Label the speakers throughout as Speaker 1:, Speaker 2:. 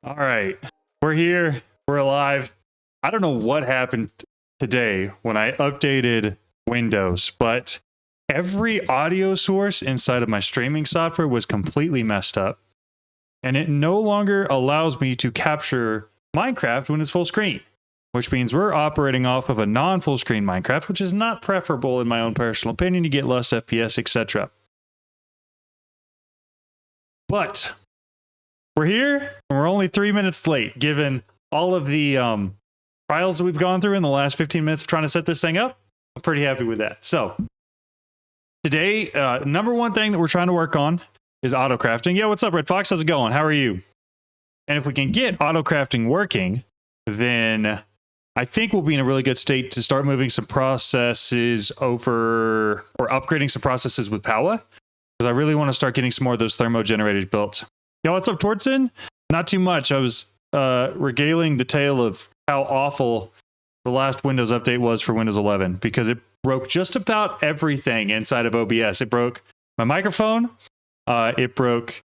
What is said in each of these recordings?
Speaker 1: All right, we're here. We're alive. I don't know what happened today when I updated Windows, but every audio source inside of my streaming software was completely messed up. And it no longer allows me to capture Minecraft when it's full screen, which means we're operating off of a non-full screen Minecraft, which is not preferable in my own personal opinion. You get less FPS, etc. But we're here, and we're only 3 minutes late, given all of the trials that we've gone through in the last 15 minutes of trying to set this thing up. I'm pretty happy with that. So today, number one thing that we're trying to work on is autocrafting. Yeah, what's up, Red Fox? How's it going? How are you? And if we can get autocrafting working, then I think we'll be in a really good state to start moving some processes over, or upgrading some processes with Powa, because I really want to start getting some more of those thermo generators built. Yo, what's up, Tortson? Not too much. I was regaling the tale of how awful the last Windows update was for Windows 11, because it broke just about everything inside of OBS. It broke my microphone, it broke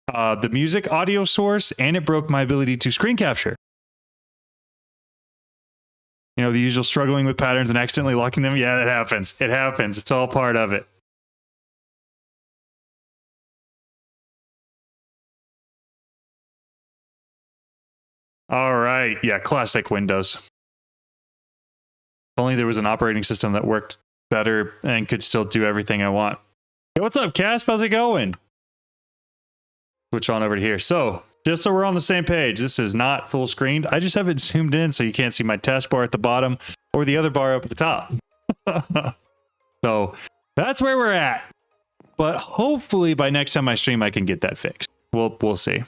Speaker 1: the music audio source, and it broke my ability to screen capture. You know, the usual struggling with patterns and accidentally locking them. Yeah, that happens. It happens. It's all part of it. All right. Yeah, classic Windows. If only there was an operating system that worked better and could still do everything I want. Hey, what's up, Casp? How's it going? Switch on over to here. So, just so we're on the same page, this is not full screened. I just have it zoomed in so you can't see my taskbar at the bottom or the other bar up at the top. So, that's where we're at. But hopefully by next time I stream, I can get that fixed. We'll see.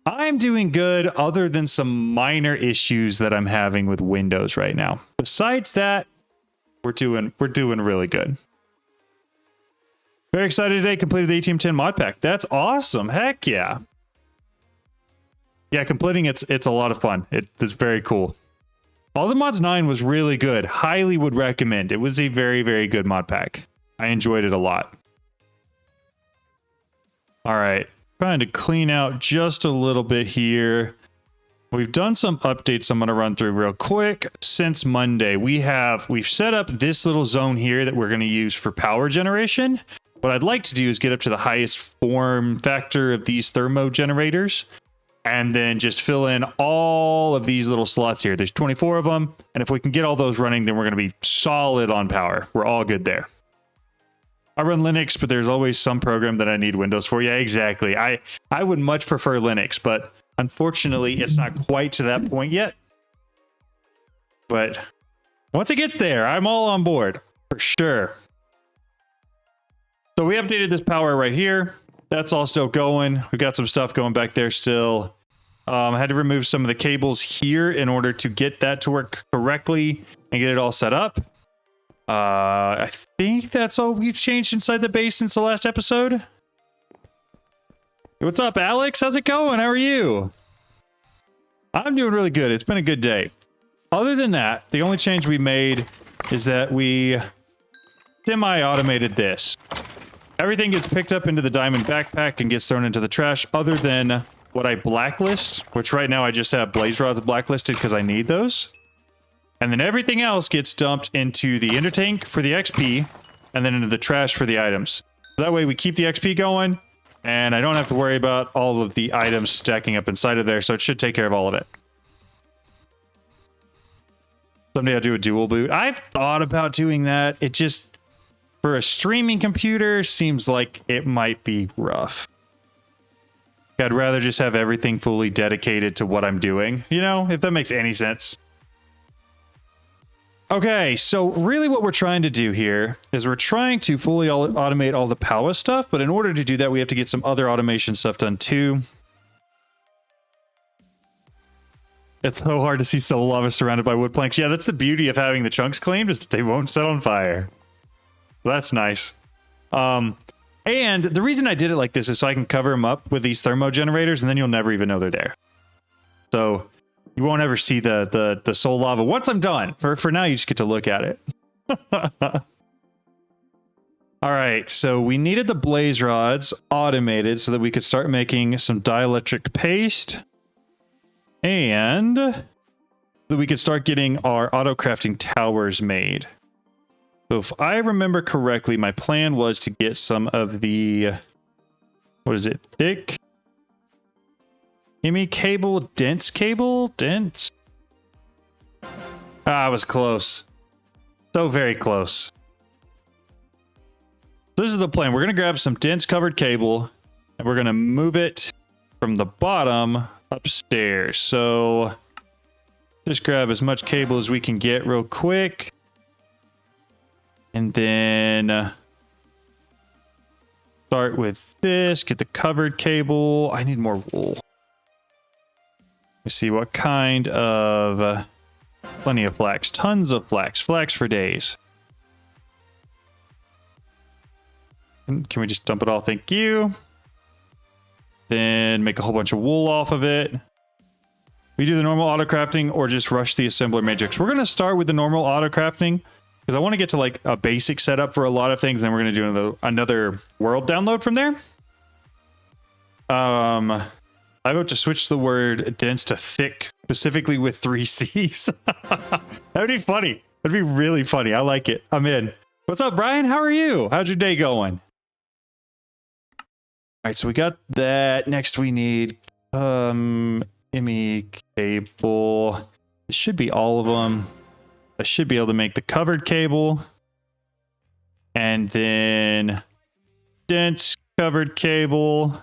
Speaker 1: I'm doing good other than some minor issues that I'm having with Windows right now. Besides that, we're doing really good. Very excited today. Completed the ATM10 mod pack. That's awesome. Heck yeah. Yeah, completing it's a lot of fun. It's very cool. All the Mods 9 was really good. Highly would recommend. It was a very, very good mod pack. I enjoyed it a lot. All right. Trying to clean out just a little bit here. We've done some updates I'm going to run through real quick. Since Monday, we've set up this little zone here that we're going to use for power generation. What I'd like to do is get up to the highest form factor of these thermo generators and then just fill in all of these little slots here. There's 24 of them, and if we can get all those running, then we're going to be solid on power. We're all good there. I run Linux, but there's always some program that I need Windows for. Yeah, exactly. I would much prefer Linux, but unfortunately, it's not quite to that point yet. But once it gets there, I'm all on board for sure. So we updated this power right here. That's all still going. We've got some stuff going back there still. I had to remove some of the cables here in order to get that to work correctly and get it all set up. I think that's all we've changed inside the base since the last episode. What's up, Alex? How's it going? How are you? I'm doing really good. It's been a good day. Other than that, the only change we made is that we semi-automated this. Everything gets picked up into the diamond backpack and gets thrown into the trash, other than what I blacklist, which right now I just have blaze rods blacklisted because I need those. And then everything else gets dumped into the ender tank for the XP, and then into the trash for the items. That way we keep the XP going, and I don't have to worry about all of the items stacking up inside of there, so it should take care of all of it. Someday I'll do a dual boot. I've thought about doing that. It just, for a streaming computer, seems like it might be rough. I'd rather just have everything fully dedicated to what I'm doing, you know, if that makes any sense. Okay, so really what we're trying to do here is we're trying to fully automate all the Powa stuff, but in order to do that, we have to get some other automation stuff done too. It's so hard to see soul lava surrounded by wood planks. Yeah, that's the beauty of having the chunks claimed, is that they won't set on fire. That's nice. And the reason I did it like this is so I can cover them up with these thermo generators, and then you'll never even know they're there. So you won't ever see the soul lava once I'm done. For now, you just get to look at it. All right, so we needed the blaze rods automated so that we could start making some dielectric paste. And that we could start getting our auto-crafting towers made. So if I remember correctly, my plan was to get some of the, what is it, thick ME cable, dense cable, dense. Ah, I was close. So very close. This is the plan. We're going to grab some dense covered cable and we're going to move it from the bottom upstairs. So just grab as much cable as we can get real quick. And then start with this, get the covered cable. I need more wool. Let's see what kind of, plenty of flax, tons of flax, flax for days. Can we just dump it all? Thank you. Then make a whole bunch of wool off of it. We do the normal auto crafting or just rush the assembler matrix. We're going to start with the normal auto crafting because I want to get to like a basic setup for a lot of things. Then we're going to do another world download from there. I vote to switch the word dense to thick, specifically with 3 C's. That'd be funny. That'd be really funny. I like it. I'm in. What's up, Brian? How are you? How's your day going? All right, so we got that. Next we need ME cable. This should be all of them. I should be able to make the covered cable. And then dense covered cable.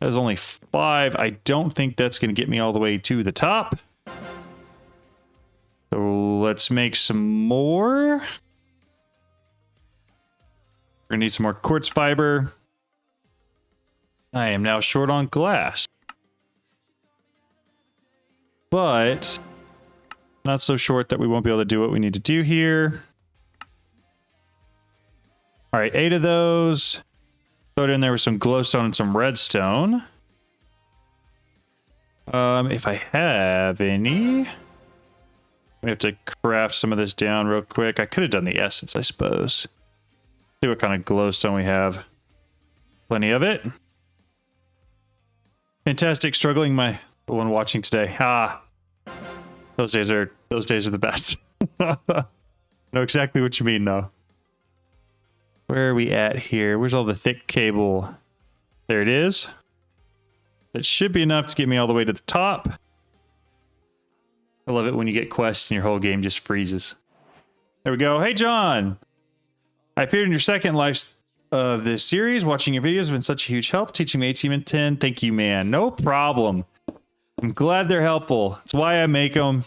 Speaker 1: There's only 5. I don't think that's going to get me all the way to the top. So let's make some more. We're going to need some more quartz fiber. I am now short on glass. But not so short that we won't be able to do what we need to do here. All right, 8 of those. Throw it in there with some glowstone and some redstone. If I have any, we have to craft some of this down real quick. I could have done the essence, I suppose. See what kind of glowstone we have. Plenty of it. Fantastic. Struggling my one watching today. Ah, those days are the best. Know exactly what you mean, though. Where are we at here? Where's all the thick cable? There it is. That should be enough to get me all the way to the top. I love it when you get quests and your whole game just freezes. There we go. Hey, John. I appeared in your second live of this series. Watching your videos has been such a huge help. Teaching me ATM10. Thank you, man. No problem. I'm glad they're helpful. That's why I make them.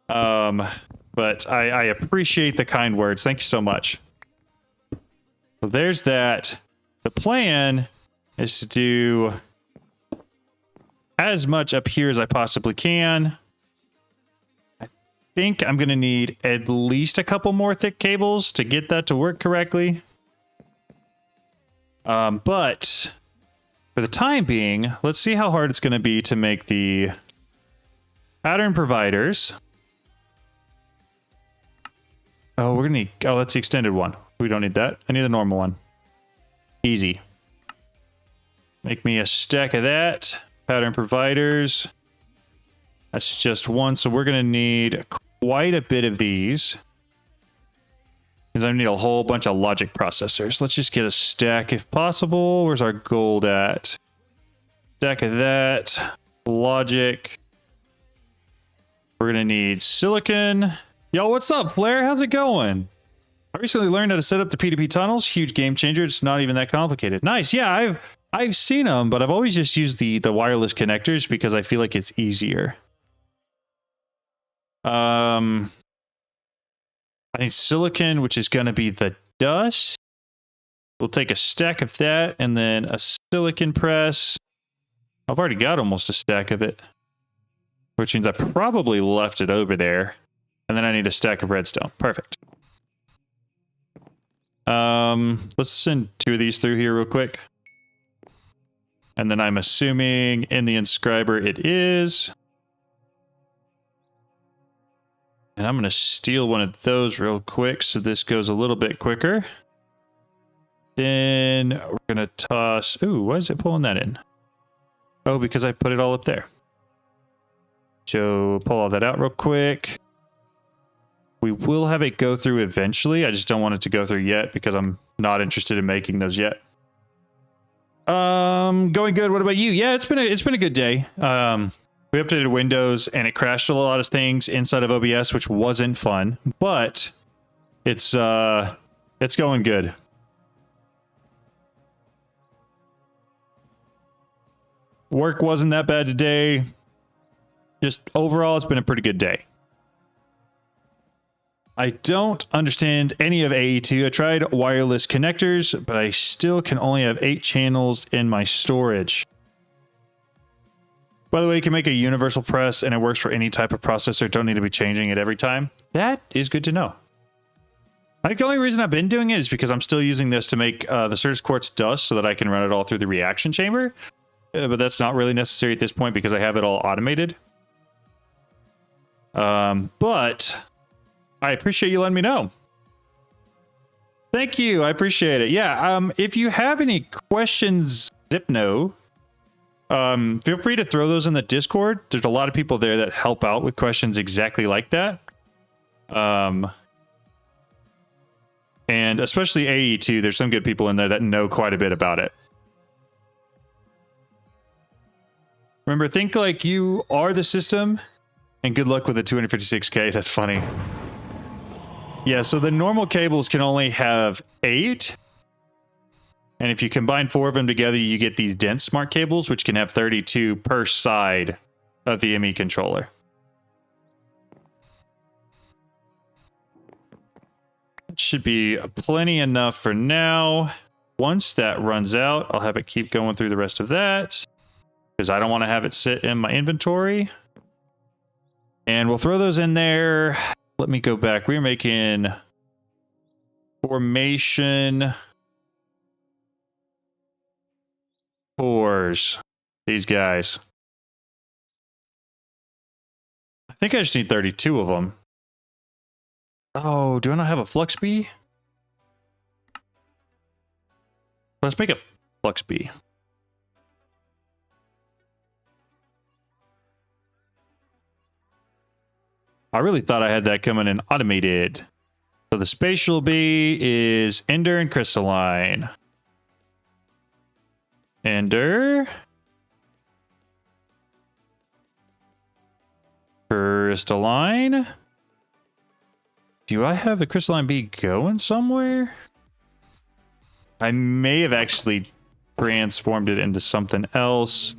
Speaker 1: But I appreciate the kind words. Thank you so much. So there's that. The plan is to do as much up here as I possibly can. I think I'm going to need at least a couple more thick cables to get that to work correctly. But for the time being, let's see how hard it's going to be to make the pattern providers. Oh, we're going to need... Oh, that's the extended one. We don't need that. I need the normal one. Easy. Make me a stack of that. Pattern providers. That's just one. So we're going to need quite a bit of these. Because I need a whole bunch of logic processors. Let's just get a stack if possible. Where's our gold at? Stack of that. Logic. We're going to need silicon. Yo, what's up, Flair? How's it going? I recently learned how to set up the P2P tunnels. Huge game changer. It's not even that complicated. Nice. Yeah, I've seen them, but I've always just used the wireless connectors because I feel like it's easier. I need silicon, which is going to be the dust. We'll take a stack of that and then a silicon press. I've already got almost a stack of it, which means I probably left it over there. And then I need a stack of redstone. Perfect. Let's send 2 of these through here real quick. And then I'm assuming in the inscriber it is. And I'm going to steal one of those real quick so this goes a little bit quicker. Then we're going to toss... Ooh, why is it pulling that in? Oh, because I put it all up there. So pull all that out real quick. We will have it go through eventually. I just don't want it to go through yet because I'm not interested in making those yet. Going good. What about you? Yeah, it's been a good day. We updated Windows and it crashed a lot of things inside of OBS, which wasn't fun, but it's going good. Work wasn't that bad today. Just overall, it's been a pretty good day. I don't understand any of AE2. I tried wireless connectors, but I still can only have 8 channels in my storage. By the way, you can make a universal press and it works for any type of processor. Don't need to be changing it every time. That is good to know. I think the only reason I've been doing it is because I'm still using this to make the Certus Quartz dust so that I can run it all through the reaction chamber. But that's not really necessary at this point because I have it all automated. But I appreciate you letting me know. Thank you. I appreciate it. Yeah. If you have any questions, Zipno, feel free to throw those in the Discord. There's a lot of people there that help out with questions exactly like that. And especially AE2, there's some good people in there that know quite a bit about it. Remember, think like you are the system, and good luck with the 256K. That's funny. Yeah, so the normal cables can only have 8. And if you combine 4 of them together, you get these dense smart cables, which can have 32 per side of the ME controller. It should be plenty enough for now. Once that runs out, I'll have it keep going through the rest of that, because I don't want to have it sit in my inventory. And we'll throw those in there. Let me go back. We're making formation cores. These guys. I think I just need 32 of them. Oh, do I not have a flux B? Let's make a flux B. I really thought I had that coming in automated. So the spatial B is Ender and Crystalline. Ender. Crystalline. Do I have the Crystalline B going somewhere? I may have actually transformed it into something else.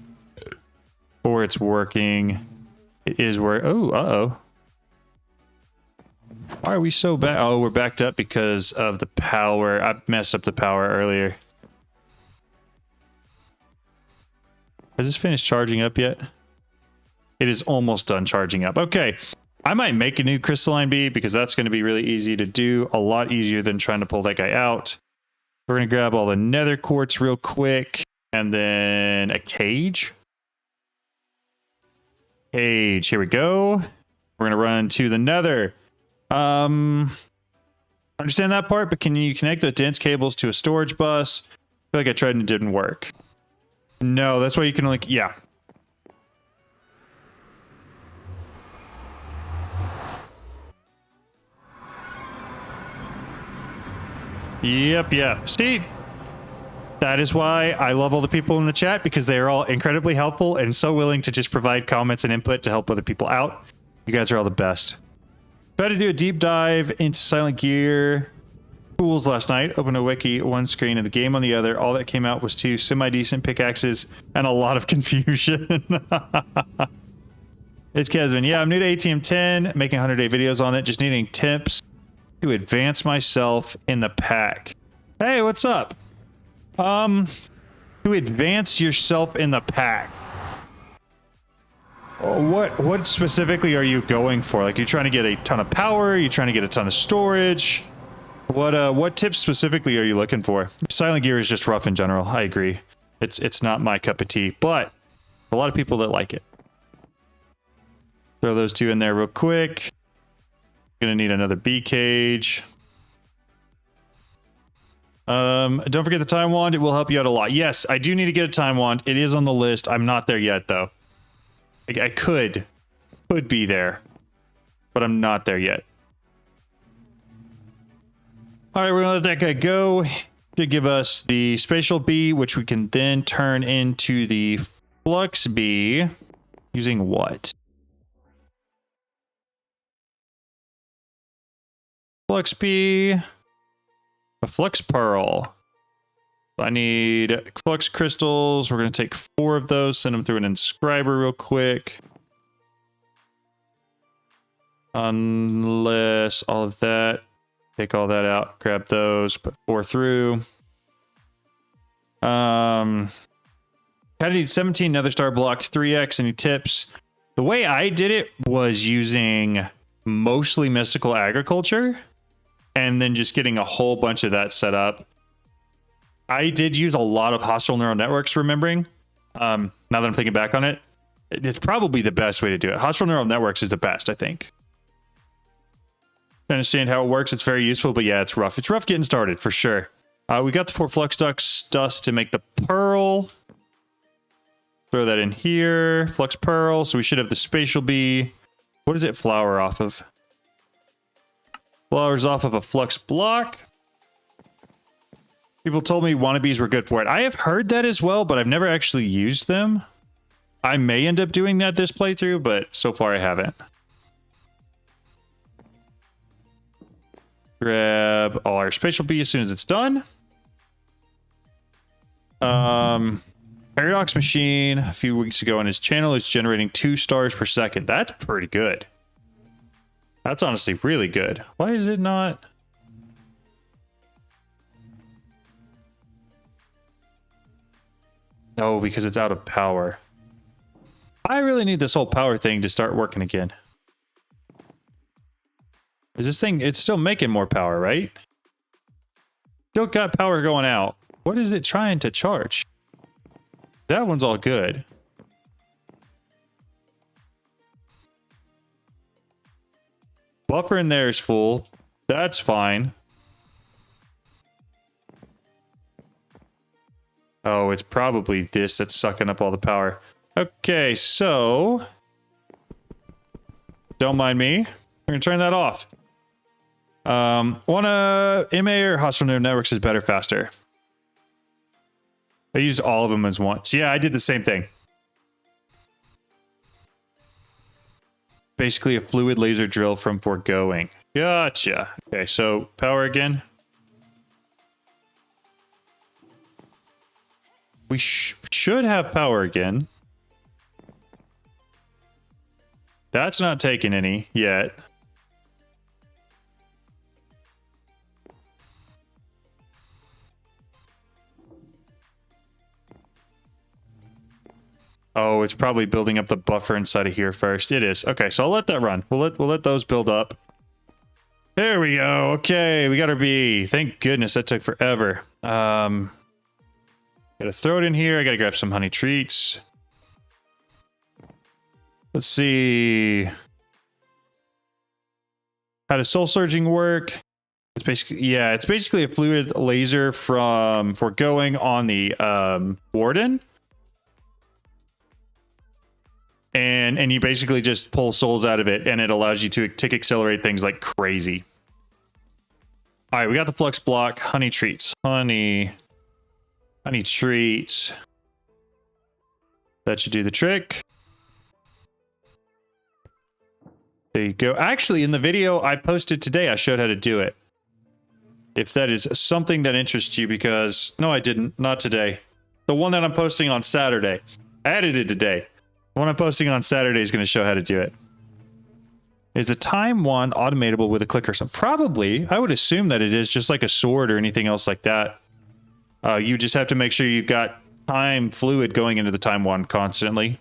Speaker 1: Or it's working. It is where... Oh, uh-oh. Why are we so bad? Oh, we're backed up because of the power. I messed up the power earlier. Has this finished charging up yet? It is almost done charging up. Okay. I might make a new crystalline B because that's going to be really easy to do. A lot easier than trying to pull that guy out. We're going to grab all the nether quartz real quick. And then a cage. Cage. Here we go. We're going to run to the nether. Understand that part, but can you connect the dense cables to a storage bus? I feel like I tried and it didn't work. No, that's why you can only... Yeah. Yep. See? That is why I love all the people in the chat, because they are all incredibly helpful and so willing to just provide comments and input to help other people out. You guys are all the best. Tried to do a deep dive into Silent Gear tools last night. Opened a wiki one screen and the game on the other. All that came out was 2 semi-decent pickaxes and a lot of confusion. It's Kesvin. Yeah, I'm new to ATM10, making 100-day videos on it. Just needing tips to advance myself in the pack. Hey, what's up? To advance yourself in the pack. What specifically are you going for? Like, you're trying to get a ton of power? You're trying to get a ton of storage? What tips specifically are you looking for? Silent Gear is just rough in general. I agree. It's not my cup of tea, but a lot of people that like it. Throw those 2 in there real quick. Gonna need another bee cage. Don't forget the time wand. It will help you out a lot. Yes, I do need to get a time wand. It is on the list. I'm not there yet, though. I could be there, but I'm not there yet. All right, we're gonna let that guy go to give us the spatial bee, which we can then turn into the flux bee using what? Flux bee, a flux pearl. I need flux crystals. We're going to take 4 of those, send them through an inscriber real quick. Unless all of that, take all that out, grab those, put 4 through. Kind of need 17 nether star blocks, 3x. Any tips? The way I did it was using mostly mystical agriculture and then just getting a whole bunch of that set up. I did use a lot of hostile neural networks, remembering. Now that I'm thinking back on it, it's probably the best way to do it. Hostile neural networks is the best, I think. To understand how it works, it's very useful, but yeah, it's rough. It's rough getting started, for sure. We got the 4 flux dust to make the pearl. Throw that in here. Flux pearl, so we should have the spatial bee. What does it flower off of? Flowers off of a flux block. People told me wannabes were good for it. I have heard that as well, but I've never actually used them. I may end up doing that this playthrough, but so far I haven't. Grab all our spatial bee as soon as it's done. Paradox Machine, a few weeks ago on his channel, is generating 2 stars per second. That's pretty good. That's honestly really good. Why is it not? Oh, because it's out of power. I really need this whole power thing to start working again. Is this thing, it's still making more power, right? Still got power going out. What is it trying to charge? That one's all good. Buffer in there is full. That's fine. Oh, it's probably this that's sucking up all the power. Okay, so... Don't mind me. We're going to turn that off. Wanna... MA or hostile neural networks is better, faster. I used all of them as once. Yeah, I did the same thing. Basically a fluid laser drill from foregoing. Gotcha. Okay, so power again. We should have power again. That's not taking any yet. Oh, it's probably building up the buffer inside of here first. It is. Okay, so I'll let that run. We'll let those build up. There we go. Okay, we got our bee. Thank goodness that took forever. Gotta throw it in here. I gotta grab some honey treats. Let's see. How does soul surging work? It's basically, yeah, it's basically a fluid laser from foregoing on the warden. And you basically just pull souls out of it, and it allows you to tick accelerate things like crazy. All right, we got the flux block. Honey treats. Honey treats. That should do the trick. There you go. Actually, in the video I posted today, I showed how to do it. If that is something that interests you, because... No, I didn't. Not today. The one that I'm posting on Saturday. I added it today. The one I'm posting on Saturday is going to show how to do it. Is the time wand automatable with a clicker? So probably. I would assume that it is, just like a sword or anything else like that. You just have to make sure you've got time fluid going into the time wand constantly.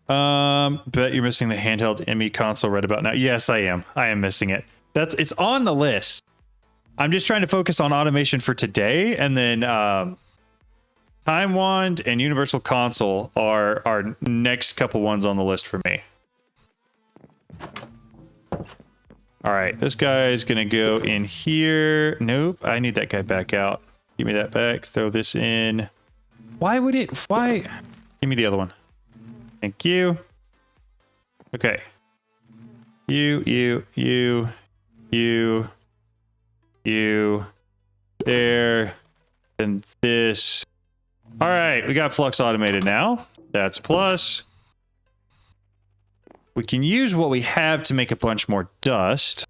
Speaker 1: Bet you're missing the handheld ME console right about now. Yes, I am. I am missing it. It's on the list. I'm just trying to focus on automation for today, and then time wand and universal console are our next couple ones on the list for me. All right, this guy's gonna go in here. Nope, I need that guy back out. Give me that back. Throw this in. Why would it? Why? Give me the other one. Thank you. Okay. You. There. And this. All right, we got flux automated now. That's a plus. We can use what we have to make a bunch more dust.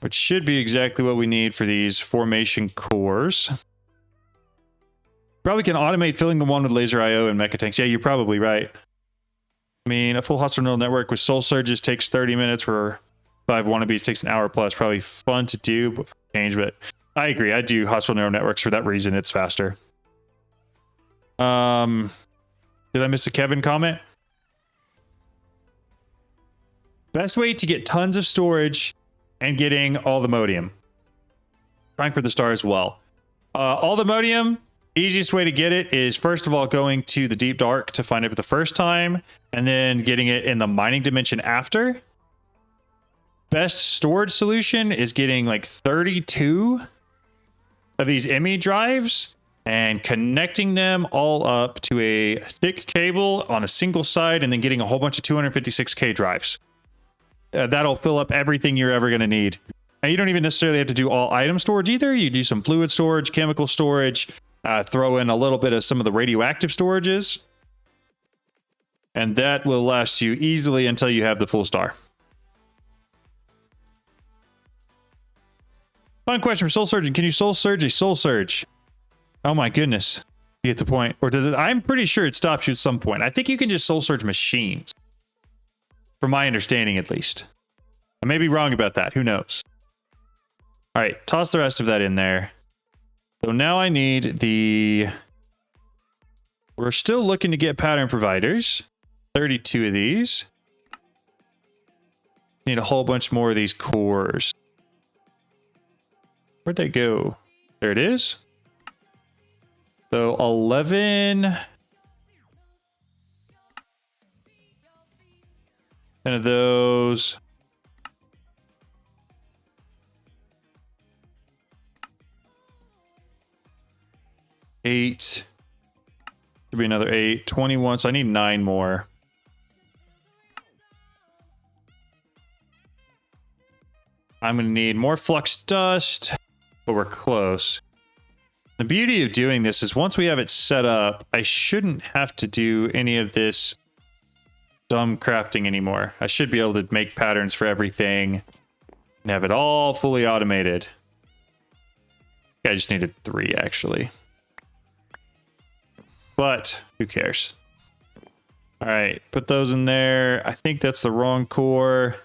Speaker 1: Which should be exactly what we need for these formation cores. Probably can automate filling the one with laser IO and mecha tanks. Yeah, you're probably right. I mean, a full hostile neural network with soul surges takes 30 minutes, for 5 wannabes takes an hour plus. Probably fun to do, but change. But I agree. I do hostile neural networks for that reason. It's faster. Did I miss a Kevin comment? Best way to get tons of storage and getting all the modium. Trying for the star as well. All the modium, easiest way to get it is first of all going to the deep dark to find it for the first time, and then getting it in the mining dimension after. Best storage solution is getting like 32 of these ME drives and connecting them all up to a thick cable on a single side, and then getting a whole bunch of 256K drives. That'll fill up everything you're ever going to need. And you don't even necessarily have to do all item storage either. You do some fluid storage, chemical storage, throw in a little bit of some of the radioactive storages. And that will last you easily until you have the full star. Fun question for Soul Surgeon. Can you Soul Surge a Soul Surge? Oh my goodness. You get the point. Or does it? I'm pretty sure it stops you at some point. I think you can just Soul Surge machines. From my understanding, at least. I may be wrong about that. Who knows? All right, toss the rest of that in there. So now I need the... We're still looking to get pattern providers. 32 of these. Need a whole bunch more of these cores. Where'd they go? There it is. So 11... 10 of those. Eight. Should be another 8. 21. So I need 9 more. I'm going to need more flux dust, but we're close. The beauty of doing this is once we have it set up, I shouldn't have to do any of this dumb crafting anymore. I should be able to make patterns for everything and have it all fully automated. I just needed 3 actually. But who cares? All right, put those in there. I think that's the wrong core.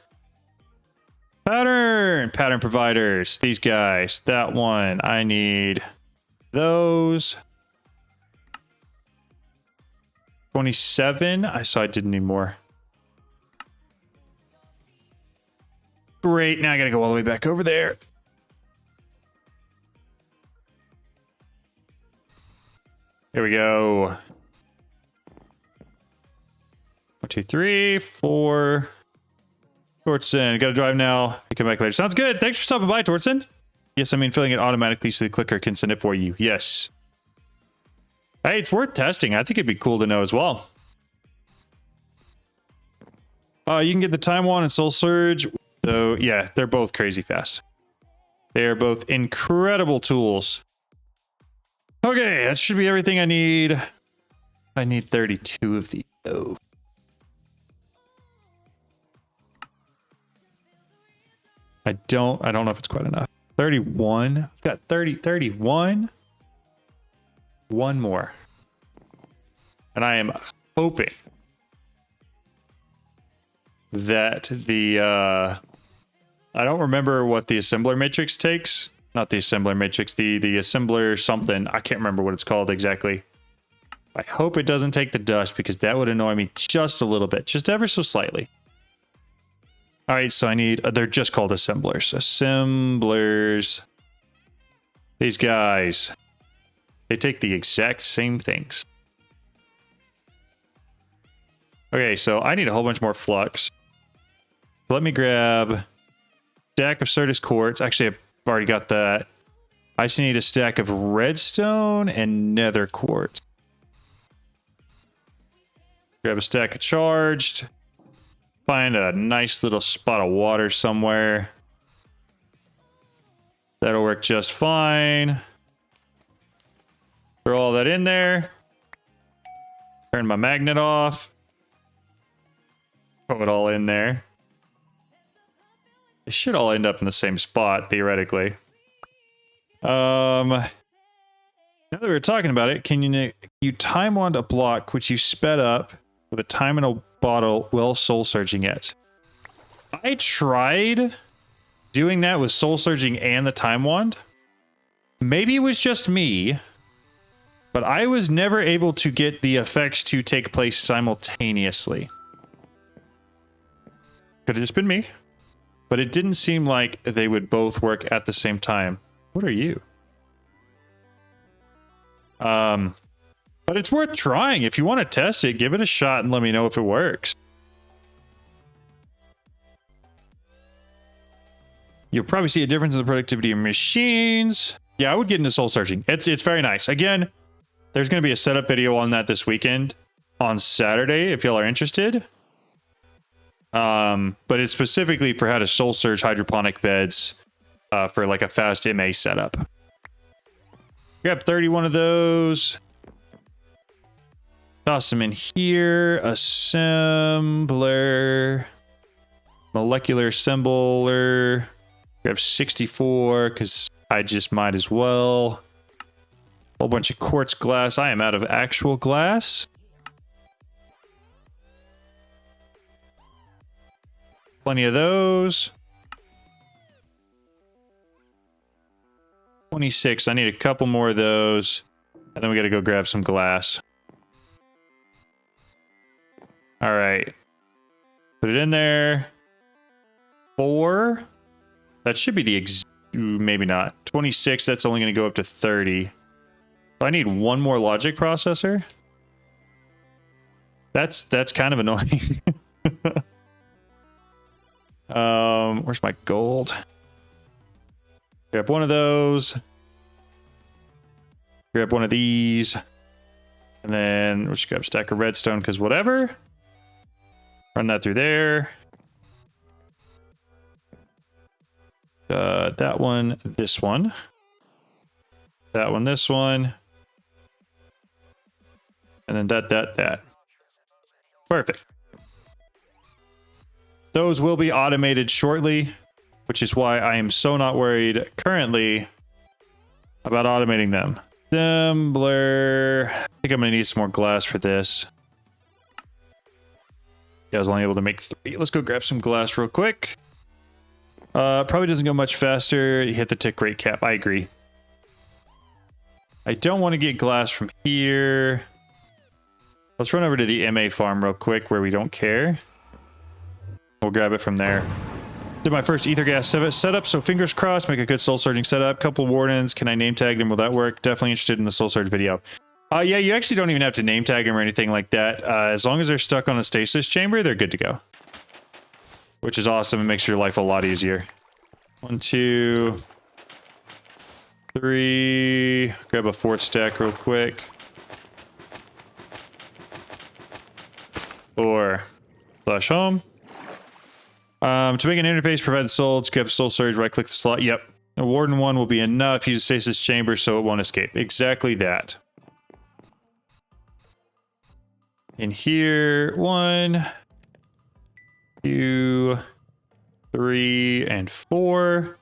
Speaker 1: Pattern providers. These guys. That one. I need those. 27. I saw I didn't need more. Great. Now I gotta go all the way back over there. Here we go. 1, 2, 3, 4. Tortson, gotta drive now. You come back later. Sounds good. Thanks for stopping by, Tortson. Yes, I mean filling it automatically so the clicker can send it for you. Yes. Hey, it's worth testing. I think it'd be cool to know as well. You can get the Taiwan and Soul Surge. So yeah, they're both crazy fast. They are both incredible tools. Okay, that should be everything I need. I need 32 of these. Oh. I don't know if it's quite enough. 31. I've got 31. One more. And I am hoping that the I don't remember what the assembler matrix takes. Not the assembler matrix, the assembler something. I can't remember what it's called exactly. I hope it doesn't take the dust because that would annoy me just a little bit, just ever so slightly. All right, so I need, they're just called assemblers. Assemblers. These guys. They take the exact same things. Okay, so I need a whole bunch more flux. Let me grab a stack of Certus quartz. Actually, I've already got that. I just need a stack of redstone and nether quartz. Grab a stack of charged. Find a nice little spot of water somewhere. That'll work just fine. Throw all that in there. Turn my magnet off. Throw it all in there. It should all end up in the same spot, theoretically. Now that we're talking about it, can you time wand a block which you sped up with a time in a bottle while soul surging it? I tried doing that with soul surging and the time wand. Maybe it was just me, but I was never able to get the effects to take place simultaneously. Could have just been me, but it didn't seem like they would both work at the same time. What are you? But it's worth trying. If you want to test it, give it a shot and let me know if it works. You'll probably see a difference in the productivity of machines. Yeah, I would get into soul searching. It's very nice. Again, there's going to be a setup video on that this weekend on Saturday if y'all are interested. But it's specifically for how to soul search hydroponic beds for like a fast MA setup. Grab 31 of those. Toss them in here. Assembler. Molecular assembler. Grab 64 because I just might as well. Whole bunch of quartz glass. I am out of actual glass. Plenty of those. 26. I need a couple more of those. And then we got to go grab some glass. All right. Put it in there. 4. That should be the maybe not. 26. That's only going to go up to 30. I need one more logic processor. That's kind of annoying. Where's my gold? Grab one of those. Grab one of these. And then we'll just grab a stack of redstone because whatever. Run that through there. That one, this one. That one, this one. And then that. Perfect. Those will be automated shortly, which is why I am so not worried currently about automating them. Assembler. I think I'm going to need some more glass for this. Yeah, I was only able to make 3. Let's go grab some glass real quick. Probably doesn't go much faster. You hit the tick rate cap. I agree. I don't want to get glass from here. Let's run over to the MA farm real quick where we don't care. We'll grab it from there. Did my first ether gas setup, so fingers crossed, make a good soul surging setup. Couple wardens. Can I name tag them? Will that work? Definitely interested in the soul surge video. Yeah, you actually don't even have to name tag them or anything like that. As long as they're stuck on a stasis chamber, they're good to go. Which is awesome and makes your life a lot easier. 1, 2, 3. Grab a 4th stack real quick. 4. Flash home. To make an interface, provide the soul. Let's grab soul surge, right click the slot. Yep. A warden 1 will be enough. Use a stasis chamber so it won't escape. Exactly that. In here, 1, 2, 3, and 4.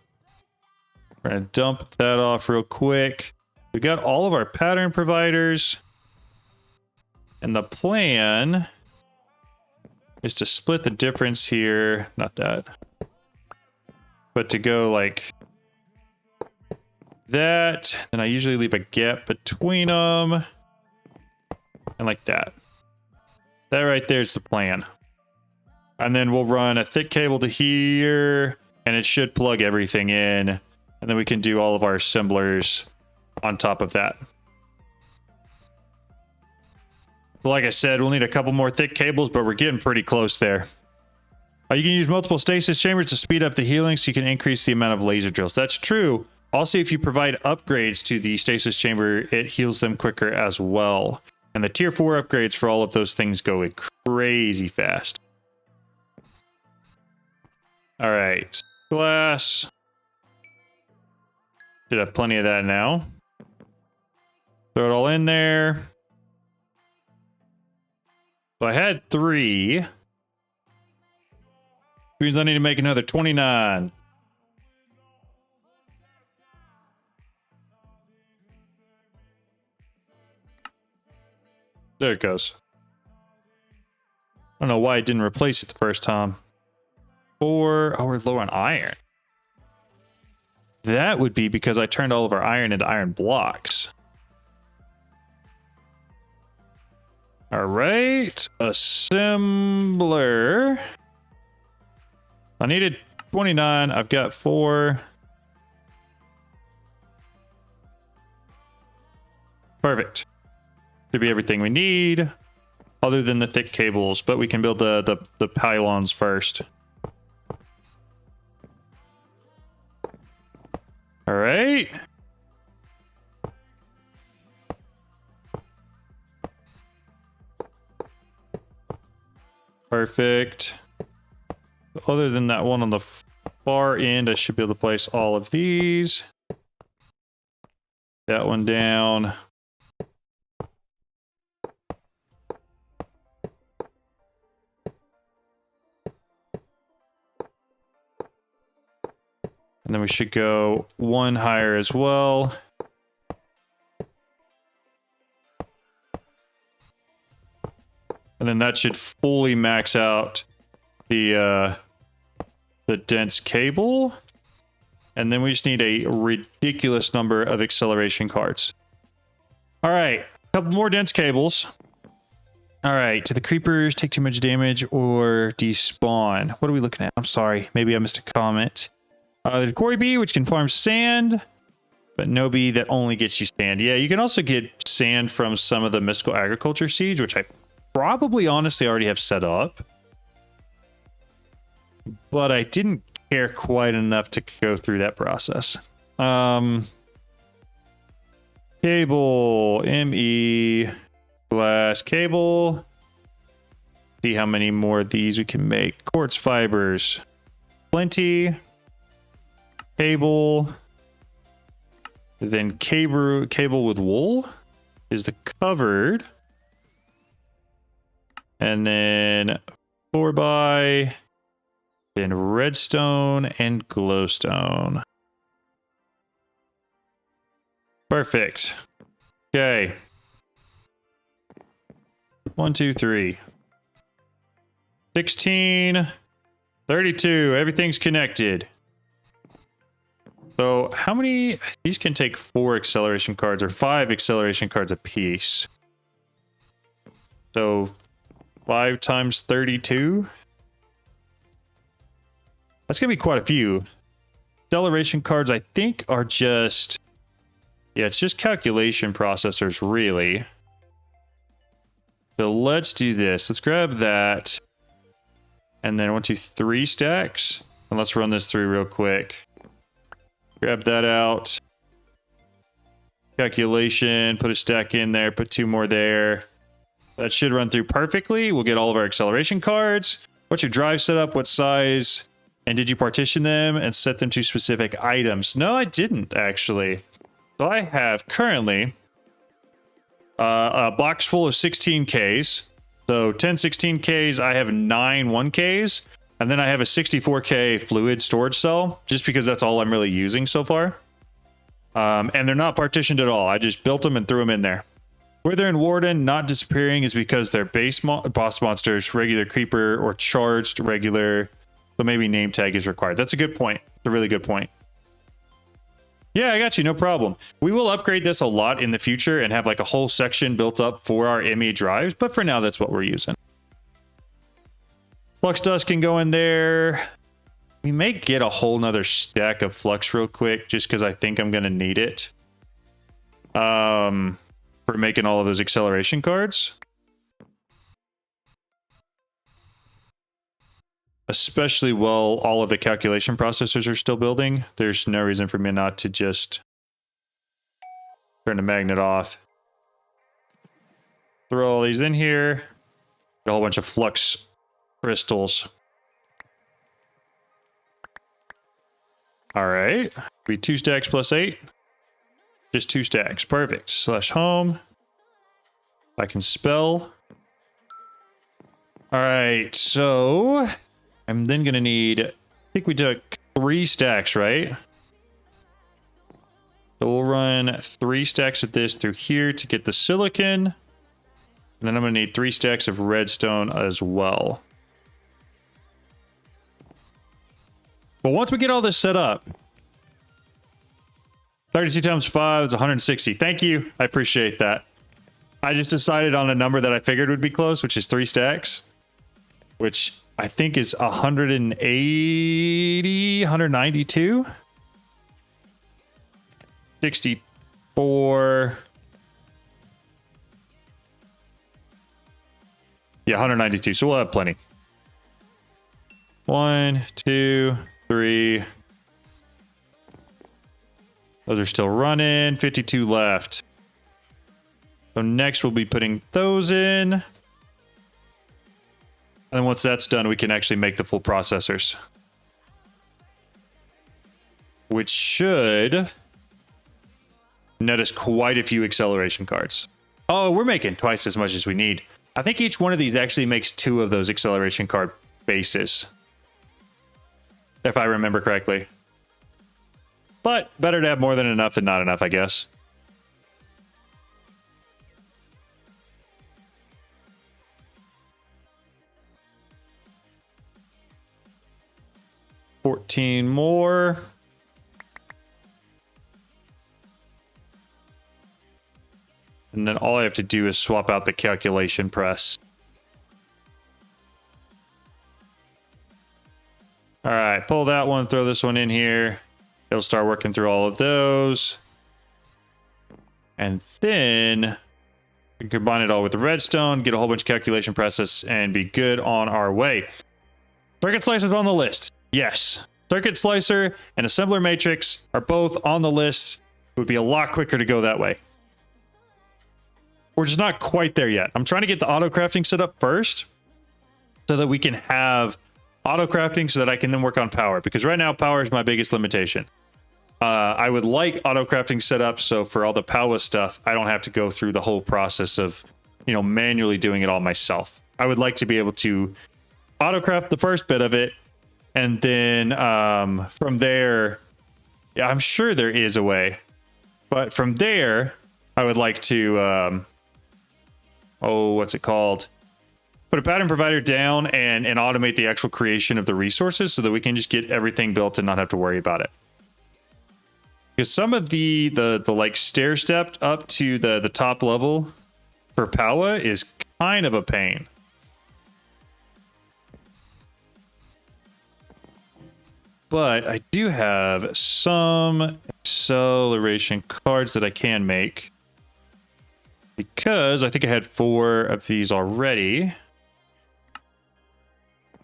Speaker 1: We're gonna dump that off real quick. We got all of our pattern providers. And the plan is to split the difference here. Not that. But to go like that. And I usually leave a gap between them. And like that. That right there is the plan. And then we'll run a thick cable to here. And it should plug everything in. And then we can do all of our assemblers on top of that. Like I said, we'll need a couple more thick cables, but we're getting pretty close there. You can use multiple stasis chambers to speed up the healing so you can increase the amount of laser drills. That's true. Also, if you provide upgrades to the stasis chamber, it heals them quicker as well. And the tier 4 upgrades for all of those things go crazy fast. All right, glass. Should have plenty of that now. Throw it all in there. So I had 3. Means I need to make another 29. There it goes. I don't know why it didn't replace it the first time. 4. Oh, we're low on iron. That would be because I turned all of our iron into iron blocks. All right. Assembler. I needed 29. I've got 4. Perfect. Should be everything we need, other than the thick cables, but we can build the pylons first. All right. Perfect. Other than that one on the far end, I should be able to place all of these. That one down. And then we should go one higher as well. And then that should fully max out the dense cable. And then we just need a ridiculous number of acceleration cards. All right, a couple more dense cables. All right, do the creepers take too much damage or despawn? What are we looking at? I'm sorry, maybe I missed a comment. There's Quarry Bee, which can farm sand, but no bee that only gets you sand. Yeah, you can also get sand from some of the mystical agriculture seeds, which I probably honestly already have set up. But I didn't care quite enough to go through that process. Cable, ME, glass cable. See how many more of these we can make. Quartz fibers, plenty. Cable. Then cable with wool is the covered. And then 4x. Then redstone and glowstone. Perfect. Okay. 1, 2, 3. 16. 32. Everything's connected. So how many? These can take 4 acceleration cards or 5 acceleration cards apiece. So 5 times 32. That's going to be quite a few. Acceleration cards, I think, are just... Yeah, it's just calculation processors, really. So let's do this. Let's grab that. And then 1, 2, 3 stacks. And let's run this through real quick. Grab that out. Calculation, put a stack in there, put 2 more there. That should run through perfectly. We'll get all of our acceleration cards. What's your drive setup? What size? And did you partition them and set them to specific items? No, I didn't, actually. So I have currently a box full of 16Ks. So 10 16Ks, I have 9 1Ks. And then I have a 64K fluid storage cell, just because that's all I'm really using so far. And they're not partitioned at all. I just built them and threw them in there. Wither and Warden not disappearing is because they're boss monsters, regular creeper, or charged regular. So maybe name tag is required. That's a good point. It's a really good point. Yeah, I got you. No problem. We will upgrade this a lot in the future and have like a whole section built up for our ME drives. But for now, that's what we're using. Flux dust can go in there. We may get a whole nother stack of flux real quick just because I think I'm going to need it. For making all of those acceleration cards. especially while all of the calculation processors are still building. There's no reason for me not to just turn the magnet off. Throw all these in here. A whole bunch of flux crystals. All right. Be 2 stacks plus 8. Just 2 stacks. Perfect. Slash home. I can spell. All right. So I'm then going to need, I think we took 3 stacks, right? So we'll run 3 stacks of this through here to get the silicon. And then I'm going to need 3 stacks of redstone as well. But once we get all this set up, 32 times 5 is 160. Thank you. I appreciate that. I just decided on a number that I figured would be close, which is 3 stacks, which I think is 180, 192, 64. Yeah, 192. So we'll have plenty. 1, 2, 3. Those are still running. 52 left. So next we'll be putting those in. And then once that's done, we can actually make the full processors. Which should net us quite a few acceleration cards. Oh, we're making twice as much as we need. I think each one of these actually makes 2 of those acceleration card bases, if I remember correctly. But better to have more than enough than not enough, I guess. $14 more. And then all I have to do is swap out the calculation press. All right, pull that one, throw this one in here. It'll start working through all of those. And then we can combine it all with the redstone, get a whole bunch of calculation presses, and be good on our way. Circuit slicer's on the list. Yes. Circuit slicer and assembler matrix are both on the list. It would be a lot quicker to go that way. We're just not quite there yet. I'm trying to get the auto crafting set up first so that we can have auto crafting so that I can then work on power, because right now power is my biggest limitation. I would like auto crafting set up so for all the power stuff, I don't have to go through the whole process of, manually doing it all myself. I would like to be able to auto craft the first bit of it, and then from there, yeah, I'm sure there is a way, but from there, I would like to, what's it called? Put a pattern provider down and automate the actual creation of the resources so that we can just get everything built and not have to worry about it. Because some of the like stair stepped up to the top level for power is kind of a pain. But I do have some acceleration cards that I can make, because I think I had 4 of these already.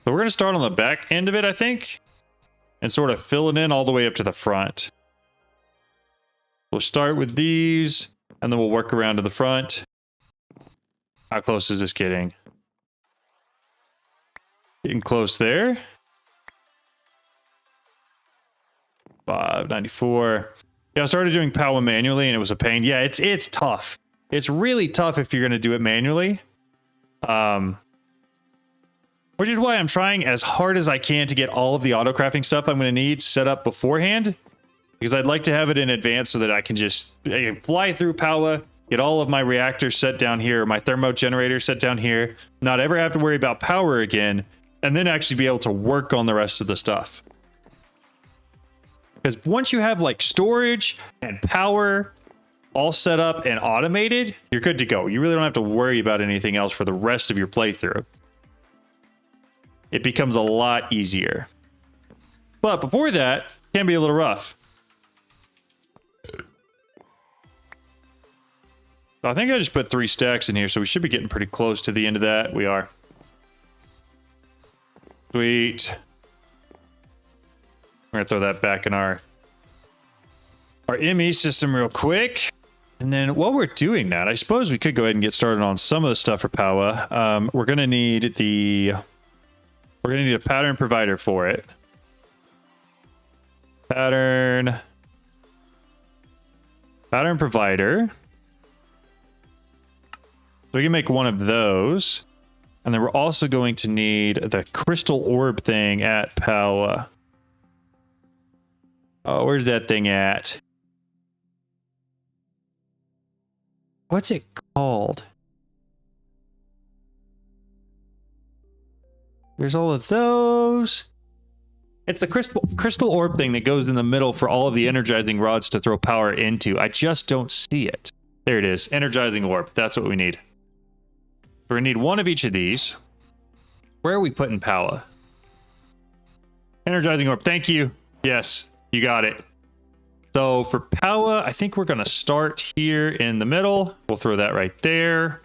Speaker 1: So we're going to start on the back end of it, I think, and sort of fill it in all the way up to the front. We'll start with these, and then we'll work around to the front. How close is this getting? Getting close there. 594. Yeah, I started doing power manually, and it was a pain. Yeah, it's tough. It's really tough if you're going to do it manually. Which is why I'm trying as hard as I can to get all of the auto crafting stuff I'm going to need set up beforehand, because I'd like to have it in advance so that I can just fly through power, get all of my reactors set down here, my thermo generator set down here, not ever have to worry about power again, and then actually be able to work on the rest of the stuff. Because once you have like storage and power all set up and automated, you're good to go. You really don't have to worry about anything else for the rest of your playthrough. It becomes a lot easier. But before that, it can be a little rough. I think I just put 3 stacks in here, so we should be getting pretty close to the end of that. We are. Sweet. We're gonna throw that back in our ME system real quick. And then while we're doing that, I suppose we could go ahead and get started on some of the stuff for Powa. We're gonna need a pattern provider for it. Pattern provider. So we can make one of those. And then we're also going to need the crystal orb thing at Powa. Oh, where's that thing at? What's it called? There's all of those. It's the crystal orb thing that goes in the middle for all of the energizing rods to throw power into. I just don't see it. There it is. Energizing orb. That's what we need. We're going to need one of each of these. Where are we putting Powa? Energizing orb. Thank you. Yes, you got it. So for Powa, I think we're going to start here in the middle. We'll throw that right there.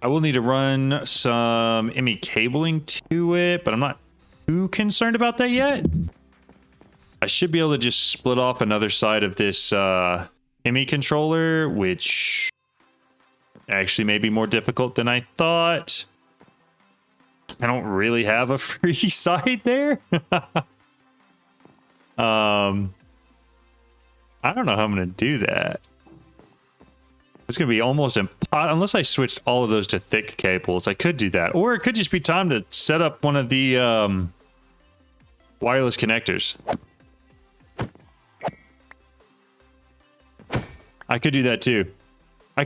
Speaker 1: I will need to run some ME cabling to it, but I'm not too concerned about that yet. I should be able to just split off another side of this ME controller, which actually may be more difficult than I thought. I don't really have a free side there. I don't know how I'm going to do that. It's going to be almost impossible unless I switched all of those to thick cables. I could do that. Or it could just be time to set up one of the wireless connectors. I could do that too.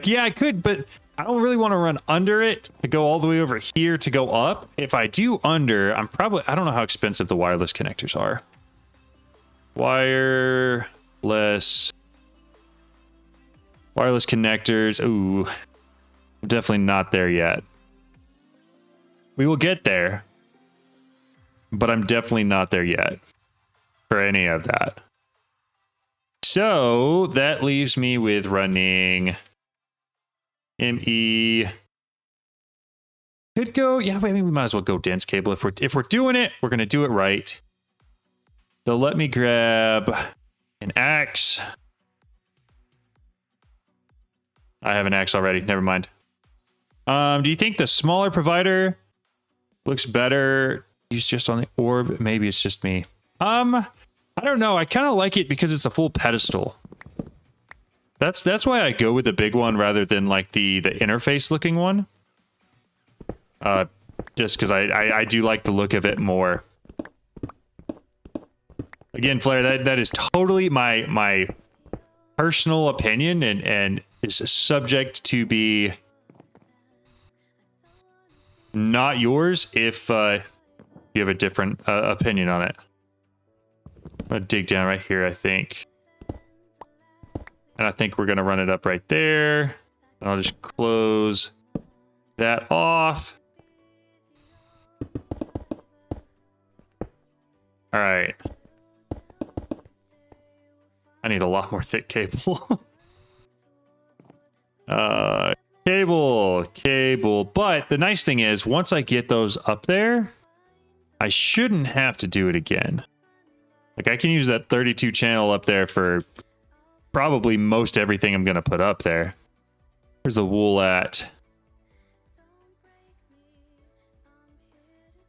Speaker 1: Yeah, I could, but I don't really want to run under it to go all the way over here to go up. If I do under, I don't know how expensive the wireless connectors are. Wireless connectors. Ooh, definitely not there yet. We will get there, but I'm definitely not there yet for any of that. So that leaves me with running ME. Could go, yeah, maybe we might as well go dense cable. If we're doing it, we're gonna do it right. So let me grab an axe. I have an axe already. Never mind. Do you think the smaller provider looks better? He's just on the orb. Maybe it's just me. I don't know. I kind of like it because it's a full pedestal. That's why I go with the big one rather than like the interface looking one. Just because I do like the look of it more. Again, Flair, that is totally my personal opinion and is subject to be not yours if you have a different opinion on it. I'm going to dig down right here, I think. And I think we're going to run it up right there. And I'll just close that off. All right. I need a lot more thick cable. Cable. But the nice thing is, once I get those up there, I shouldn't have to do it again. Like, I can use that 32 channel up there for probably most everything I'm going to put up there. Where's the wool at?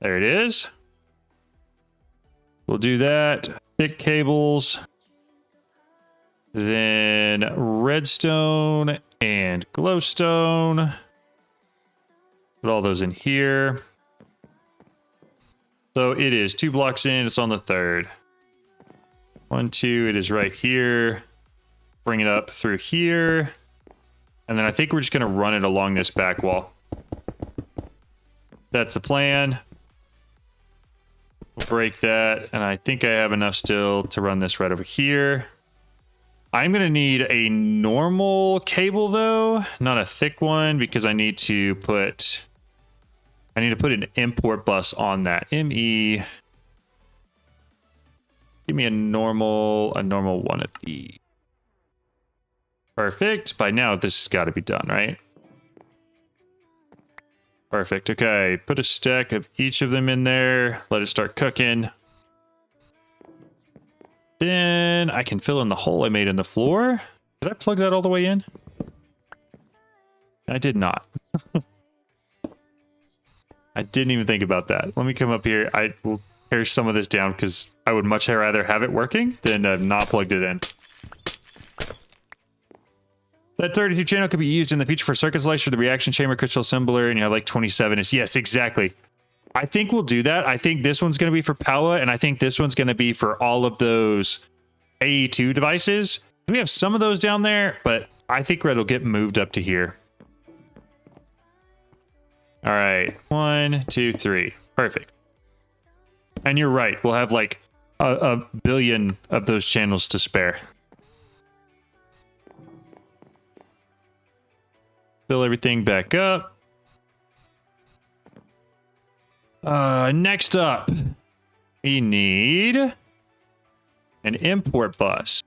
Speaker 1: There it is. We'll do that. Thick cables. Then redstone and glowstone. Put all those in here. So it is 2 blocks in. It's on the 3rd. 1, 2. It is right here. Bring it up through here. And then I think we're just going to run it along this back wall. That's the plan. We'll break that. And I think I have enough still to run this right over here. I'm going to need a normal cable, though, not a thick one, because I need to put an import bus on that. ME. Give me a normal one of these. Perfect. By now, this has got to be done, right? Perfect. Okay, put a stack of each of them in there. Let it start cooking. Then I can fill in the hole I made in the floor. Did I plug that all the way in? I did not. I didn't even think about that. Let me come up here. I will tear some of this down because I would much rather have it working than not plugged it in. That 32 channel could be used in the future for circuit slicer, the reaction chamber, crystal assembler, and you have like 27 is yes, exactly. I think we'll do that. I think this one's going to be for Power, and I think this one's going to be for all of those AE2 devices. We have some of those down there, but I think it'll get moved up to here. All right, 1, 2, 3, perfect. And you're right, we'll have like a billion of those channels to spare. Fill everything back up. Next up, we need an import bus.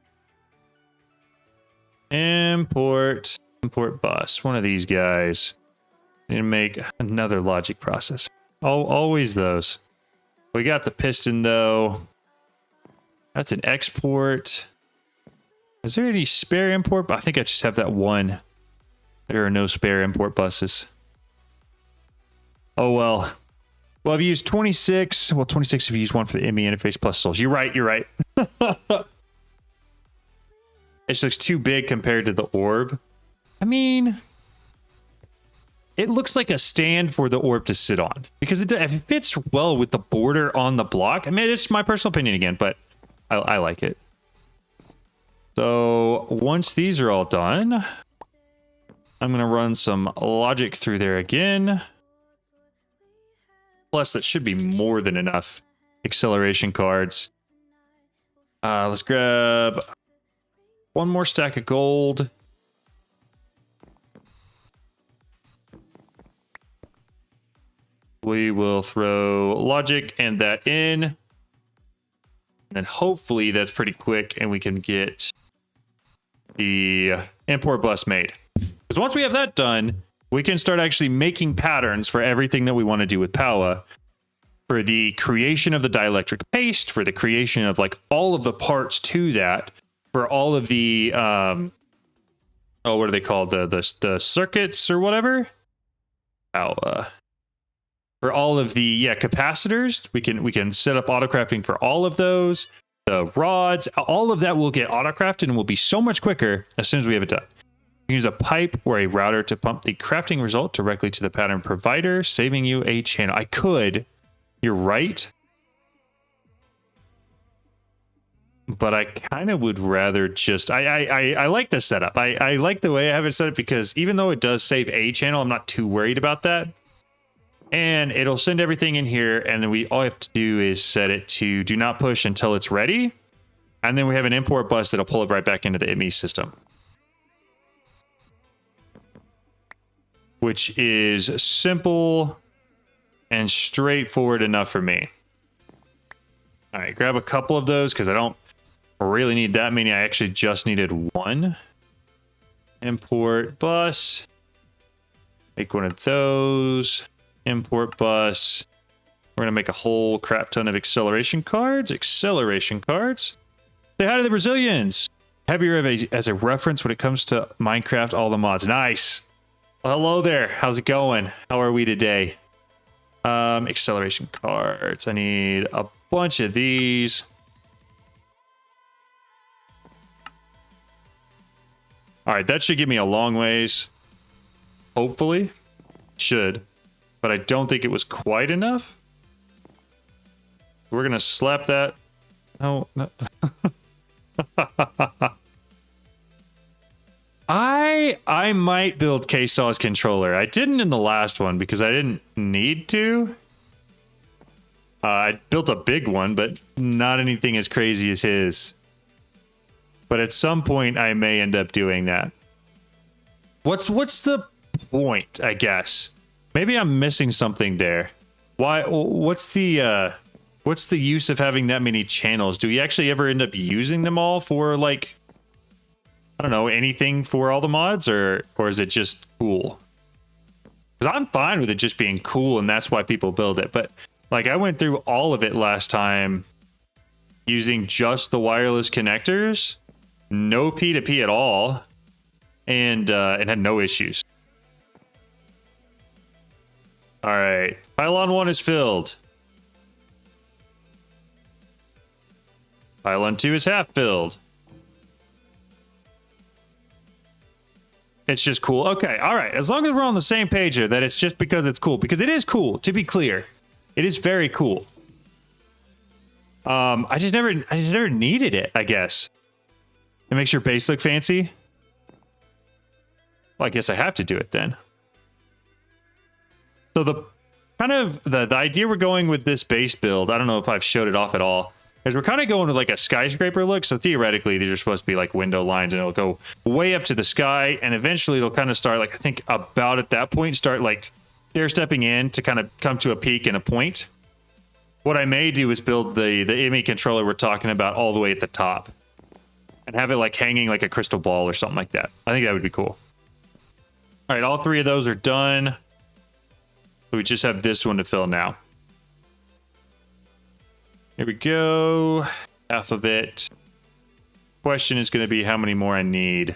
Speaker 1: Import bus. One of these guys. Need to make another logic processor. Always those. We got the piston though. That's an export. Is there any spare import? I think I just have that one. There are no spare import buses. Oh well. Well, I've used 26. Well, 26 if you use one for the ME interface plus souls. You're right, you're right. It just looks too big compared to the orb. I mean, it looks like a stand for the orb to sit on. Because it fits well with the border on the block. I mean, it's my personal opinion again, but I like it. So, once these are all done, I'm going to run some logic through there again. Plus, that should be more than enough acceleration cards. Let's grab one more stack of gold. We will throw logic and that in. And then hopefully that's pretty quick and we can get the import bus made. Because once we have that done, we can start actually making patterns for everything that we want to do with Power. For the creation of the dielectric paste, for the creation of like all of the parts to that, for all of the what are they called? The circuits or whatever. For all of the capacitors, we can set up autocrafting for all of those. The rods, all of that will get autocrafted and will be so much quicker as soon as we have it done. Use a pipe or a router to pump the crafting result directly to the pattern provider, saving you a channel. I could. You're right. But I kind of would rather just... I like this setup. I like the way I have it set up because even though it does save a channel, I'm not too worried about that. And it'll send everything in here, and then all we have to do is set it to do not push until it's ready. And then we have an import bus that'll pull it right back into the ME system. Which is simple and straightforward enough for me. All right, grab a couple of those because I don't really need that many. I actually just needed one. Import bus. Make one of those. Import bus. We're going to make a whole crap ton of acceleration cards. Acceleration cards. Say hi to the Brazilians. Have you as a reference when it comes to Minecraft, all the mods. Nice. Well, hello there. How's it going? How are we today? Acceleration cards. I need a bunch of these. All right, that should give me a long ways. Hopefully. Should. But I don't think it was quite enough. We're going to slap that. No. I might build K-Saw's controller. I didn't in the last one because I didn't need to. I built a big one, but not anything as crazy as his. But at some point, I may end up doing that. What's the point, I guess? Maybe I'm missing something there. Why? What's the use of having that many channels? Do we actually ever end up using them all for, like, I don't know, anything for all the mods, or is it just cool? Because I'm fine with it just being cool, and that's why people build it. But like, I went through all of it last time using just the wireless connectors, no P2P at all, and had no issues. All right, pylon 1 is filled. Pylon 2 is half filled. It's just cool. Okay, all right. As long as we're on the same page here, that it's just because it's cool. Because it is cool, to be clear. It is very cool. I just never needed it, I guess. It makes your base look fancy. Well, I guess I have to do it then. So the kind of the idea we're going with this base build, I don't know if I've showed it off at all, is we're kind of going with like a skyscraper look. So theoretically, these are supposed to be like window lines, and it'll go way up to the sky, and eventually it'll kind of start, like, I think about at that point, start like stair stepping in to kind of come to a peak and a point. What I may do is build the IMI controller we're talking about all the way at the top, and have it like hanging like a crystal ball or something like that. I think that would be cool. All right, all three of those are done. We just have this one to fill now. Here we go. Half of it. Question is going to be how many more I need.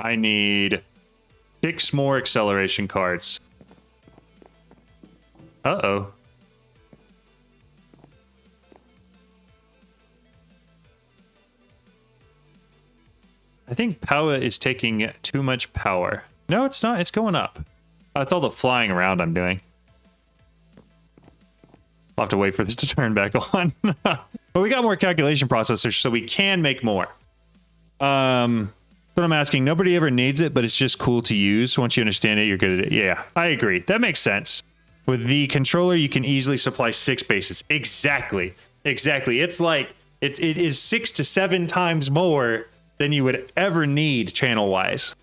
Speaker 1: I need 6 more acceleration cards. Uh-oh. I think power is taking too much power. No, it's not. It's going up. That's all the flying around I'm doing. I'll have to wait for this to turn back on. But we got more calculation processors, so we can make more. But I'm asking, nobody ever needs it, but it's just cool to use. Once you understand it, you're good at it. Yeah, I agree. That makes sense. With the controller, you can easily supply 6 bases. Exactly. Exactly. It's like, it is 6 to 7 times more than you would ever need channel-wise.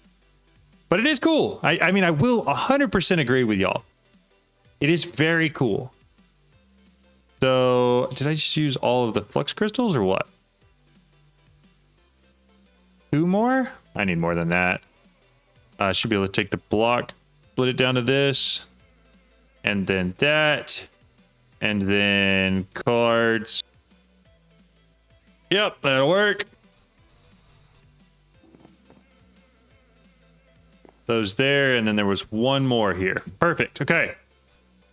Speaker 1: But it is cool. I mean, I will 100% agree with y'all. It is very cool. So, did I just use all of the flux crystals or what? 2 more? I need more than that. I should be able to take the block, split it down to this, and then that, and then cards. Yep, that'll work. Those there, and then there was one more here. Perfect. Okay.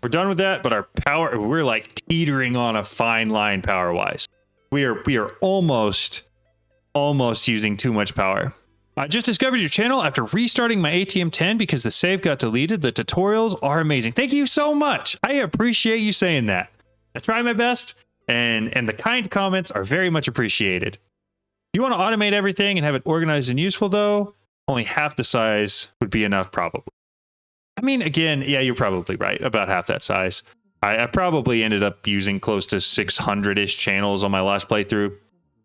Speaker 1: We're done with that, but our power, we're like teetering on a fine line power-wise. We are almost using too much power. I just discovered your channel after restarting my ATM10 because the save got deleted. The tutorials are amazing. Thank you so much. I appreciate you saying that. I try my best, and the kind comments are very much appreciated. If you want to automate everything and have it organized and useful, though, only half the size would be enough, probably. I mean, again, yeah, you're probably right. About half that size. I probably ended up using close to 600-ish channels on my last playthrough.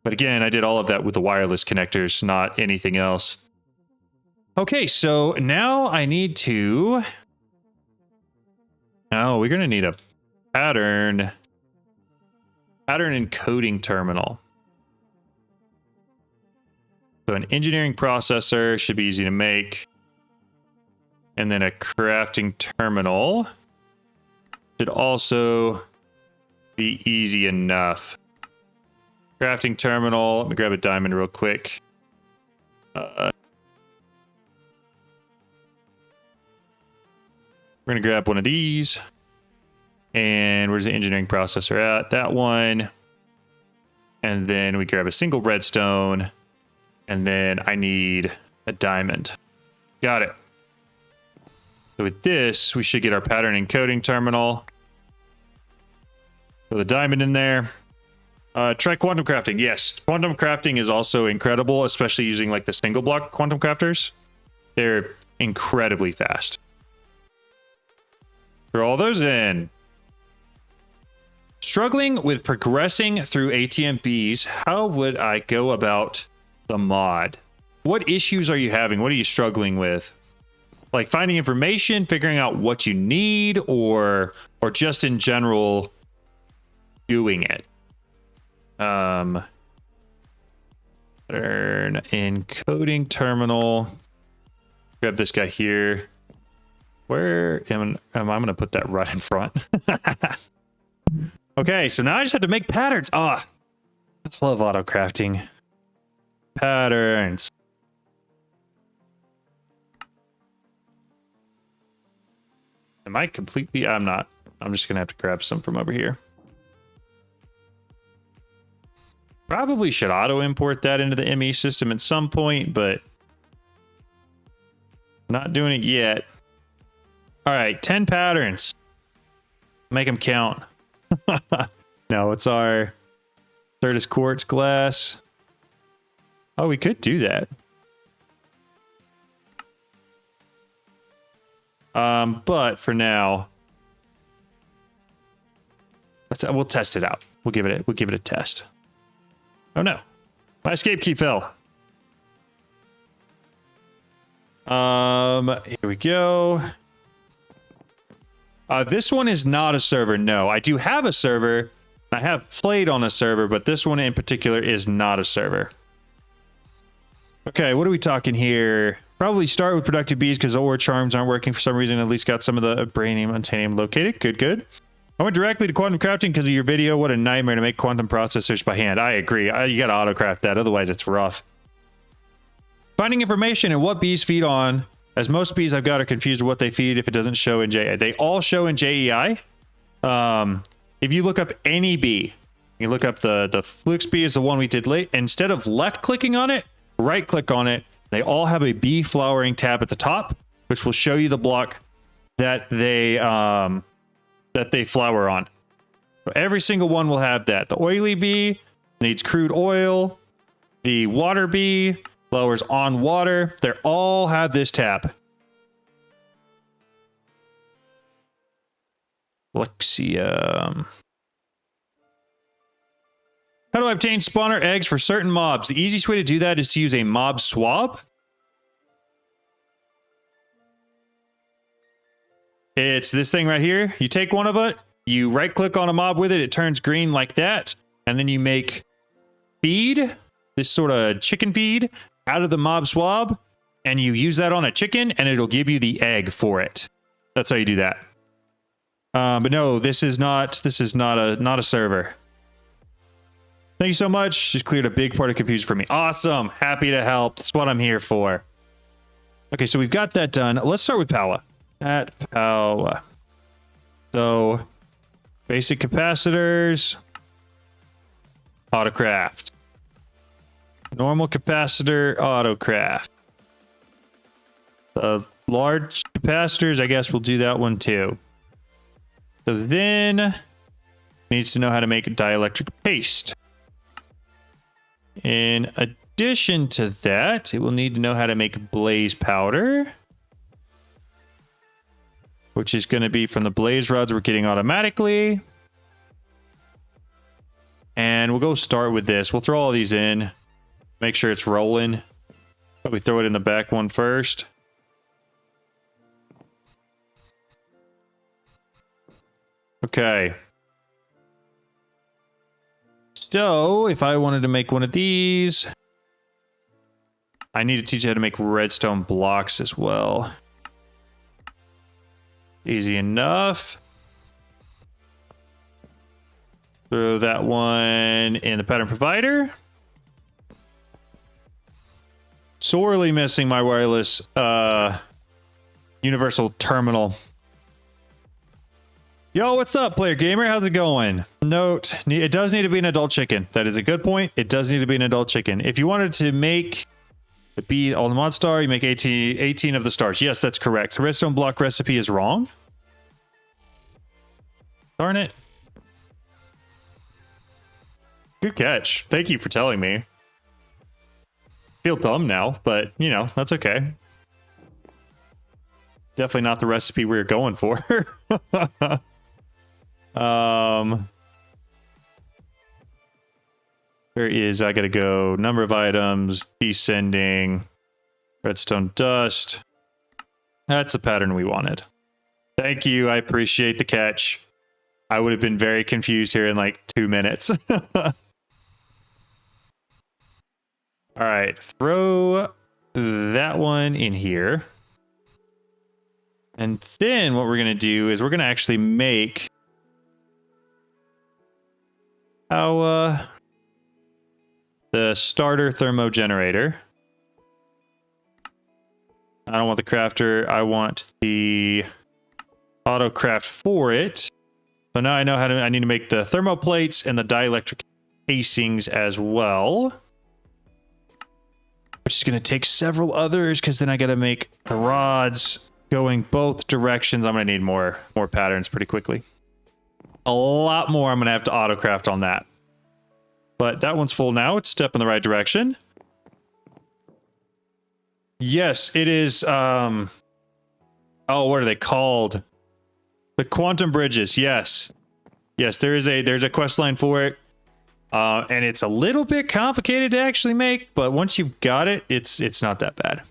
Speaker 1: But again, I did all of that with the wireless connectors, not anything else. Okay, so now I need to... Oh, we're going to need a pattern encoding terminal. So an engineering processor should be easy to make. And then a crafting terminal should also be easy enough. Crafting terminal. Let me grab a diamond real quick. We're going to grab one of these. And where's the engineering processor at? That one. And then we grab a single redstone. And then I need a diamond. Got it. So with this, we should get our pattern encoding terminal. Put the diamond in there. Try quantum crafting. Yes, quantum crafting is also incredible, especially using like the single block quantum crafters. They're incredibly fast. Throw all those in. Struggling with progressing through ATMBs, how would I go about the mod? What issues are you having? What are you struggling with? Like finding information, figuring out what you need, or just in general doing it. Pattern encoding terminal. Grab this guy here. Where am I'm going to put that right in front. Okay, so now I just have to make patterns. Ah, I love autocrafting. Patterns. Am I completely? I'm not. I'm just going to have to grab some from over here. Probably should auto import that into the ME system at some point, but not doing it yet. All right, 10 patterns. Make them count. No, it's our third is quartz glass. Oh, we could do that. But for now, we'll test it out. We'll give it a test. Oh no, my escape key fell. Here we go. This one is not a server. No, I do have a server. I have played on a server, but this one in particular is not a server. Okay, what are we talking here? Probably start with productive bees because ore charms aren't working for some reason. At least got some of the brainium and titanium located. Good, good. I went directly to quantum crafting because of your video. What a nightmare to make quantum processors by hand. I agree. You got to autocraft that. Otherwise, it's rough. Finding information and what bees feed on. As most bees I've got are confused with what they feed if it doesn't show in JEI. They all show in JEI. If you look up any bee, you look up the Flukes bee is the one we did late. Instead of left clicking on it, right click on it. They all have a bee flowering tab at the top, which will show you the block that they flower on. So every single one will have that. The oily bee needs crude oil. The water bee flowers on water. They all have this tab. Lexium. How do I obtain spawner eggs for certain mobs? The easiest way to do that is to use a mob swab. It's this thing right here. You take one of it, you right click on a mob with it, it turns green like that, and then you make feed, this sort of chicken feed, out of the mob swab, and you use that on a chicken, and it'll give you the egg for it. That's how you do that. But no, this is not a server. Thank you so much. Just cleared a big part of confusion for me. Awesome. Happy to help. That's what I'm here for. Okay, so we've got that done. Let's start with Paula. At Paula. So, basic capacitors. Autocraft. Normal capacitor, autocraft. The large capacitors, I guess we'll do that one too. So then, needs to know how to make a dielectric paste. In addition to that, it will need to know how to make blaze powder, which is going to be from the blaze rods we're getting automatically. And we'll go start with this. We'll throw all these in, make sure it's rolling. But we throw it in the back one first. Okay. So, if I wanted to make one of these, I need to teach you how to make redstone blocks as well. Easy enough. Throw that one in the pattern provider. Sorely missing my wireless universal terminal. Yo, what's up, player gamer? How's it going? Note, it does need to be an adult chicken. That is a good point. It does need to be an adult chicken. If you wanted to make the bead on the mod star, you make 18 of the stars. Yes, that's correct. The redstone block recipe is wrong. Darn it. Good catch. Thank you for telling me. Feel dumb now, but you know, that's okay. Definitely not the recipe we were going for. Where is, I gotta go, number of items, descending, redstone dust. That's the pattern we wanted. Thank you, I appreciate the catch. I would have been very confused here in like 2 minutes. All right, throw that one in here. And then what we're going to do is we're going to actually make the starter thermo generator. I don't want the crafter. I want the autocraft for it. So now I know how to, I need to make the thermo plates and the dielectric casings as well. Which is going to take several others because then I got to make the rods going both directions. I'm going to need more patterns pretty quickly. A lot more I'm going to have to autocraft on that. But that one's full now. It's a step in the right direction. Yes, it is. Oh, what are they called? The quantum bridges. Yes. Yes, there's a quest line for it. And it's a little bit complicated to actually make, but once you've got it, it's not that bad.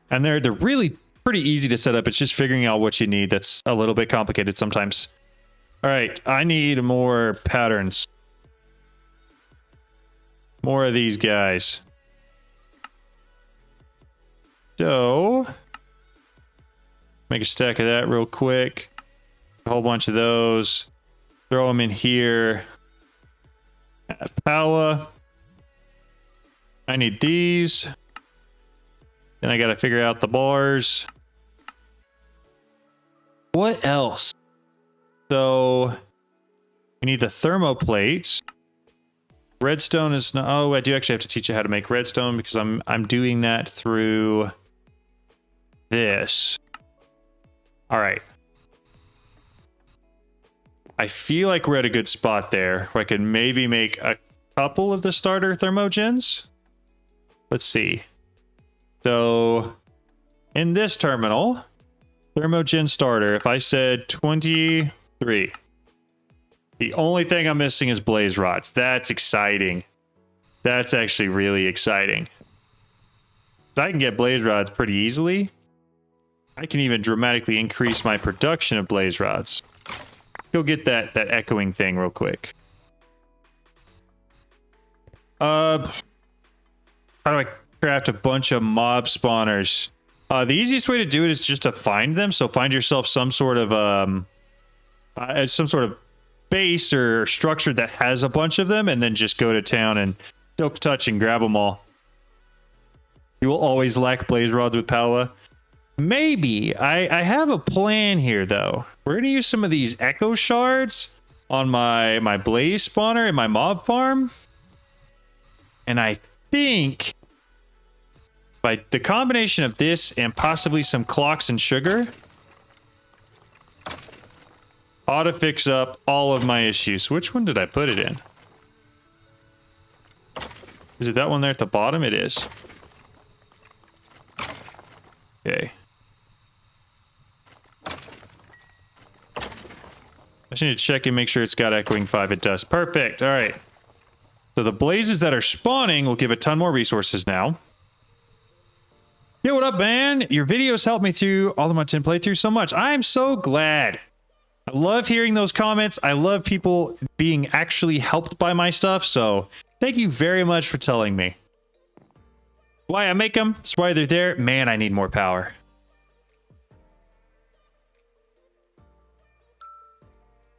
Speaker 1: And they're really pretty easy to set up. It's just figuring out what you need that's a little bit complicated sometimes. All right, I need more patterns. More of these guys. So, make a stack of that real quick. A whole bunch of those. Throw them in here. Add power. I need these. Then I got to figure out the bars. What else? So, we need the thermo plates. Redstone is not. Oh, I do actually have to teach you how to make redstone because I'm doing that through this. All right. I feel like we're at a good spot there where I could maybe make a couple of the starter thermogens. Let's see. So in this terminal, thermogen starter, if I said 23, the only thing I'm missing is blaze rods. That's exciting. That's actually really exciting. I can get blaze rods pretty easily. I can even dramatically increase my production of blaze rods. Go get that echoing thing real quick. How do I craft a bunch of mob spawners? The easiest way to do it is just to find them. So find yourself some sort of base or structure that has a bunch of them, and then just go to town and silk touch and grab them all. You will always lack blaze rods with power. Maybe. I have a plan here, though. We're going to use some of these echo shards on my blaze spawner in my mob farm. And I think by the combination of this and possibly some clocks and sugar ought to fix up all of my issues. Which one did I put it in? Is it that one there at the bottom? It is. Okay. I just need to check and make sure it's got echoing 5. It does. Perfect. All right. So the blazes that are spawning will give a ton more resources now. Yo, what up, man? Your videos helped me through all of my 10 playthroughs so much. I'm so glad. I love hearing those comments. I love people being actually helped by my stuff. So thank you very much for telling me. Why I make them. That's why they're there. Man, I need more power.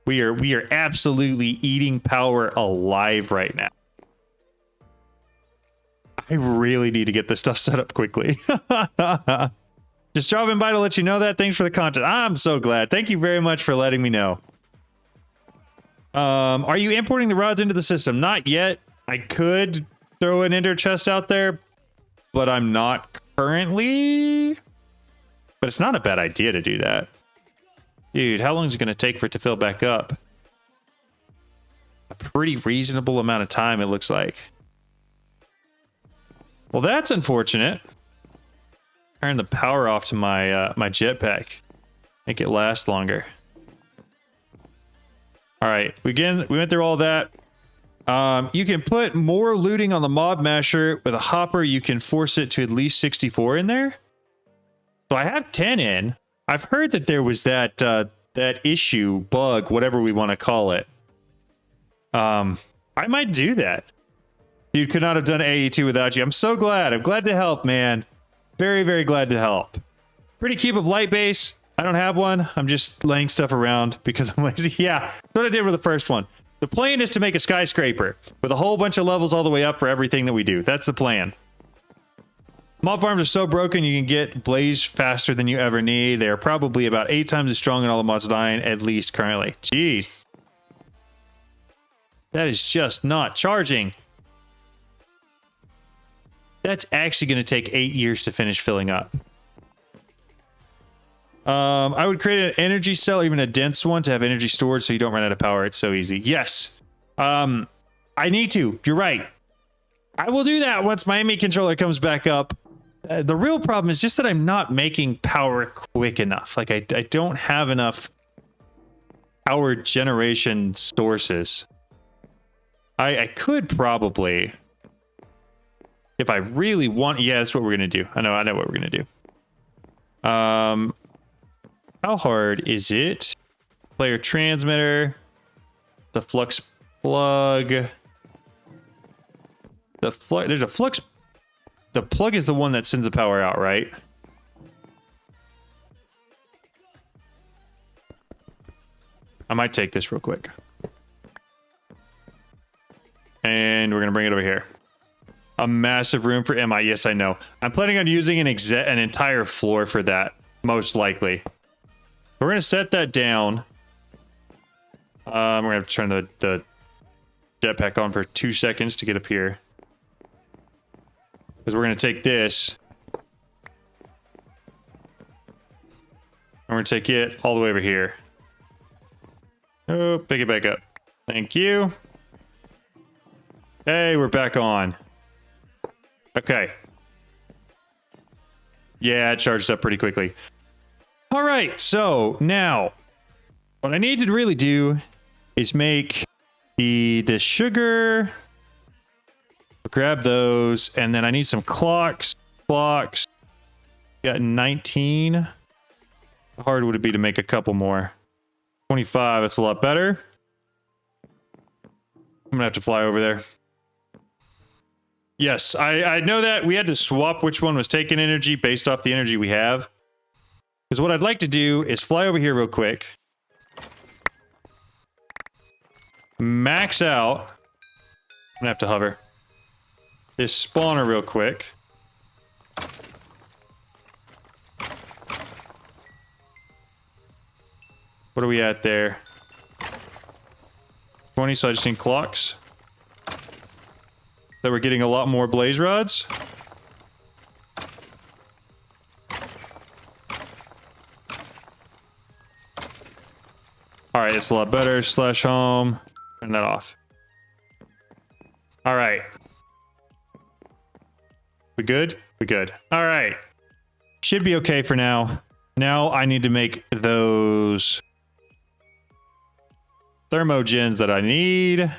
Speaker 1: We are absolutely eating power alive right now. I really need to get this stuff set up quickly. Just dropping by to let you know that. Thanks for the content. I'm so glad. Thank you very much for letting me know. Are you importing the rods into the system? Not yet. I could throw an ender chest out there, but I'm not currently. But it's not a bad idea to do that. Dude, how long is it going to take for it to fill back up? A pretty reasonable amount of time, it looks like. Well, that's unfortunate. Turn the power off to my my jetpack. Make it last longer. All right, we went through all that. You can put more looting on the mob masher with a hopper. You can force it to at least 64 in there. So I have 10 in. I've heard that there was that issue, bug, whatever we want to call it. I might do that. Dude, could not have done AE2 without you. I'm so glad. I'm glad to help, man. Very, very glad to help. Pretty cube of light base. I don't have one. I'm just laying stuff around because I'm lazy. Yeah, that's what I did with the first one. The plan is to make a skyscraper with a whole bunch of levels all the way up for everything that we do. That's the plan. Mob farms are so broken you can get blaze faster than you ever need. They are probably about 8 times as strong and all the mods dying, at least currently. Jeez. That is just not charging. That's actually going to take 8 years to finish filling up. I would create an energy cell, even a dense one, to have energy stored so you don't run out of power. It's so easy. Yes. I need to. You're right. I will do that once my ME controller comes back up. The real problem is just that I'm not making power quick enough. Like, I don't have enough power generation sources. I could probably, if I really want... Yeah, that's what we're going to do. I know what we're going to do. How hard is it? Player transmitter. The flux plug. There's a flux. The plug is the one that sends the power out, right? I might take this real quick. And we're going to bring it over here. A massive room for MI. Yes, I know. I'm planning on using an entire floor for that, most likely. We're going to set that down. We're going to have to turn the jetpack on for 2 seconds to get up here. Because we're going to take this. And we're going to take it all the way over here. Oh, pick it back up. Thank you. Hey, we're back on. Okay. Yeah, it charged up pretty quickly. All right, so now what I need to really do is make the sugar. Grab those, and then I need some clocks. Got 19. How hard would it be to make a couple more? 25, that's a lot better. I'm gonna have to fly over there. Yes, I know that we had to swap which one was taking energy based off the energy we have. Because what I'd like to do is fly over here real quick. Max out. I'm gonna have to hover. This spawner real quick. What are we at there? 20, so I just need clocks. So we're getting a lot more blaze rods. Alright, it's a lot better. Slash home. Turn that off. Alright. We good? We good. Alright. Should be okay for now. Now I need to make those thermogens that I need.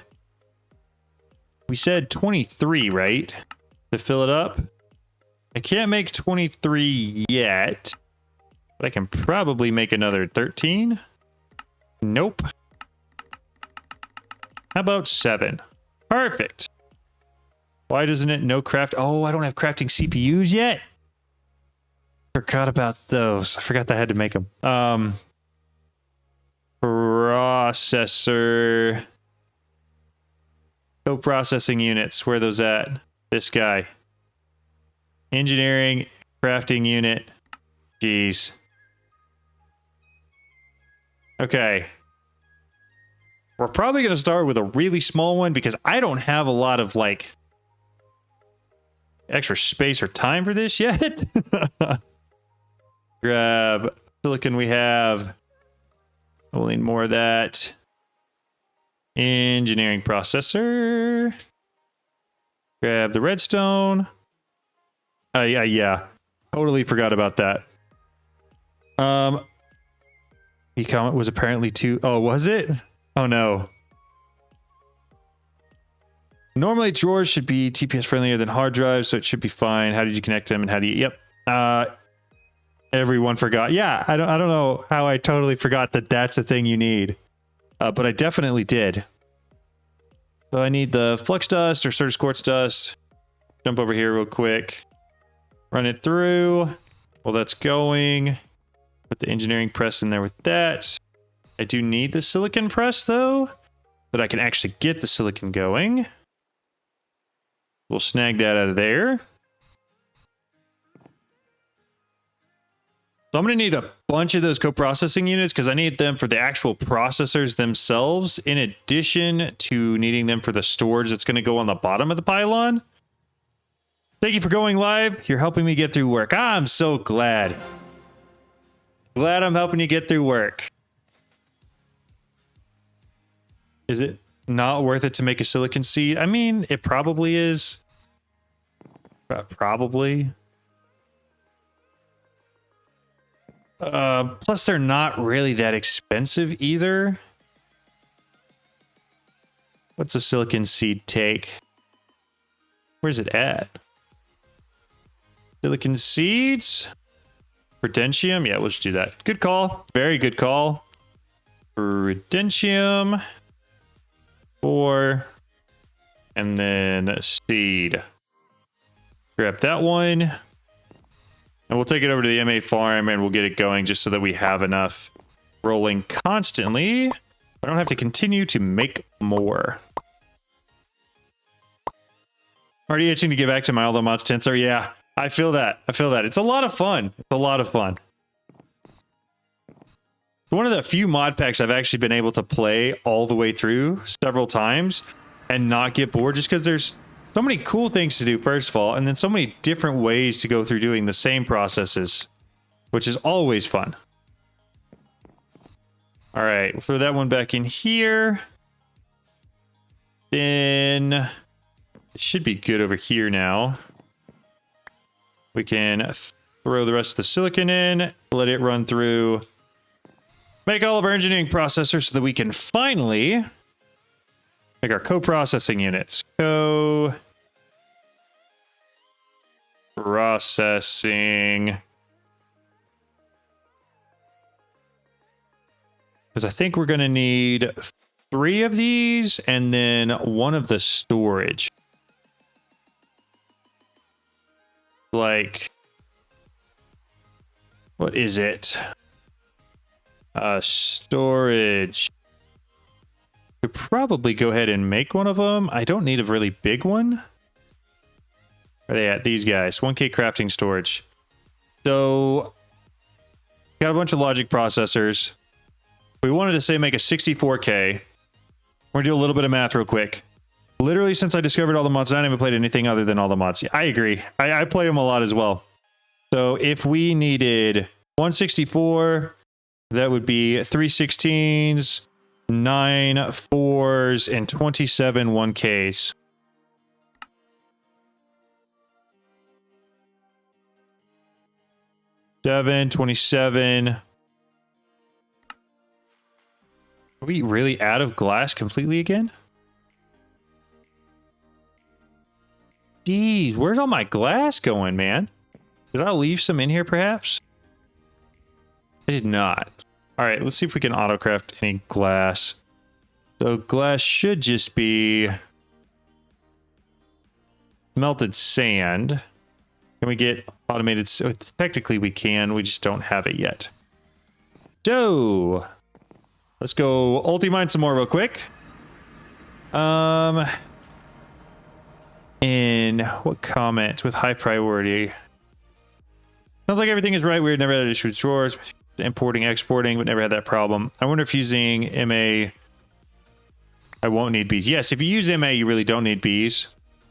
Speaker 1: We said 23, right? To fill it up. I can't make 23 yet, but I can probably make another 13. Nope. How about 7? Perfect. Why doesn't it no craft? Oh, I don't have crafting CPUs yet. Forgot about those. I forgot that I had to make them. Processor. Co-processing units. Where are those at? This guy. Engineering. Crafting unit. Jeez. Okay. We're probably going to start with a really small one because I don't have a lot of, like, extra space or time for this yet. Grab silicon we have. We'll need more of that. Engineering processor. Grab the redstone. Yeah. Totally forgot about that. E-comment was apparently too... Oh, was it? Oh, no. Normally, drawers should be TPS friendlier than hard drives, so it should be fine. How did you connect them and how do you... Yep. Everyone forgot. Yeah, I don't know how I totally forgot that that's a thing you need. But I definitely did. So I need the flux dust or Certus quartz dust. Jump over here real quick. Run it through. Well, that's going. Put the engineering press in there with that. I do need the silicon press, though, but I can actually get the silicon going. We'll snag that out of there. So I'm going to need a bunch of those co-processing units because I need them for the actual processors themselves, in addition to needing them for the storage that's going to go on the bottom of the pylon. Thank you for going live. You're helping me get through work. I'm so glad. Glad I'm helping you get through work. Is it not worth it to make a silicon seed? I mean, it probably is. Probably. Plus, they're not really that expensive either. What's a silicon seed take? Where's it at? Silicon seeds? Prudentium? Yeah, let's do that. Good call. Very good call. Prudentium. 4. And then seed. Grab that one. And we'll take it over to the MA farm and we'll get it going just so that we have enough rolling constantly. I don't have to continue to make more. Already itching to get back to my Aldomods Tensor. Yeah, I feel that. I feel that. It's a lot of fun. It's a lot of fun. One of the few mod packs I've actually been able to play all the way through several times and not get bored, just because there's so many cool things to do, first of all, and then so many different ways to go through doing the same processes, which is always fun. All right, we'll throw that one back in here. Then it should be good over here now. We can throw the rest of the silicon in, let it run through, make all of our engineering processors so that we can finally make our co-processing units. Co-processing. Because I think we're going to need 3 of these and then 1 of the storage. Like, what is it? Storage. Could probably go ahead and make one of them. I don't need a really big one. Where are they at? These guys. 1K crafting storage. So, got a bunch of logic processors. We wanted to say make a 64K. We're gonna do a little bit of math real quick. Literally, since I discovered all the mods, I haven't even played anything other than all the mods. I agree. I play them a lot as well. So if we needed 164, that would be 3 16s, 9 4s, and 27 1Ks. Seven, 27. Are we really out of glass completely again? Jeez, where's all my glass going, man? Did I leave some in here, perhaps? I did not. All right, let's see if we can autocraft any glass. So glass should just be melted sand. Can we get automated? So technically we can, we just don't have it yet. So let's go ulti-mine some more real quick. In what comment with high priority? Sounds like everything is right. We've never had an issue with drawers, importing, exporting, but never had that problem. I wonder if using MA, I won't need bees. Yes, if you use MA, you really don't need bees.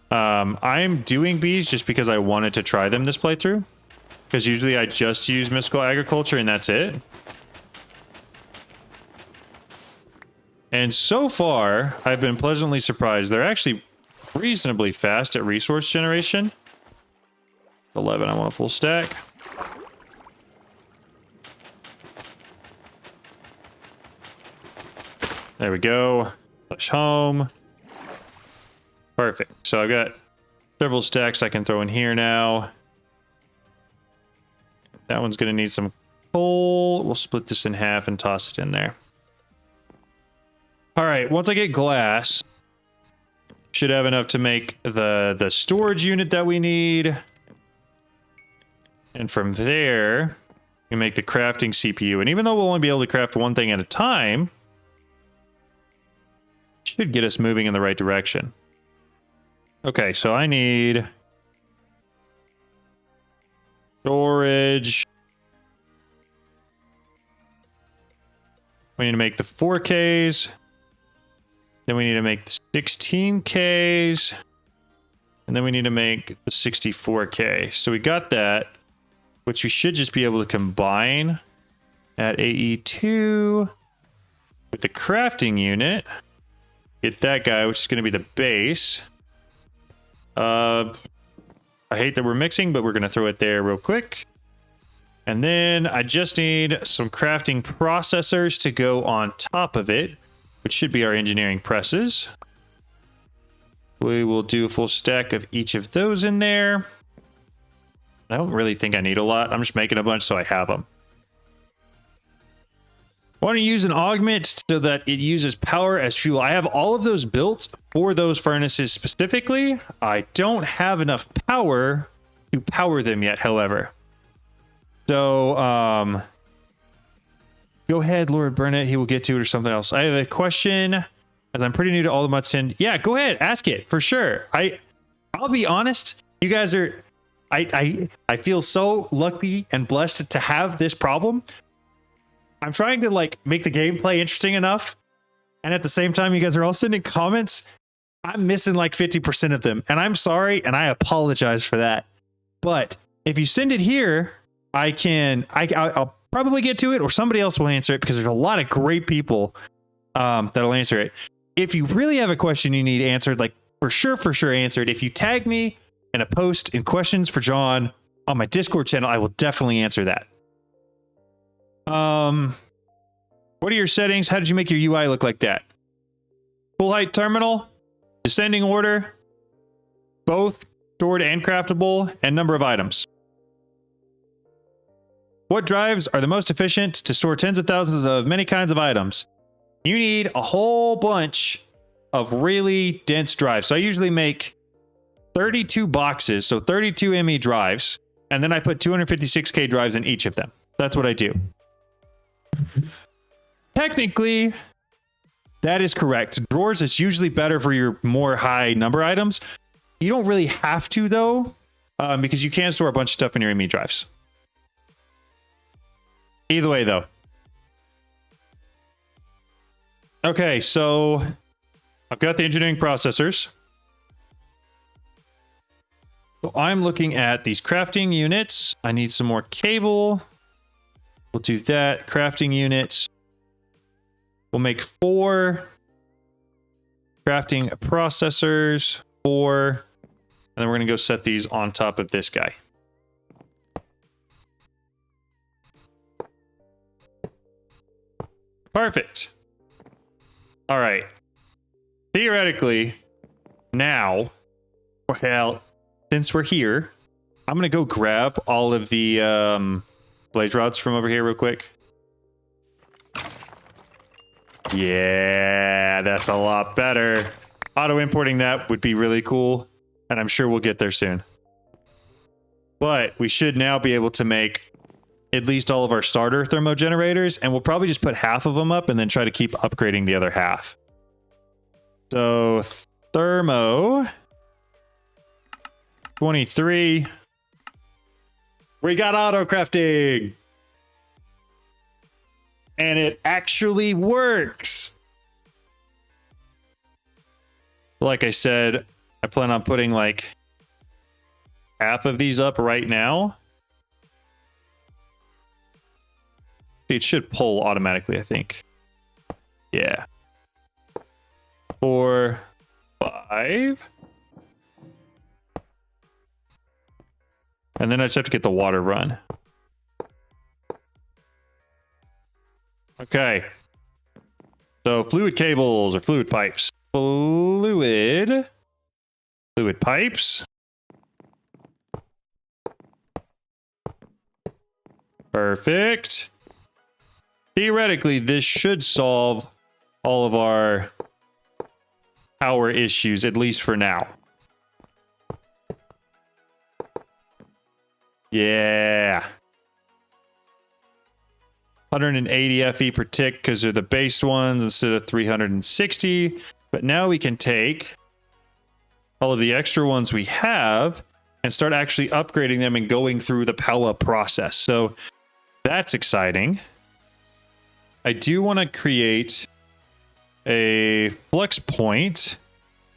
Speaker 1: I'm doing bees just because I wanted to try them this playthrough. Because usually I just use mystical agriculture and that's it. And so far, I've been pleasantly surprised. They're actually reasonably fast at resource generation. 11, I want a full stack. There we go. Flush home. Perfect. So I've got several stacks I can throw in here now. That one's going to need some coal. We'll split this in half and toss it in there. All right, once I get glass, should have enough to make the storage unit that we need. And from there, we make the crafting CPU. And even though we'll only be able to craft one thing at a time, it should get us moving in the right direction. Okay, so I need storage. We need to make the 4Ks. Then we need to make the 16Ks. And then we need to make the 64K. So we got that, which we should just be able to combine at AE2 with the crafting unit. Get that guy, which is going to be the base. I hate that we're mixing, but we're going to throw it there real quick. And then I just need some crafting processors to go on top of it, which should be our engineering presses. We will do a full stack of each of those in there. I don't really think I need a lot. I'm just making a bunch so I have them. I want to use an augment so that it uses power as fuel. I have all of those built for those furnaces specifically. I don't have enough power to power them yet, however. So, go ahead, Lord Burnett. He will get to it or something else. I have a question, as I'm pretty new to all the mods 10. Yeah, go ahead. Ask it for sure. I'll be honest. You guys are... I feel so lucky and blessed to have this problem. I'm trying to like make the gameplay interesting enough, and at the same time, you guys are all sending comments. I'm missing like 50% of them, and I'm sorry, and I apologize for that. But if you send it here, I'll probably get to it, or somebody else will answer it because there's a lot of great people that'll answer it. If you really have a question you need answered, like for sure answered, if you tag me in a post in questions for John on my Discord channel, I will definitely answer that. What are your settings? How did you make your UI look like that? Full height terminal, descending order, both stored and craftable, and number of items. What drives are the most efficient to store tens of thousands of many kinds of items? You need a whole bunch of really dense drives. So I usually make 32 boxes, so 32 ME drives, and then I put 256K drives in each of them. That's what I do. Technically, that is correct. Drawers is usually better for your more high number items. You don't really have to, though, because you can store a bunch of stuff in your ME drives. Either way, though. Okay, so I've got the engineering processors. So I'm looking at these crafting units. I need some more cable. We'll do that. Crafting units. We'll make 4 crafting processors. 4. And then we're going to go set these on top of this guy. Perfect. All right. Theoretically, now, well, since we're here, I'm going to go grab all of the blaze rods from over here real quick. Yeah, that's a lot better. Auto importing that would be really cool, and I'm sure we'll get there soon. But we should now be able to make at least all of our starter thermo generators, and we'll probably just put half of them up and then try to keep upgrading the other half. So thermo 23. We got autocrafting. And it actually works. Like I said, I plan on putting like half of these up right now. It should pull automatically, I think. Yeah. 4, 5. And then I just have to get the water run. Okay. So fluid cables or fluid pipes. Fluid pipes. Perfect. Theoretically, this should solve all of our power issues, at least for now. Yeah. 180 FE per tick because they're the based ones instead of 360. But now we can take all of the extra ones we have and start actually upgrading them and going through the power process. So that's exciting. I do want to create a flex point.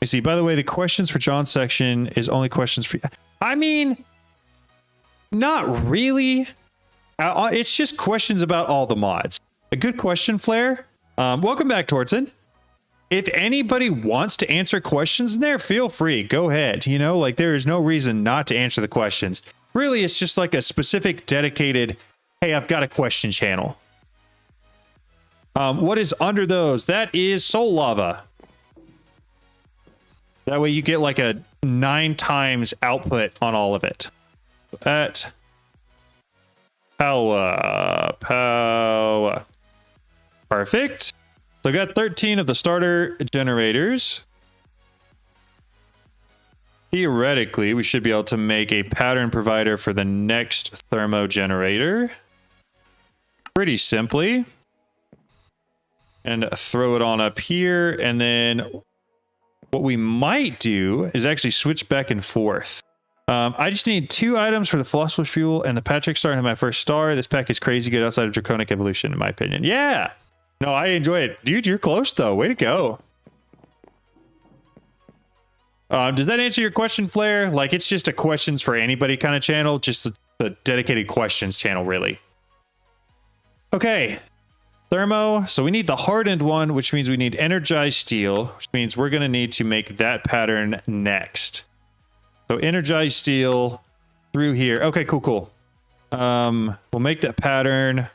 Speaker 1: You see, by the way, the questions for John's section is only questions for... I mean, not really. It's just questions about all the mods. A good question, Flair. Welcome back, Tortzen. If anybody wants to answer questions in there, feel free. Go ahead. You know, like there is no reason not to answer the questions. Really, it's just like a specific dedicated, hey, I've got a question channel. What is under those? That is soul lava. That way you get like a 9 times output on all of it. At power. Perfect. So I got 13 of the starter generators. Theoretically, we should be able to make a pattern provider for the next thermo generator. Pretty simply. And throw it on up here. And then what we might do is actually switch back and forth. I just need 2 items for the philosopher's fuel and the Patrick star and my first star. This pack is crazy good outside of Draconic Evolution, in my opinion. Yeah. No, I enjoy it. Dude, you're close, though. Way to go. Does that answer your question, Flair? Like, it's just a questions for anybody kind of channel. Just the dedicated questions channel, really. Okay. Thermo. So we need the hardened one, which means we need energized steel, which means we're going to need to make that pattern next. So energized steel through here. Okay, cool. We'll make that pattern.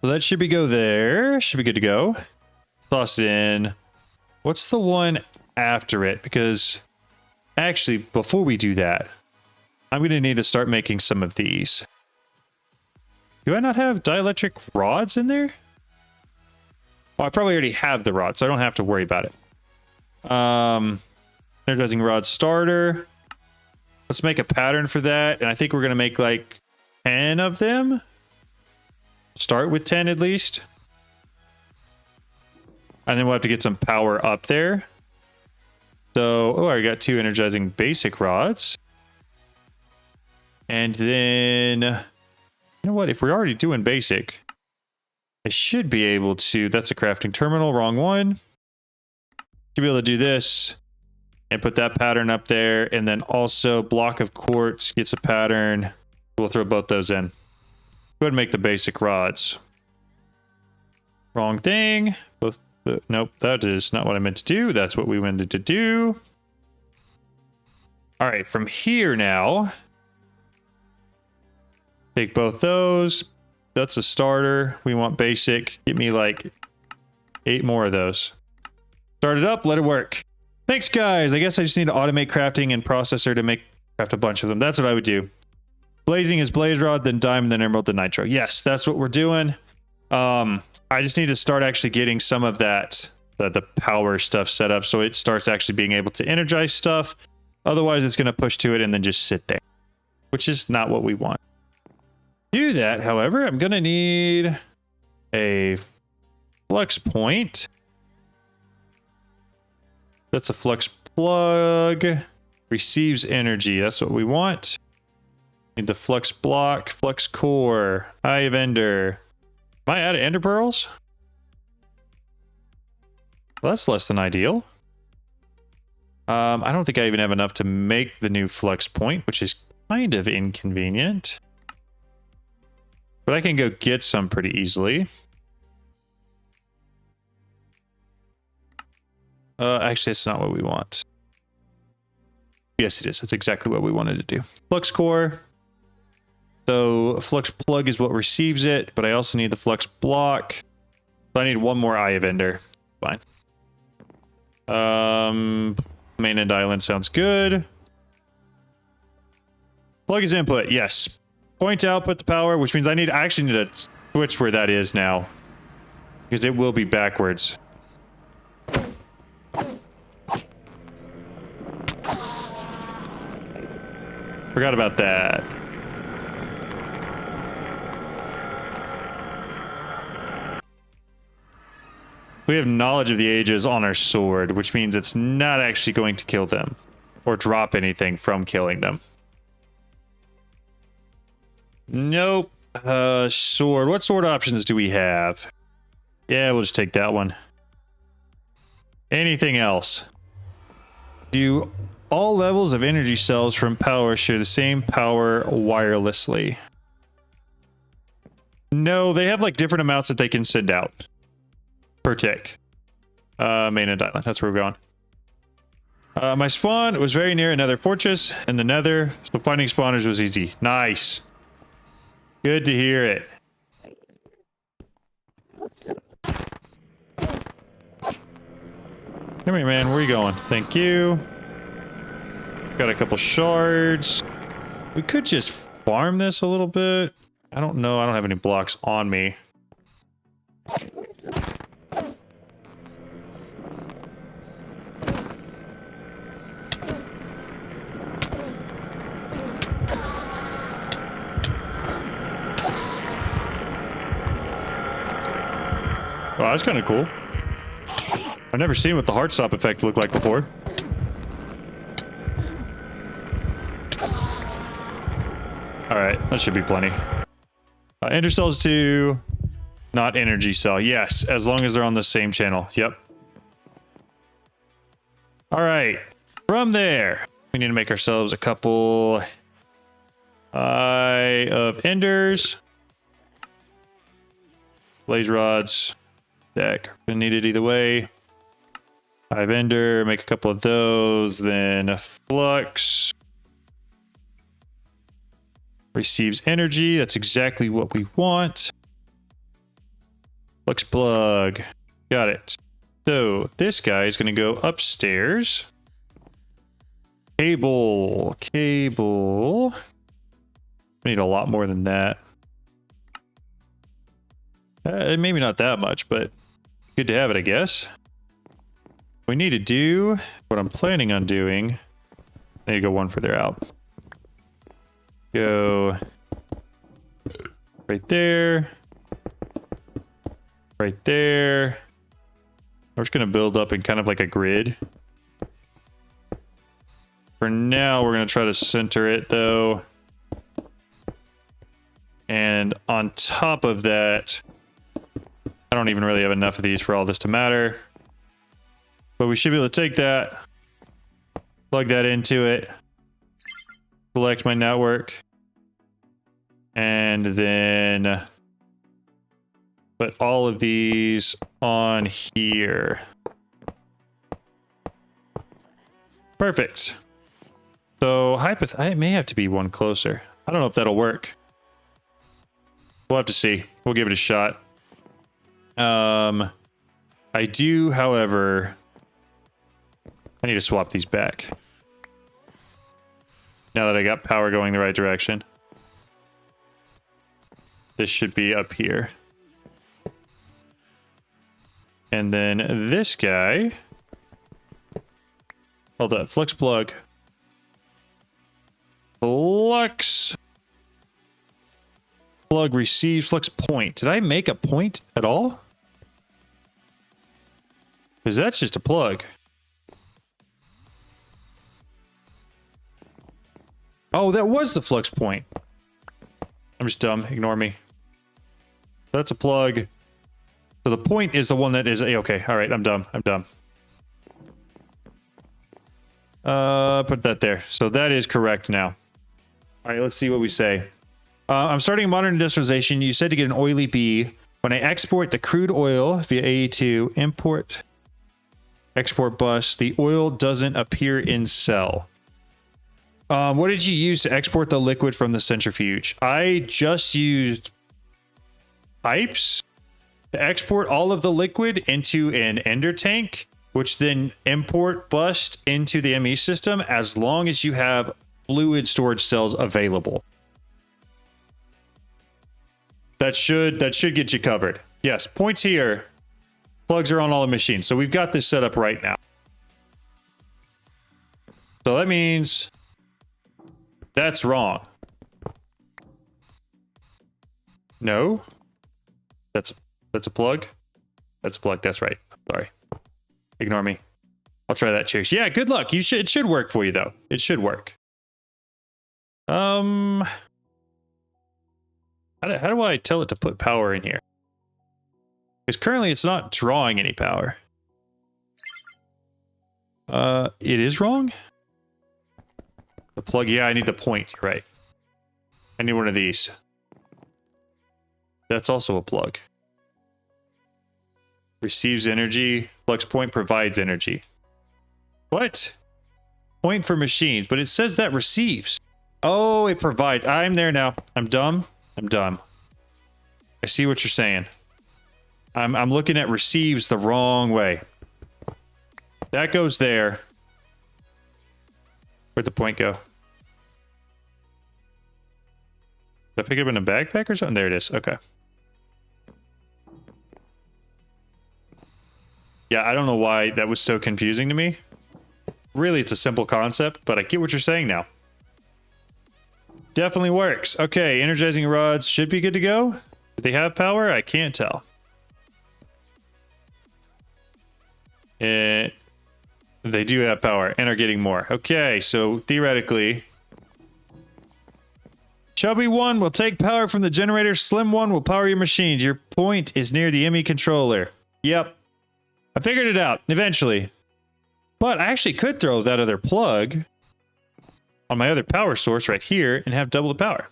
Speaker 1: So that should be go there. Should be good to go. Toss it in. What's the one after it? Because actually, before we do that, I'm going to need to start making some of these. Do I not have dielectric rods in there? Oh, I probably already have the rods, so I don't have to worry about it. Energizing rod starter. Let's make a pattern for that. And I think we're going to make like 10 of them. Start with 10 at least. And then we'll have to get some power up there. So, oh, I got 2 energizing basic rods. And then, you know what? If we're already doing basic, I should be able to, that's a crafting terminal, wrong one. Should be able to do this and put that pattern up there. And then also block of quartz gets a pattern. We'll throw both those in. Go ahead and make the basic rods. Wrong thing. Both. Nope, that is not what I meant to do. That's what we wanted to do. All right, from here now, take both those. That's a starter. We want basic. Get me like 8 more of those. Start it up. Let it work. Thanks, guys. I guess I just need to automate crafting and processor to craft a bunch of them. That's what I would do. Blazing is blaze rod, then diamond, then emerald, then nitro. Yes, that's what we're doing. I just need to start actually getting some of that, the power stuff set up so it starts actually being able to energize stuff. Otherwise, it's going to push to it and then just sit there, which is not what we want. To do that, however, I'm going to need a flux point. That's a flux plug. Receives energy. That's what we want. Need the flux block, flux core, eye of ender. Am I out of ender pearls? Well, that's less than ideal. I don't think I even have enough to make the new flux point, which is kind of inconvenient. But I can go get some pretty easily. Actually, it's not what we want. Yes, it is. That's exactly what we wanted to do. Flux core. So a flux plug is what receives it, but I also need the flux block. So I need 1 more eye of ender. Fine. Main end island sounds good. Plug is input. Yes. Point output the power, which means I actually need to switch where that is now, because it will be backwards. Forgot about that. We have knowledge of the ages on our sword, which means it's not actually going to kill them or drop anything from killing them. Nope. Sword. What sword options do we have? Yeah, we'll just take that one. Anything else? Do all levels of energy cells from power share the same power wirelessly? No, they have like different amounts that they can send out per tick. Mainland Island, that's where we're going. My spawn was very near another fortress in the nether, so finding spawners was easy. Nice. Good to hear it. Come here, man. Where are you going? Thank you. Got a couple shards. We could just farm this a little bit. I don't know. I don't have any blocks on me. Wow, that's kind of cool. I've never seen what the heart stop effect looked like before. Alright, that should be plenty. Ender cells to not energy cell. Yes, as long as they're on the same channel. Yep. Alright, from there, we need to make ourselves a couple eye of enders. Blaze rods. Deck. Gonna need it either way. Eye of ender, make a couple of those, then a flux. Receives energy. That's exactly what we want. Flux plug. Got it. So this guy is going to go upstairs. Cable. Cable. We need a lot more than that. Maybe not that much, but good to have it, I guess. We need to do what I'm planning on doing. I need to go one further out. Go right there. Right there. We're just going to build up in kind of like a grid. For now, we're going to try to center it, though. And on top of that, I don't even really have enough of these for all this to matter. But we should be able to take that, plug that into it, select my network, and then put all of these on here. Perfect. So I may have to be one closer. I don't know if that'll work. We'll have to see. We'll give it a shot. I do, however, I need to swap these back. Now that I got power going the right direction. This should be up here. And then this guy. Hold up. Flux plug. Flux. Plug receives flux point. Did I make a point at all? Because that's just a plug. Oh, that was the flux point. I'm just dumb. Ignore me. That's a plug. So the point is the one that is... Okay, all right, I'm dumb. I'm dumb. Put that there. So that is correct now. All right, let's see what we say. I'm starting modern industrialization. You said to get an oily bee. When I export the crude oil via AE2, import, export bus, the oil doesn't appear in cell. What did you use to export the liquid from the centrifuge? I just used pipes to export all of the liquid into an ender tank, which then import bust into the ME system as long as you have fluid storage cells available. That should get you covered. Yes, points here. Plugs are on all the machines. So we've got this set up right now. So that means That's wrong. No. That's a plug. That's a plug. That's right. Sorry. Ignore me. I'll try that. Cheers. Yeah, good luck. It should work for you though. It should work. How do I tell it to put power in here? Because currently it's not drawing any power. It is wrong? The plug, yeah, I need the point, right. I need one of these. That's also a plug. Receives energy. Flux point provides energy. What? Point for machines, but it says that receives. Oh, it provides. I'm there now. I'm dumb. I'm dumb. I see what you're saying. I'm looking at receives the wrong way. That goes there. Where'd the point go? Did I pick it up in a backpack or something? There it is. Okay. Yeah, I don't know why that was so confusing to me. Really, it's a simple concept, but I get what you're saying now. Definitely works. Okay, energizing rods should be good to go. Do they have power? I can't tell. They do have power and are getting more. Okay, so theoretically, Chubby 1 will take power from the generator. Slim 1 will power your machines. Your point is near the ME controller. Yep. I figured it out eventually. But I actually could throw that other plug on my other power source right here and have double the power.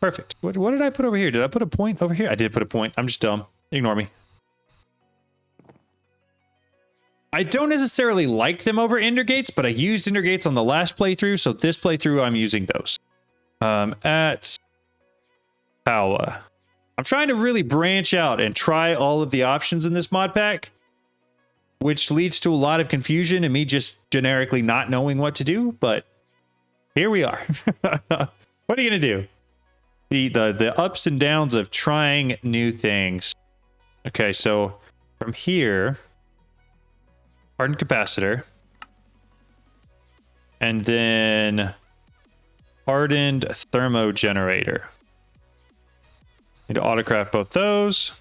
Speaker 1: Perfect. What did I put over here? Did I put a point over here? I did put a point. I'm just dumb. Ignore me. I don't necessarily like them over Ender Gates, but I used Ender Gates on the last playthrough, so this playthrough I'm using those. At Power. I'm trying to really branch out and try all of the options in this mod pack, which leads to a lot of confusion and me just generically not knowing what to do, but here we are. What are you gonna do? The ups and downs of trying new things. Okay, so from here, hardened capacitor, and then hardened thermo generator. Need to autocraft both those.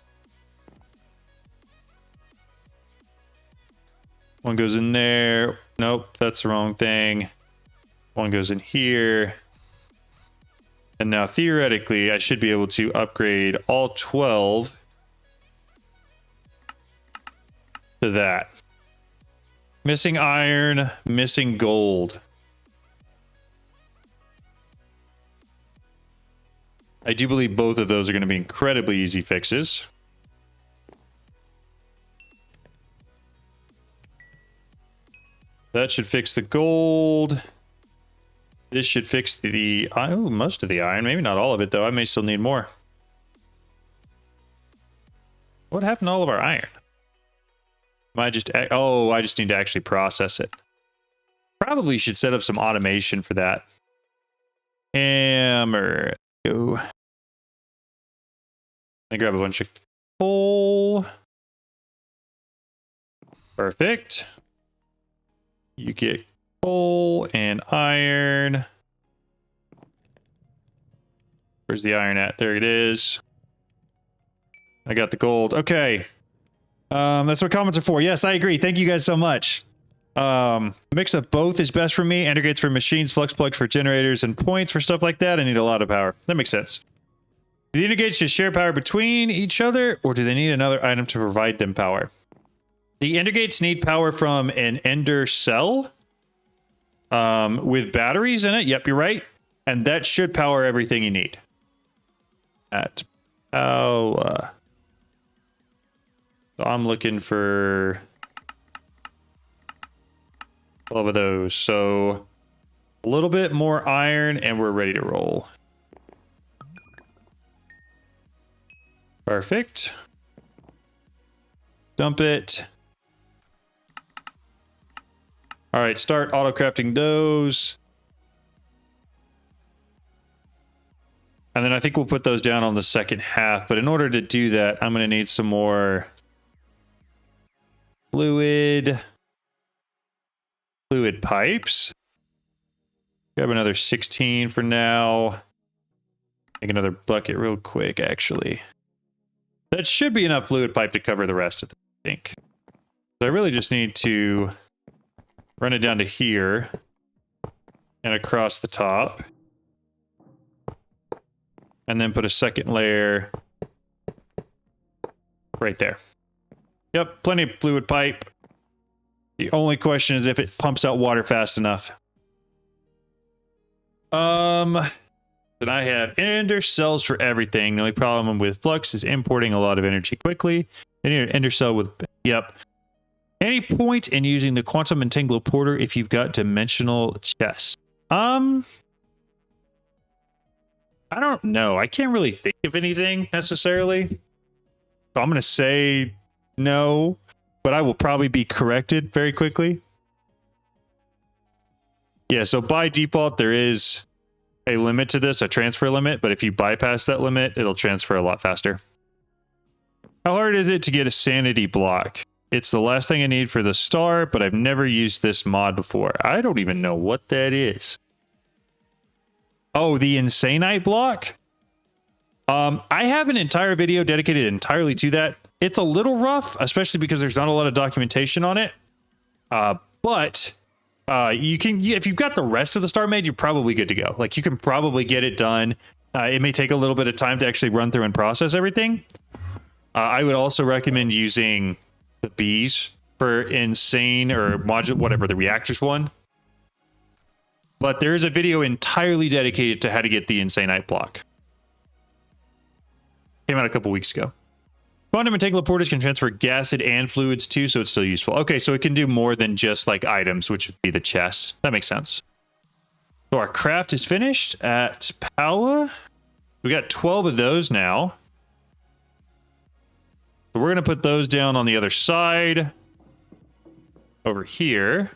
Speaker 1: One goes in there. Nope, that's the wrong thing. One goes in here. And now theoretically, I should be able to upgrade all 12 to that. Missing iron, missing gold. I do believe both of those are going to be incredibly easy fixes. That should fix the gold. This should fix the most of the iron. Maybe not all of it, though. I may still need more. What happened to all of our iron? I just need to actually process it. Probably should set up some automation for that. Hammer. Go. I grab a bunch of coal. Perfect. You get coal and iron. Where's the iron at? There it is. I got the gold. Okay. That's what comments are for. Yes, I agree. Thank you guys so much. Mix of both is best for me. Ender Gates for machines, flux plugs for generators, and points for stuff like that. I need a lot of power. That makes sense. Do the Ender Gates just share power between each other, or do they need another item to provide them power? The Ender Gates need power from an Ender cell with batteries in it. Yep, you're right. And that should power everything you need. At power. So I'm looking for 12 of those. So a little bit more iron and we're ready to roll. Perfect. Dump it. All right, start auto-crafting those. And then I think we'll put those down on the second half. But in order to do that, I'm going to need some more fluid pipes. Grab another 16 for now. Make another bucket real quick, actually. That should be enough fluid pipe to cover the rest of it, I think. So I really just need to run it down to here and across the top. And then put a second layer right there. Yep, plenty of fluid pipe. The only question is if it pumps out water fast enough. Then I have ender cells for everything. The only problem with flux is importing a lot of energy quickly. I need an ender cell with, yep. Any point in using the quantum entangler if you've got dimensional chests? I don't know. I can't really think of anything necessarily. So I'm going to say no, but I will probably be corrected very quickly. Yeah, so by default, there is a limit to this, a transfer limit, but if you bypass that limit, it'll transfer a lot faster. How hard is it to get a sanity block? It's the last thing I need for the star, but I've never used this mod before. I don't even know what that is. Oh, the Insanite block? I have an entire video dedicated entirely to that. It's a little rough, especially because there's not a lot of documentation on it. But you can, if you've got the rest of the star made, you're probably good to go. Like, you can probably get it done. It may take a little bit of time to actually run through and process everything. I would also recommend using the bees for insane or module, whatever the reactors one. But there is a video entirely dedicated to how to get the Insanite block. Came out a couple weeks ago. Quantum entangler porters can transfer gases and fluids too, so it's still useful. Okay, so it can do more than just like items, which would be the chests. That makes sense. So our craft is finished at Paula. We got 12 of those now. So we're going to put those down on the other side. Over here.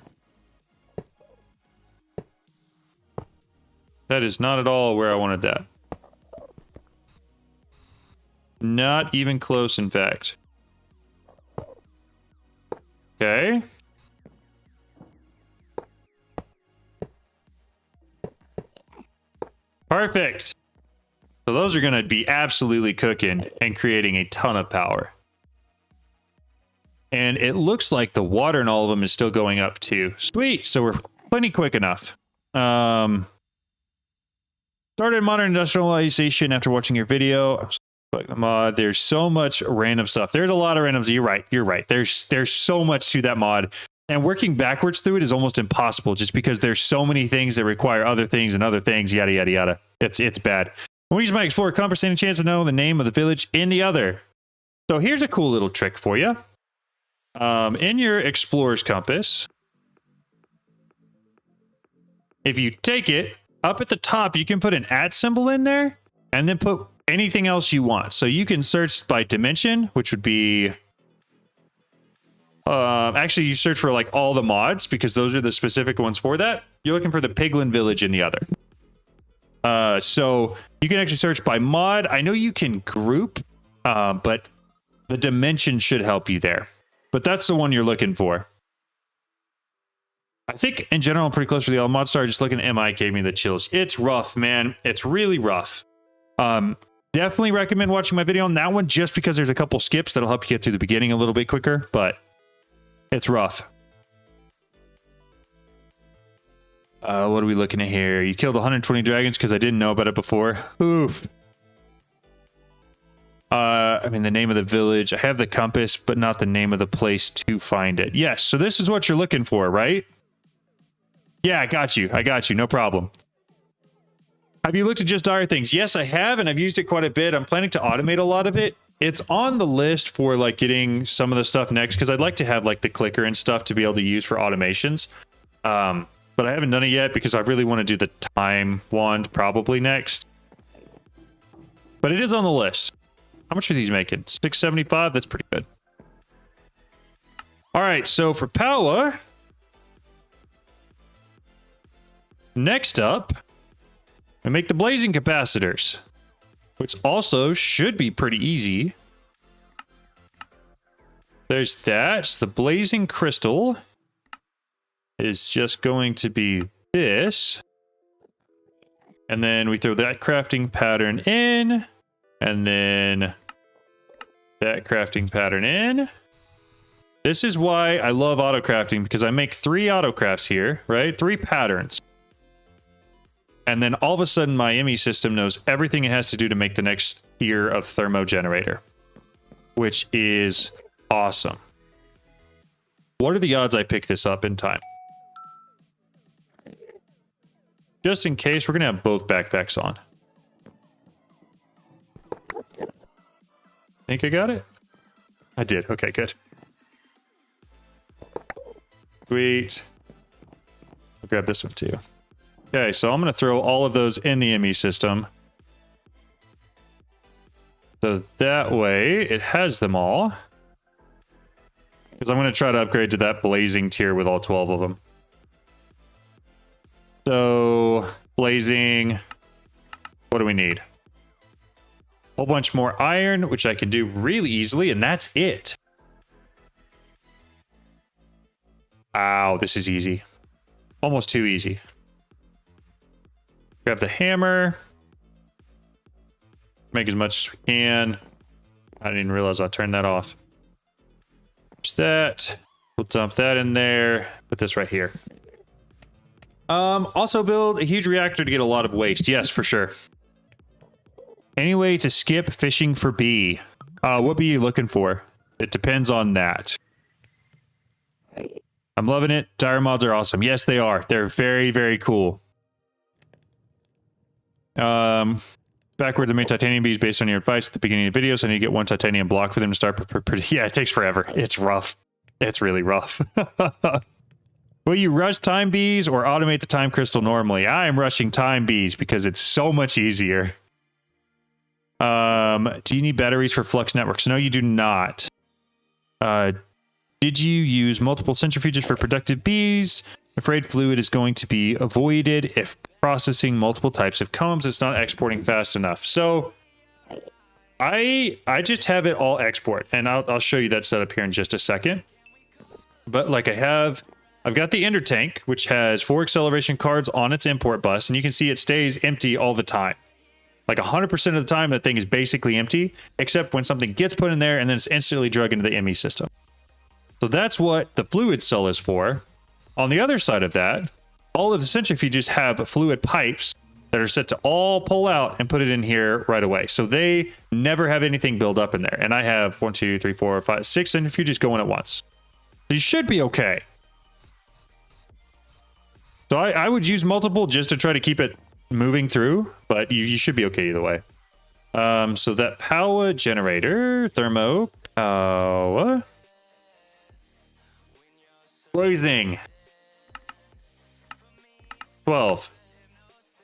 Speaker 1: That is not at all where I wanted that. Not even close, in fact. Okay. Perfect. So those are going to be absolutely cooking and creating a ton of power. And it looks like the water in all of them is still going up too. Sweet. So we're plenty quick enough. Started modern industrialization after watching your video. Mod, there's so much random stuff. There's a lot of randoms. You're right. There's so much to that mod, and working backwards through it is almost impossible just because there's so many things that require other things and other things, yada yada yada. It's bad. When we use my Explorer compass, any chance to know the name of the village in the other? So here's a cool little trick for you. In your Explorer's compass, if you take it up at the top, you can put an @ symbol in there and then put anything else you want. So you can search by dimension, which would be actually you search for like all the mods because those are the specific ones for that. You're looking for the Piglin village in the other. So you can actually search by mod. I know you can group, but the dimension should help you there. But that's the one you're looking for. I think in general I'm pretty close to the mod star. Just looking at MI gave me the chills. It's rough, man. It's really rough. Definitely recommend watching my video on that one just because there's a couple skips that'll help you get through the beginning a little bit quicker, but it's rough. What are we looking at here? You killed 120 dragons because I didn't know about it before. Oof. I mean, the name of the village. I have the compass, but not the name of the place to find it. Yes, so this is what you're looking for, right? Yeah, I got you. No problem. Have you looked at just dire things? Yes, I have, and I've used it quite a bit. I'm planning to automate a lot of it. It's on the list for like getting some of the stuff next because I'd like to have like the clicker and stuff to be able to use for automations. But I haven't done it yet because I really want to do the time wand probably next. But it is on the list. How much are these making? 675? That's pretty good. All right, so for power, next up, we make the blazing capacitors, which also should be pretty easy. There's that. The blazing crystal is just going to be this. And then we throw that crafting pattern in. And then that crafting pattern in. This is why I love autocrafting, because I make 3 autocrafts here, right? 3 patterns. And then all of a sudden my ME system knows everything it has to do to make the next tier of thermo generator, which is awesome. What are the odds I pick this up in time? Just in case, we're going to have both backpacks on. Think I got it? I did. Okay, good. Sweet. I'll grab this one too. Okay, so I'm going to throw all of those in the ME system. So that way it has them all. Because I'm going to try to upgrade to that blazing tier with all 12 of them. So, blazing. What do we need? A whole bunch more iron, which I can do really easily, and that's it. Ow, this is easy. Almost too easy. Grab the hammer. Make as much as we can. I didn't even realize I turned that off. There's that. We'll dump that in there. Put this right here. Also build a huge reactor to get a lot of waste. Yes, for sure. Any way to skip fishing for bee? What bee are you looking for? It depends on that. I'm loving it. Dire mods are awesome. Yes, they are. They're very, very cool. Backward to make titanium bees based on your advice at the beginning of the video, so I need to get 1 titanium block for them to start. Yeah, it takes forever. It's rough. It's really rough. Will you rush time bees or automate the time crystal normally? I am rushing time bees because it's so much easier. Do you need batteries for flux networks? No, you do not. Did you use multiple centrifuges for productive bees? Afraid fluid is going to be avoided if processing multiple types of combs. It's not exporting fast enough. So I just have it all export, and I'll show you that setup here in just a second. But like I've got the ender tank, which has 4 acceleration cards on its import bus, and you can see it stays empty all the time. Like 100% of the time, that thing is basically empty, except when something gets put in there, and then it's instantly drug into the ME system. So that's what the fluid cell is for. On the other side of that, all of the centrifuges have fluid pipes that are set to all pull out and put it in here right away. So they never have anything build up in there. And I have 1, 2, 3, 4, 5, 6 centrifuges going at once. So you should be okay. So I would use multiple just to try to keep it moving through, but you should be okay either way. So that power generator, thermo, power, blazing, 12.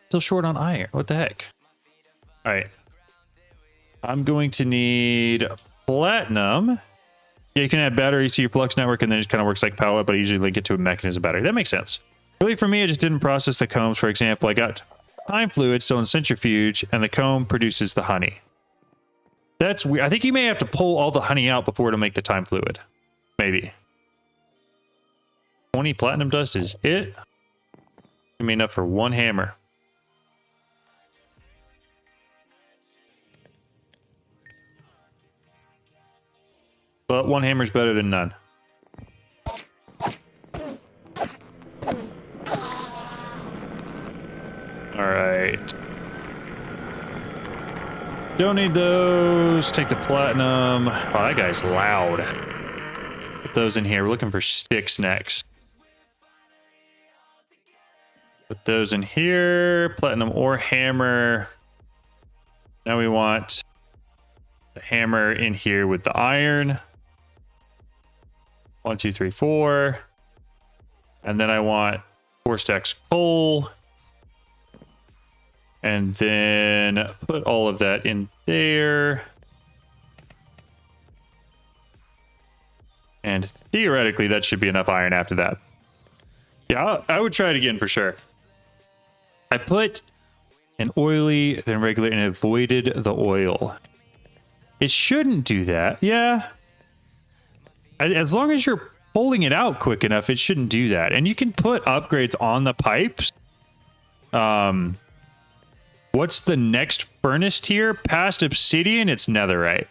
Speaker 1: Still short on iron. What the heck? All right. I'm going to need platinum. Yeah, you can add batteries to your flux network, and then it just kind of works like power, but I usually link it to a mechanism battery. That makes sense. Really, for me, I just didn't process the combs. For example, I got time fluid still in centrifuge, and the comb produces the honey. That's weird. I think you may have to pull all the honey out before it'll make the time fluid. Maybe. 20 platinum dust is it. Give me enough for 1 hammer. But 1 hammer's better than none. All right. Don't need those. Take the platinum. Oh, that guy's loud. Put those in here. We're looking for sticks next. Put those in here. Platinum or hammer. Now we want the hammer in here with the iron. 1, 2, 3, 4. And then I want 4 stacks of coal. And then put all of that in there. And theoretically, that should be enough iron after that. Yeah, I would try it again for sure. I put an oily, then regular, and avoided the oil. It shouldn't do that. Yeah. As long as you're pulling it out quick enough, it shouldn't do that. And you can put upgrades on the pipes. What's the next furnace tier? Past obsidian, it's netherite.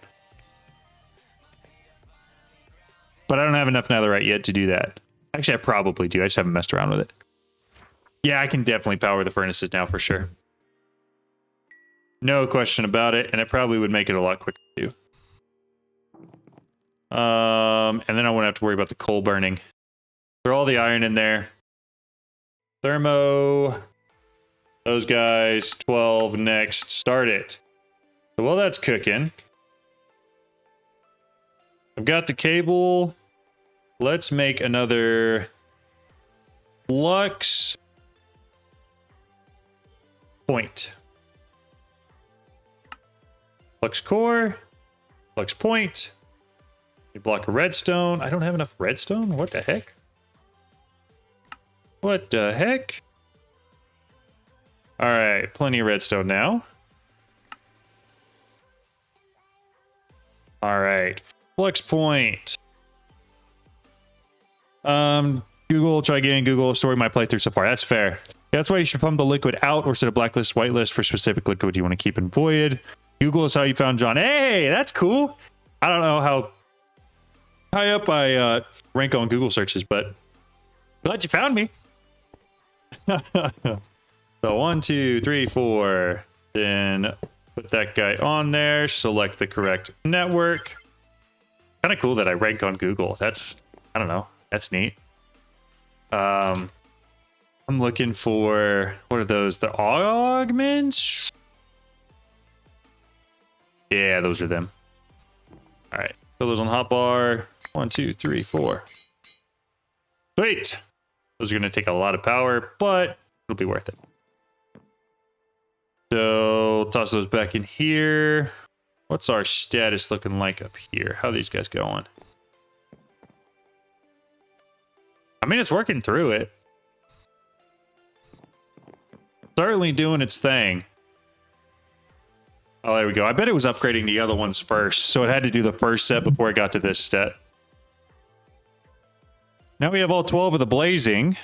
Speaker 1: But I don't have enough netherite yet to do that. Actually, I probably do. I just haven't messed around with it. Yeah, I can definitely power the furnaces now for sure. No question about it, and it probably would make it a lot quicker too. And then I won't have to worry about the coal burning. Throw all the iron in there. Thermo. Those guys, 12 next. Start it. So while that's cooking, I've got the cable. Let's make another flux point. Flux core, flux point. A block of redstone. I don't have enough redstone? What the heck? What the heck? All right, plenty of redstone now. All right, flux point. Google, try again. Google, story my playthrough so far. That's fair. That's why you should pump the liquid out or set a blacklist, whitelist for specific liquid you want to keep in void. Google is how you found John. Hey, that's cool. I don't know how high up I rank on Google searches, but glad you found me. So 1, 2, 3, 4. Then put that guy on there. Select the correct network. Kind of cool that I rank on Google. That's, I don't know. That's neat. I'm looking for, what are those? The augments? Yeah, those are them. All right. Put those on hotbar. 1, 2, 3, 4. Sweet. Those are going to take a lot of power, but it'll be worth it. So toss those back in here. What's our status looking like up here? How are these guys going? I mean, it's working through it. Certainly doing its thing. Oh, there we go. I bet it was upgrading the other ones first, so it had to do the first set before it got to this set. Now we have all 12 of the blazing.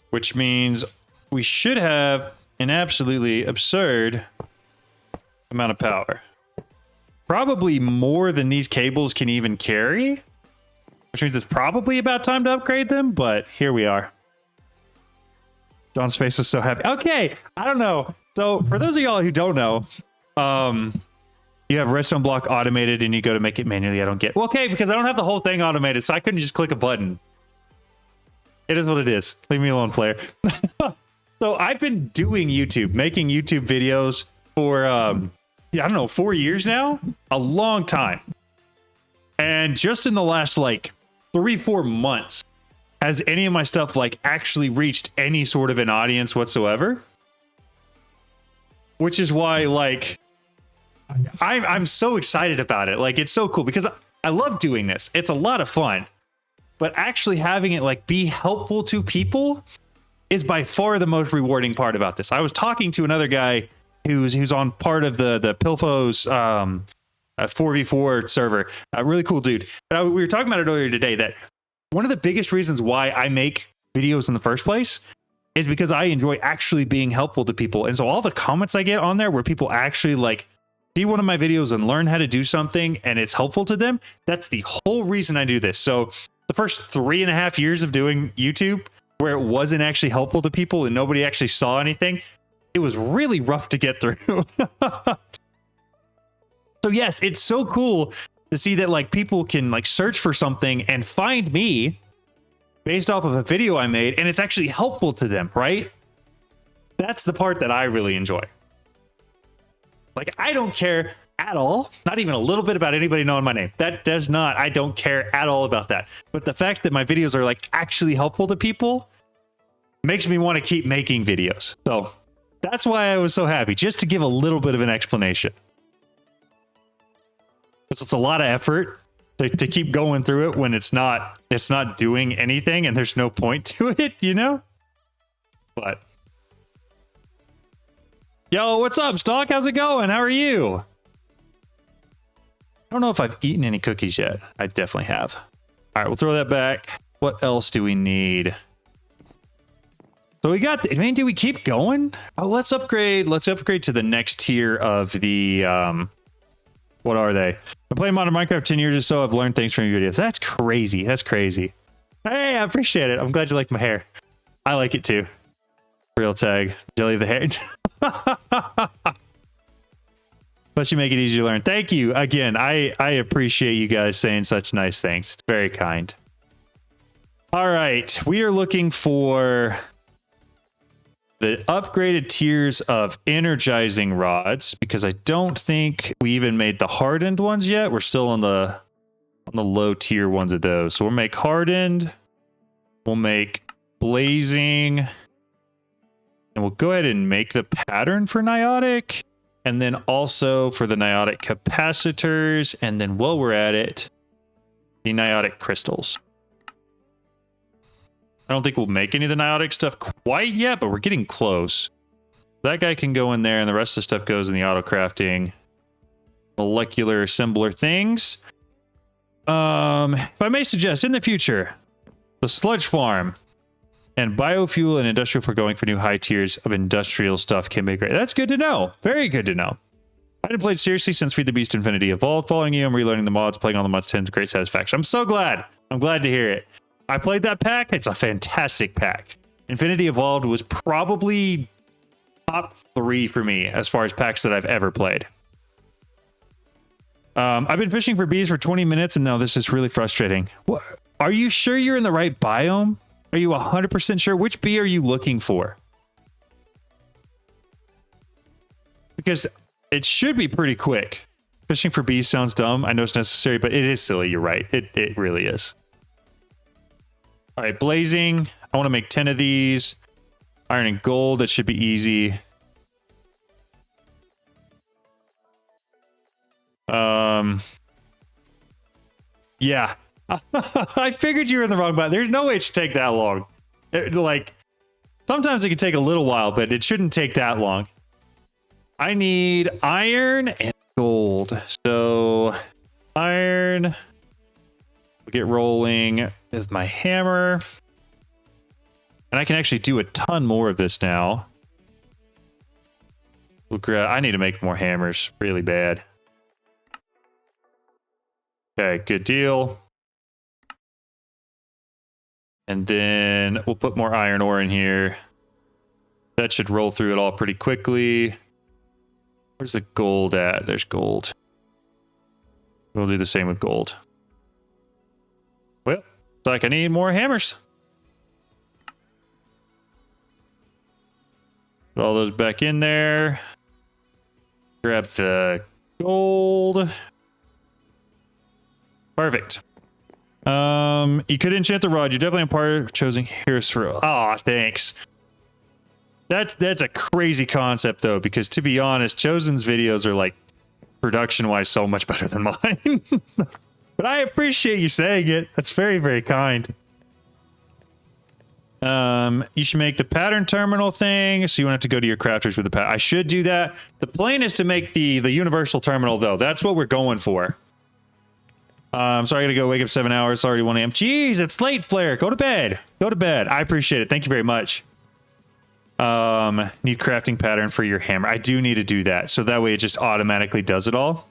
Speaker 1: Which means we should have an absolutely absurd amount of power. Probably more than these cables can even carry. Which means it's probably about time to upgrade them, but here we are. John's face was so happy. Okay, I don't know. So for those of y'all who don't know, you have redstone block automated and you go to make it manually. I don't get, well, okay, because I don't have the whole thing automated, so I couldn't just click a button. It is what it is. Leave me alone, player. So I've been doing YouTube, making YouTube videos for, I don't know, 4 years now? A long time. And just in the last, like, 3-4 months, has any of my stuff, like, actually reached any sort of an audience whatsoever? Which is why, like, I'm so excited about it. Like, it's so cool because I love doing this. It's a lot of fun. But actually having it like be helpful to people is by far the most rewarding part about this. I was talking to another guy who's on part of the Pilfo's 4v4 server. A really cool dude. But we were talking about it earlier today that one of the biggest reasons why I make videos in the first place is because I enjoy actually being helpful to people. And so all the comments I get on there where people actually like see one of my videos and learn how to do something and it's helpful to them, that's the whole reason I do this. So the first 3.5 years of doing YouTube, where it wasn't actually helpful to people and nobody actually saw anything, it was really rough to get through. So yes, it's so cool to see that like people can like search for something and find me based off of a video I made, and it's actually helpful to them, right? That's the part that I really enjoy. Like, I don't care at all, not even a little bit, about anybody knowing my name. That does not, I don't care at all about that. But the fact that my videos are like actually helpful to people makes me want to keep making videos. So that's why I was so happy, just to give a little bit of an explanation. Because it's a lot of effort to keep going through it when it's not doing anything and there's no point to it, you know? But yo, what's up, Stock? How's it going? How are you? I don't know if I've eaten any cookies yet. I definitely have. All right, we'll throw that back. What else do we need? So we got, I mean, do we keep going? Oh, let's upgrade. Let's upgrade to the next tier of the, what are they? I've played modern Minecraft 10 years or so. I've learned things from your videos. That's crazy. That's crazy. Hey, I appreciate it. I'm glad you like my hair. I like it too. Real tag. Jelly the hair. Let you make it easy to learn. Thank you. Again, I appreciate you guys saying such nice things. It's very kind. All right. We are looking for the upgraded tiers of energizing rods because I don't think we even made the hardened ones yet. We're still on the low tier ones of those. So we'll make hardened. We'll make blazing. And we'll go ahead and make the pattern for niotic. And then also for the niotic capacitors. And then while we're at it, the niotic crystals. I don't think we'll make any of the niotic stuff quite yet, but we're getting close. That guy can go in there, and the rest of the stuff goes in the autocrafting molecular assembler things. If I may suggest, in the future, the sludge farm and biofuel and industrial for going for new high tiers of industrial stuff can be great. That's good to know. Very good to know. I haven't played seriously since Feed the Beast Infinity Evolved. Following you, I'm relearning the mods, playing all the mods 10 to great satisfaction. I'm so glad. I'm glad to hear it. I played that pack. It's a fantastic pack. Infinity Evolved was probably top 3 for me as far as packs that I've ever played. I've been fishing for bees for 20 minutes and now this is really frustrating. What? Are you sure you're in the right biome? Are you 100% sure? Which bee are you looking for? Because it should be pretty quick. Fishing for bees sounds dumb. I know it's necessary, but it is silly. You're right. It really is. All right, blazing. I want to make 10 of these. Iron and gold. That should be easy. Yeah. I figured you were in the wrong button. There's no way it should take that long. Like, sometimes it can take a little while, but it shouldn't take that long. I need iron and gold. So, iron. We'll get rolling with my hammer. And I can actually do a ton more of this now. I need to make more hammers really bad. Okay, good deal. And then we'll put more iron ore in here. That should roll through it all pretty quickly. Where's the gold at? There's gold. We'll do the same with gold. Well, it's like I need more hammers. Put all those back in there. Grab the gold. Perfect. You could enchant the rod. You're definitely a part of choosing here's for. Oh, thanks. That's a crazy concept though, because to be honest, Chosen's videos are like production-wise so much better than mine. But I appreciate you saying it. That's very, very kind. You should make the pattern terminal thing, so you won't have to go to your crafters with the pattern. I should do that. The plan is to make the universal terminal though. That's what we're going for. Sorry, I gotta go wake up 7 hours. It's already 1 a.m. Jeez, it's late, Flair. Go to bed. Go to bed. I appreciate it. Thank you very much. Need crafting pattern for your hammer. I do need to do that, so that way it just automatically does it all.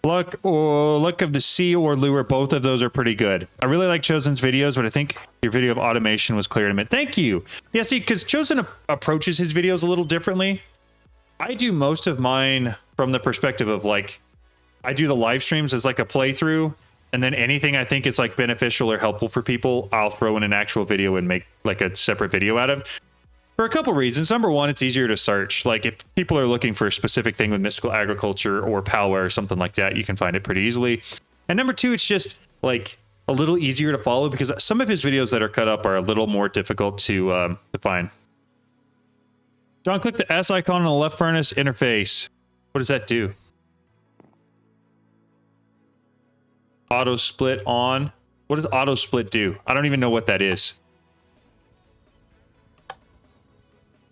Speaker 1: Luck of the sea or lure, both of those are pretty good. I really like Chosen's videos, but I think your video of automation was clear in a minute. Thank you. Yeah, see, because Chosen approaches his videos a little differently. I do most of mine from the perspective of like, I do the live streams as like a playthrough, and then anything I think is like beneficial or helpful for people, I'll throw in an actual video and make like a separate video out of. For a couple reasons. Number one, it's easier to search. Like if people are looking for a specific thing with mystical agriculture or Palware or something like that, you can find it pretty easily. And number two, it's just like a little easier to follow because some of his videos that are cut up are a little more difficult to find. John, click the S icon on the left furnace interface. What does that do? Auto split on. What does auto split do? I don't even know what that is.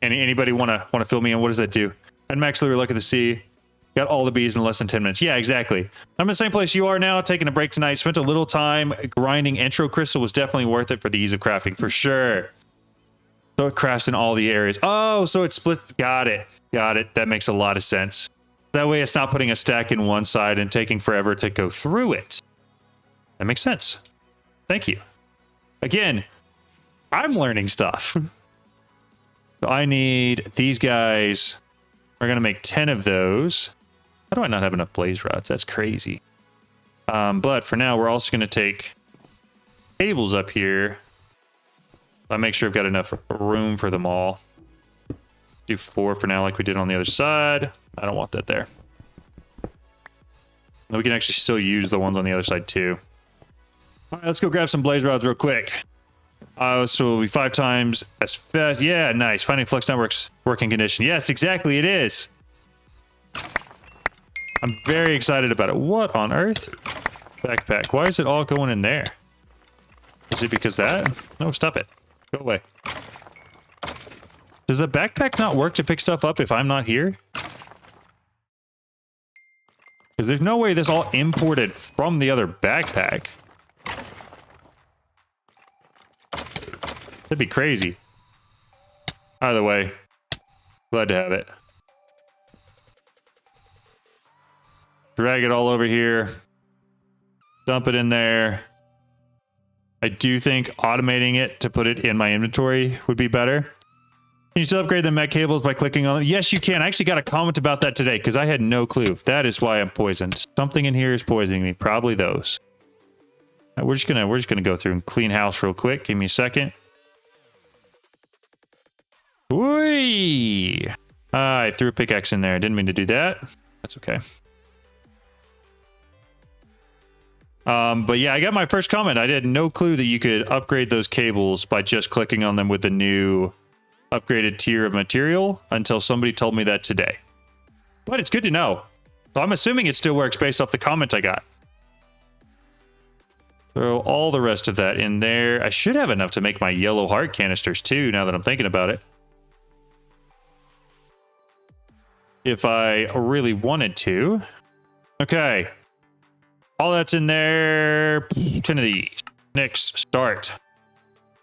Speaker 1: Anybody want to fill me in? What does that do? And Max Lure, Luck of the Sea. Got all the bees in less than 10 minutes. Yeah, exactly. I'm in the same place you are now, taking a break tonight. Spent a little time grinding. Intro crystal was definitely worth it for the ease of crafting, for sure. So it crafts in all the areas. Oh, so it splits. Got it. Got it. That makes a lot of sense. That way it's not putting a stack in one side and taking forever to go through it. That makes sense. Thank you. Again, I'm learning stuff. So I need these guys. We're going to make 10 of those. How do I not have enough blaze rods? That's crazy. But for now, we're also going to take cables up here. I make sure I've got enough room for them all. Do 4 for now like we did on the other side. I don't want that there. And we can actually still use the ones on the other side too. All right, let's go grab some blaze rods real quick. So it'll be 5 times as fast. Yeah, nice. Finding Flux Network's working condition. Yes, exactly, it is. I'm very excited about it. What on earth? Backpack. Why is it all going in there? Is it because that? No, stop it. Go away. Does the backpack not work to pick stuff up if I'm not here? Because there's no way this all imported from the other backpack. That'd be crazy. Either way, glad to have it. Drag it all over here. Dump it in there. I do think automating it to put it in my inventory would be better. Can you still upgrade the mech cables by clicking on them? Yes, you can. I actually got a comment about that today because I had no clue. That is why I'm poisoned. Something in here is poisoning me. Probably those. Right, we're just gonna go through and clean house real quick. Give me a second. Whee! I threw a pickaxe in there. I didn't mean to do that. That's okay. But yeah, I got my first comment. I had no clue that you could upgrade those cables by just clicking on them with the new upgraded tier of material until somebody told me that today. But it's good to know. So I'm assuming it still works based off the comment I got. Throw all the rest of that in there. I should have enough to make my yellow heart canisters too, now that I'm thinking about it. If I really wanted to. Okay. All that's in there. 10 of these. Next, start.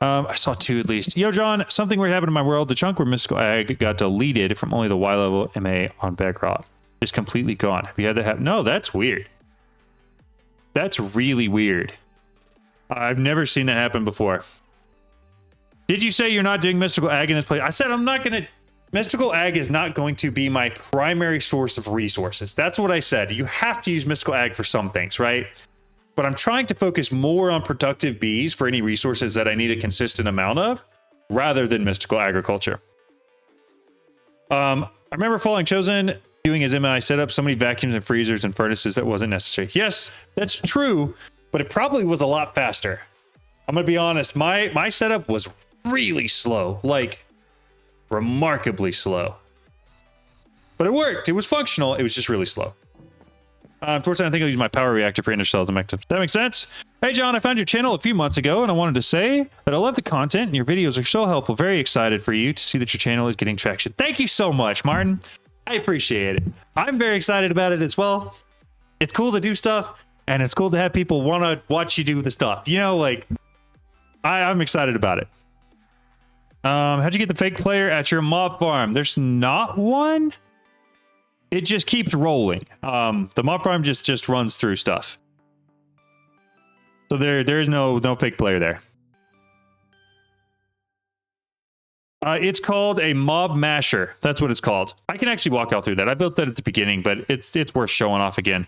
Speaker 1: I saw 2 at least. Yo, John, something weird happened in my world. The chunk where Mystical Ag got deleted from only the Y level MA on Bedrock is completely gone. Have you had that happen? No, that's weird. That's really weird. I've never seen that happen before. Did you say you're not doing Mystical Ag in this place? I said I'm not going to... Mystical Ag is not going to be my primary source of resources. That's what I said. You have to use Mystical Ag for some things, right? But I'm trying to focus more on productive bees for any resources that I need a consistent amount of, rather than Mystical Agriculture. I remember Falling Chosen doing his MI setup, so many vacuums and freezers and furnaces that wasn't necessary. Yes, that's true, but it probably was a lot faster. I'm going to be honest, my setup was really slow, like remarkably slow. But it worked. It was functional. It was just really slow. Towards the end, I think I'll use my power reactor for interstellar domectics. That makes sense. Hey, John, I found your channel a few months ago, and I wanted to say that I love the content, and your videos are so helpful. Very excited for you to see that your channel is getting traction. Thank you so much, Martin. I appreciate it. I'm very excited about it as well. It's cool to do stuff, and it's cool to have people want to watch you do the stuff. You know, like, I'm excited about it. How'd you get the fake player at your mob farm? There's not one. It just keeps rolling. The mob farm just runs through stuff. So there's no fake player there. It's called a mob masher. That's what it's called. I can actually walk out through that. I built that at the beginning, but it's worth showing off again.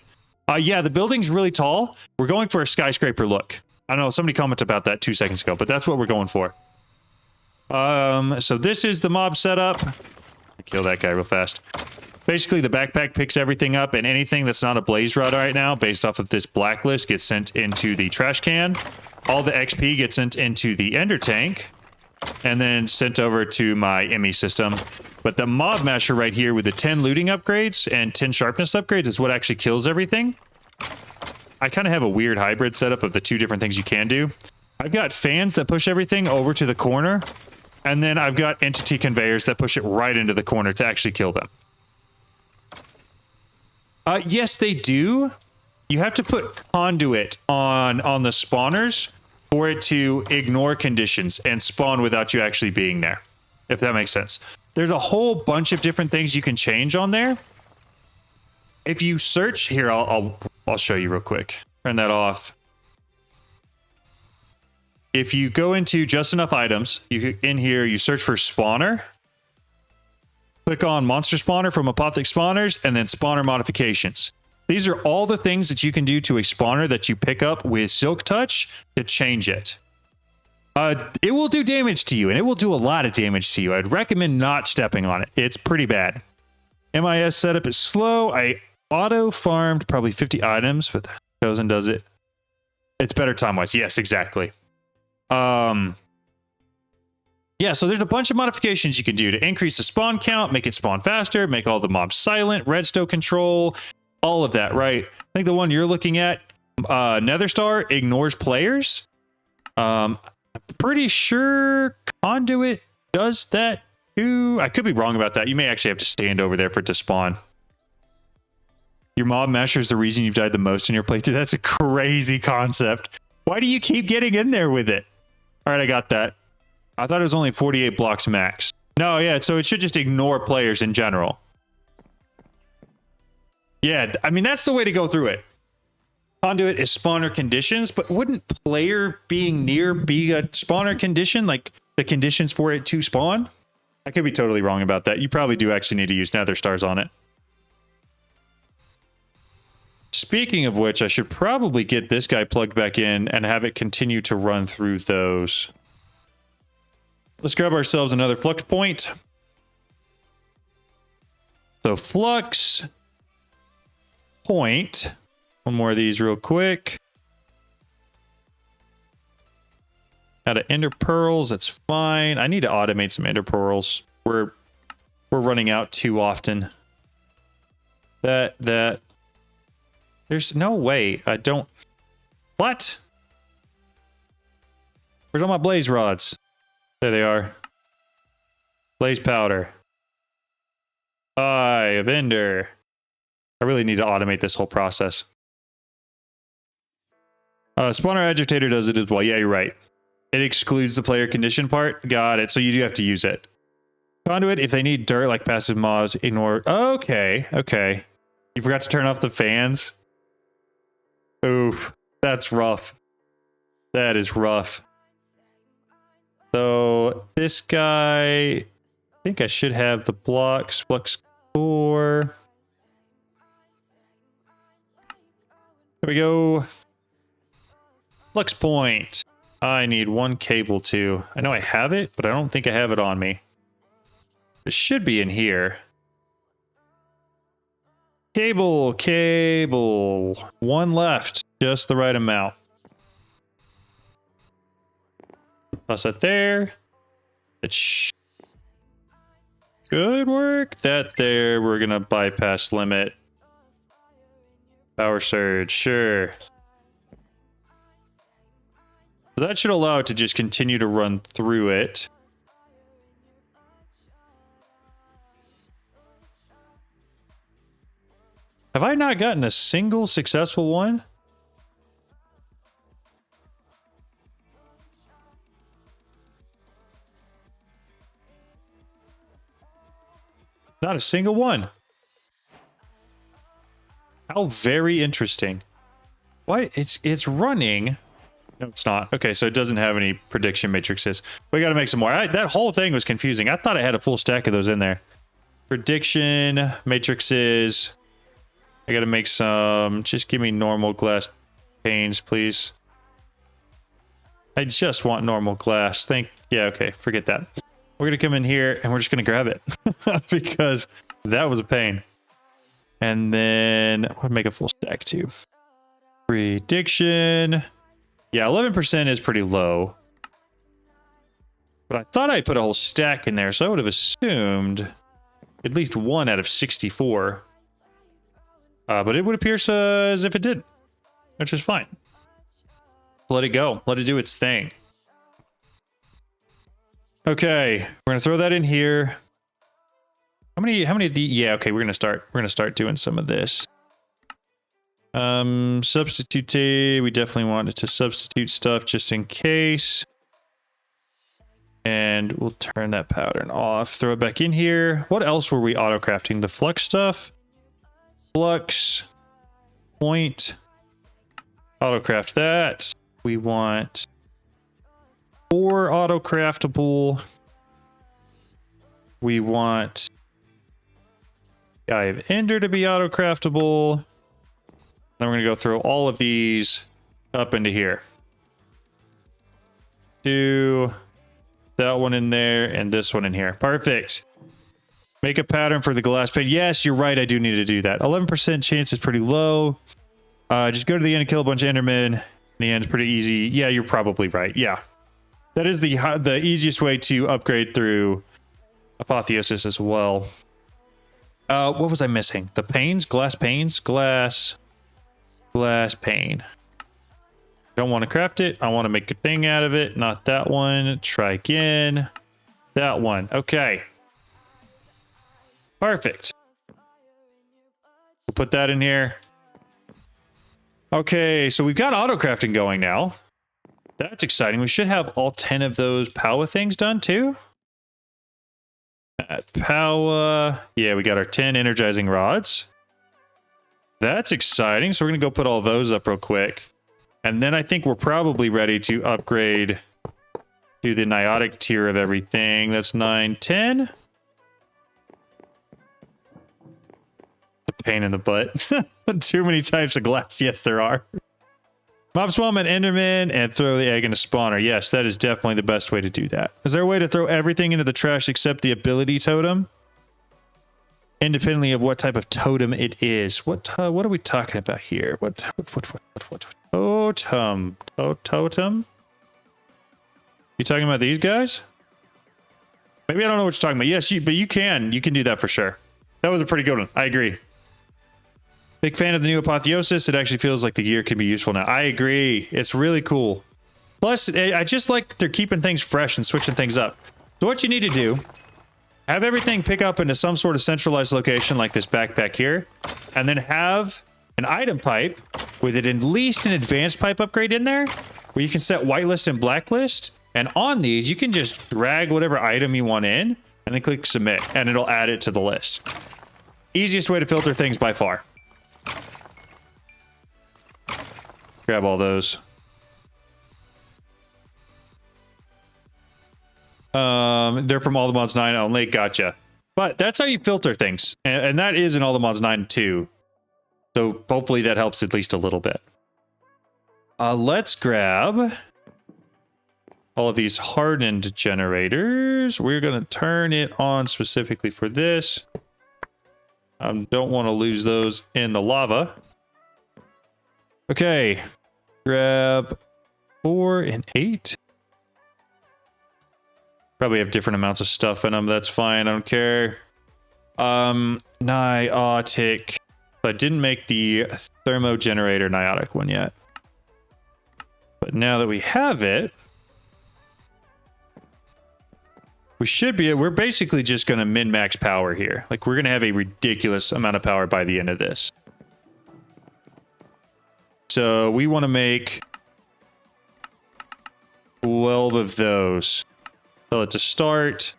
Speaker 1: Yeah, the building's really tall. We're going for a skyscraper look. I don't know, somebody commented about that 2 seconds ago, but that's what we're going for. So this is the mob setup. Kill that guy real fast. Basically, the backpack picks everything up, and anything that's not a blaze rod right now, based off of this blacklist, gets sent into the trash can. All the XP gets sent into the ender tank, and then sent over to my ME system. But the mob masher right here with the 10 looting upgrades and 10 sharpness upgrades is what actually kills everything. I kind of have a weird hybrid setup of the 2 different things you can do. I've got fans that push everything over to the corner, and then I've got entity conveyors that push it right into the corner to actually kill them. Yes, they do. You have to put conduit on the spawners for it to ignore conditions and spawn without you actually being there, if that makes sense. There's a whole bunch of different things you can change on there. If you search here, I'll show you real quick. Turn that off. If you go into just enough items, in here you search for spawner. Click on monster spawner from Apothic spawners, and then spawner modifications. These are all the things that you can do to a spawner that you pick up with Silk Touch to change it. It will do damage to you, and it will do a lot of damage to you. I'd recommend not stepping on it. It's pretty bad. MIS setup is slow. I auto-farmed probably 50 items, but Chosen does it. It's better time-wise. Yes, exactly. Yeah, so there's a bunch of modifications you can do to increase the spawn count, make it spawn faster, make all the mobs silent, redstone control, all of that, right? I think the one you're looking at, Nether Star, ignores players. I'm pretty sure Conduit does that too. I could be wrong about that. You may actually have to stand over there for it to spawn. Your mob masher is the reason you've died the most in your playthrough. That's a crazy concept. Why do you keep getting in there with it? All right, I got that. I thought it was only 48 blocks max. No, yeah, so it should just ignore players in general. Yeah, I mean, that's the way to go through it. Conduit is spawner conditions, but wouldn't player being near be a spawner condition? Like the conditions for it to spawn? I could be totally wrong about that. You probably do actually need to use Nether Stars on it. Speaking of which, I should probably get this guy plugged back in and have it continue to run through those. Let's grab ourselves another flux point. So flux point. One more of these real quick. Out of ender pearls, that's fine. I need to automate some ender pearls. We're running out too often. That. There's no way. I don't. What? Where's all my blaze rods? There they are. Blaze powder. Eye of Ender. I really need to automate this whole process. Spawner agitator does it as well. Yeah, you're right. It excludes the player condition part. Got it. So you do have to use it. Conduit, if they need dirt like passive mobs, ignore. Okay. Okay. You forgot to turn off the fans. Oof. That's rough. That is rough. So this guy, I think I should have the blocks. Flux core. There we go. Flux point. I need one cable too. I know I have it, but I don't think I have it on me. It should be in here. Cable. One left. Just the right amount. Toss that there. It should work. That there. We're gonna bypass limit. Power surge. Sure. So that should allow it to just continue to run through it. Have I not gotten a single successful one? Not a single one. How very interesting. Why? It's running. No, it's not. Okay, so it doesn't have any prediction matrices. We got to make some more. That whole thing was confusing. I thought I had a full stack of those in there. Prediction matrices. I got to make some. Just give me normal glass panes, please. I just want normal glass. Yeah, okay, forget that. We're going to come in here and we're just going to grab it because that was a pain. And then I'll make a full stack too. Prediction. Yeah, 11% is pretty low. But I thought I'd put a whole stack in there, so I would have assumed at least 1 out of 64. But it would appear as if it did, which is fine. Let it go. Let it do its thing. Okay, we're gonna throw that in here. How many of the? Yeah, okay, we're gonna start doing some of this. Substitute, we definitely wanted to substitute stuff just in case. And we'll turn that pattern off, throw it back in here. What else were we auto crafting? The flux stuff, flux, point, auto craft that. We want 4 auto craftable. We want Eye of Ender to be auto craftable. Then we're going to go throw all of these up into here. 2, that one in there, and this one in here. Perfect. Make a pattern for the glass pane. Yes, you're right. I do need to do that. 11% chance is pretty low. Just go to the end and kill a bunch of Endermen. In the end, it's pretty easy. Yeah, you're probably right. Yeah. That is the easiest way to upgrade through Apotheosis as well. What was I missing? The panes? Glass panes? Glass pane. Don't want to craft it. I want to make a thing out of it. Not that one. Try again. That one. Okay. Perfect. We'll put that in here. Okay, so we've got auto crafting going now. That's exciting. We should have all 10 of those power things done too. At power. Yeah, we got our 10 energizing rods. That's exciting. So we're going to go put all those up real quick. And then I think we're probably ready to upgrade to the Niotic tier of everything. That's 9, 10. A pain in the butt. Too many types of glass. Yes, there are. Mob Swamp and Enderman and throw the egg in a spawner. Yes, that is definitely the best way to do that. Is there a way to throw everything into the trash except the ability totem? Independently of what type of totem it is. What are we talking about here? What totem? Totem? You talking about these guys? Maybe I don't know what you're talking about. Yes, but you can do that for sure. That was a pretty good one. I agree. Big fan of the new Apotheosis. It actually feels like the gear can be useful now. I agree. It's really cool. Plus, I just like that they're keeping things fresh and switching things up. So what you need to do, have everything pick up into some sort of centralized location like this backpack here, and then have an item pipe with at least an advanced pipe upgrade in there, where you can set whitelist and blacklist. And on these, you can just drag whatever item you want in, and then click submit, and it'll add it to the list. Easiest way to filter things by far. Grab all those. They're from All the Mods 9 only. Gotcha. But that's how you filter things. And that is in All the Mods 9 too. So hopefully that helps at least a little bit. Let's grab all of these hardened generators. We're going to turn it on specifically for this. Don't want to lose those in the lava. Okay. Grab 4 and 8. Probably have different amounts of stuff in them. That's fine. I don't care. Niotic. I didn't make the thermogenerator Niotic one yet. But now that we have it, we're basically just going to min-max power here. Like, we're going to have a ridiculous amount of power by the end of this. So we want to make 12 of those. Tell it to start.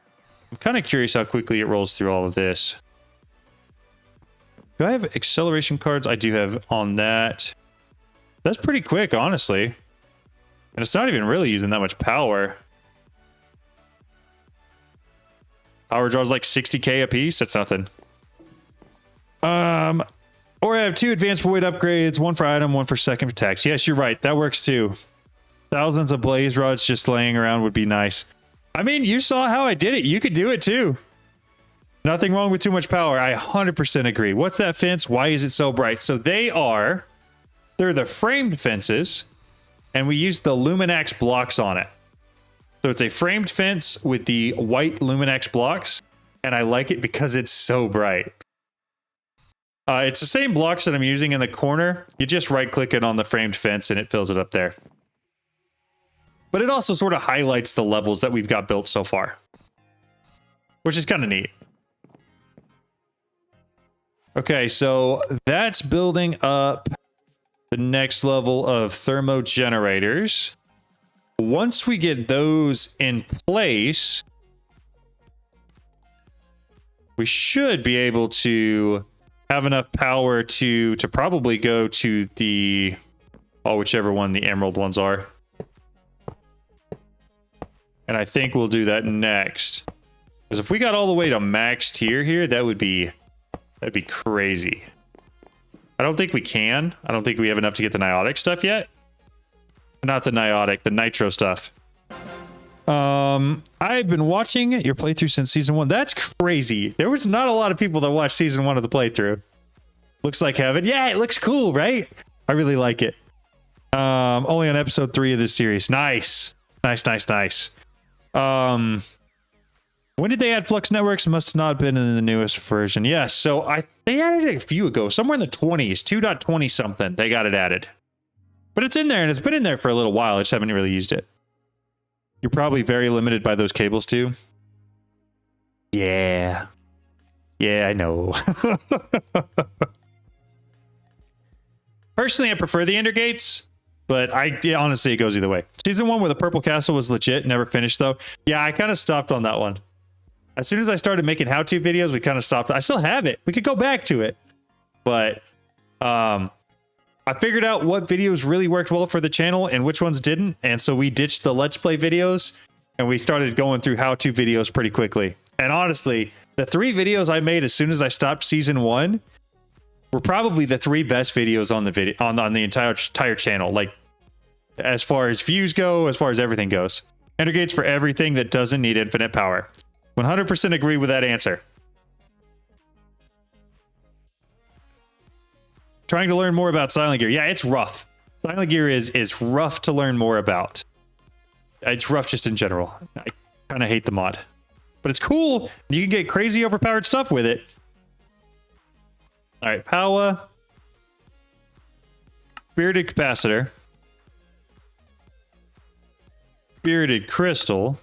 Speaker 1: I'm kind of curious how quickly it rolls through all of this. Do I have acceleration cards? I do have on that. That's pretty quick, honestly. And it's not even really using that much power. Power draws like 60k a piece. That's nothing. Or I have 2 advanced void upgrades, 1 for item, 1 for second attacks. Yes, you're right. That works too. Thousands of blaze rods just laying around would be nice. I mean, you saw how I did it. You could do it too. Nothing wrong with too much power. I 100% agree. What's that fence? Why is it so bright? So they're the framed fences, and we use the Luminax blocks on it. So it's a framed fence with the white Luminax blocks, and I like it because it's so bright. It's the same blocks that I'm using in the corner. You just right-click it on the framed fence, and it fills it up there. But it also sort of highlights the levels that we've got built so far, which is kind of neat. Okay, so that's building up the next level of thermo generators. Once we get those in place, we should be able to have enough power to probably go to the, oh, whichever one the emerald ones are. And I think we'll do that next. Because if we got all the way to max tier here, that'd be crazy. I don't think we can. I don't think we have enough to get the niotic stuff yet. Not the niotic, the nitro stuff. I've been watching your playthrough since season 1. That's crazy. There was not a lot of people that watched season 1 of the playthrough. Looks like heaven. Yeah, it looks cool, right? I really like it. Only on episode 3 of this series. Nice. Nice. When did they add Flux Networks? Must not have been in the newest version. Yes, so they added it a few ago. Somewhere in the 20s. 2.20 something. They got it added. But it's in there, and it's been in there for a little while. I just haven't really used it. You're probably very limited by those cables, too. Yeah. Yeah, I know. Personally, I prefer the Ender Gates, but honestly, it goes either way. Season 1 where the Purple Castle was legit, never finished, though. Yeah, I kind of stopped on that one. As soon as I started making how-to videos, we kind of stopped. I still have it. We could go back to it. But, I figured out what videos really worked well for the channel and which ones didn't. And so we ditched the Let's Play videos and we started going through how-to videos pretty quickly. And honestly, the 3 videos I made as soon as I stopped season 1 were probably the 3 best videos on the on the entire channel. Like, as far as views go, as far as everything goes. Ender Gates for everything that doesn't need infinite power. 100% agree with that answer. Trying to learn more about Silent Gear. Yeah, it's rough. Silent Gear is rough to learn more about. It's rough just in general. I kind of hate the mod. But it's cool. You can get crazy overpowered stuff with it. All right, Power. Spirited Capacitor. Spirited Crystal.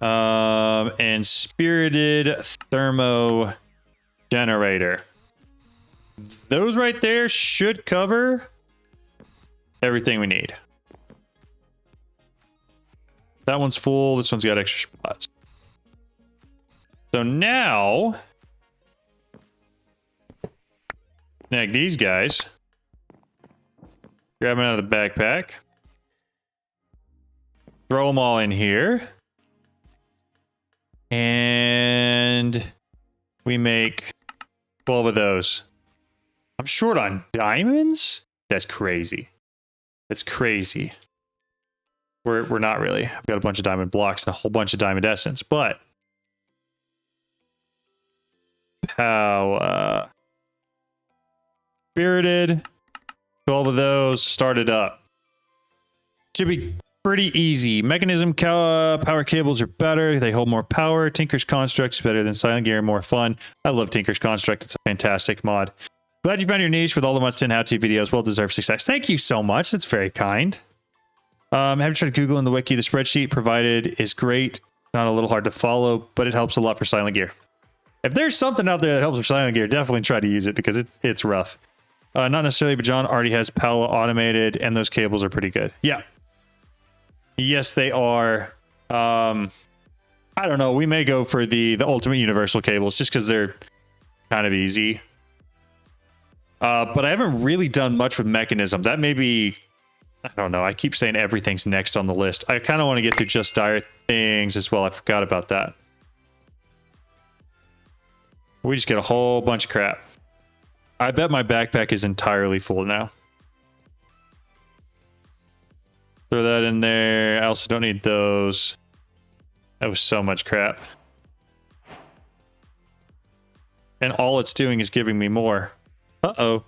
Speaker 1: And Spirited Thermo Generator. Those right there should cover everything we need. That one's full. This one's got extra spots. So now, snag these guys. Grab them out of the backpack. Throw them all in here. And we make 12 of those. I'm short on diamonds? That's crazy. That's crazy. We're not really. I've got a bunch of diamond blocks and a whole bunch of diamond essence, but power. Spirited. 12 of those. Started up. Should be pretty easy. Mechanism power cables are better. They hold more power. Tinker's Construct is better than Silent Gear. More fun. I love Tinker's Construct. It's a fantastic mod. Glad you found your niche with all the Months 10 how-to videos. Well-deserved success. Thank you so much. That's very kind. Have you tried Googling the wiki? The spreadsheet provided is great. Not a little hard to follow, but it helps a lot for Silent Gear. If there's something out there that helps for Silent Gear, definitely try to use it because it's rough. Not necessarily, but John already has Palo automated, and those cables are pretty good. Yeah. Yes, they are. I don't know. We may go for the ultimate universal cables just because they're kind of easy. But I haven't really done much with mechanisms. That may be... I don't know. I keep saying everything's next on the list. I kind of want to get through just dire things as well. I forgot about that. We just get a whole bunch of crap. I bet my backpack is entirely full now. Throw that in there. I also don't need those. That was so much crap. And all it's doing is giving me more. Uh-oh.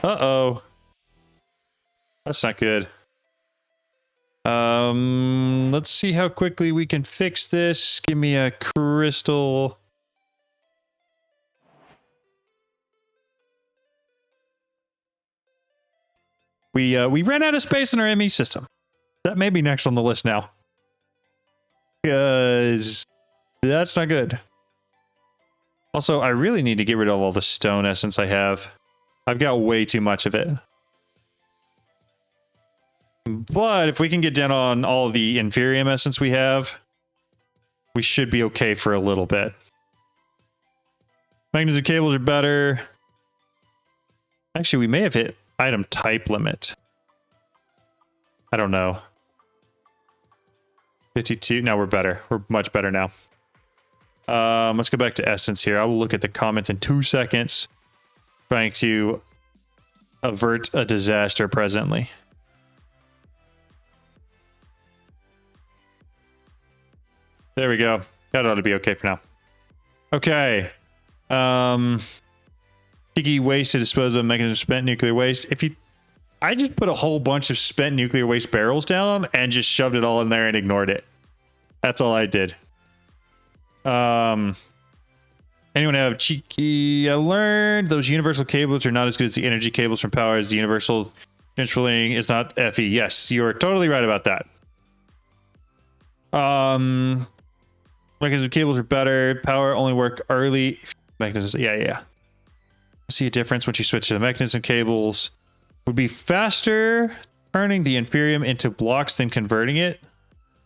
Speaker 1: Uh-oh. That's not good. Let's see how quickly we can fix this. Give me a crystal. We ran out of space in our ME system. That may be next on the list now. Because that's not good. Also, I really need to get rid of all the stone essence I have. I've got way too much of it. But if we can get down on all the inferium essence we have, we should be okay for a little bit. Magnetic cables are better. Actually, we may have hit item type limit. I don't know. 52. No, we're better. We're much better now. Let's go back to essence here. I will look at the comments in 2 seconds. Trying to avert a disaster presently. There we go. That ought to be okay for now. Okay. Sticky waste to dispose of mechanism of spent nuclear waste. I just put a whole bunch of spent nuclear waste barrels down and just shoved it all in there and ignored it. That's all I did. Anyone have cheeky? I learned those universal cables are not as good as the energy cables from power as the universal transferring is not FE. Yes, you're totally right about that. Mechanism cables are better. Power only work early. Mechanisms, yeah. See a difference when you switch to the mechanism cables. Would be faster turning the inferium into blocks than converting it.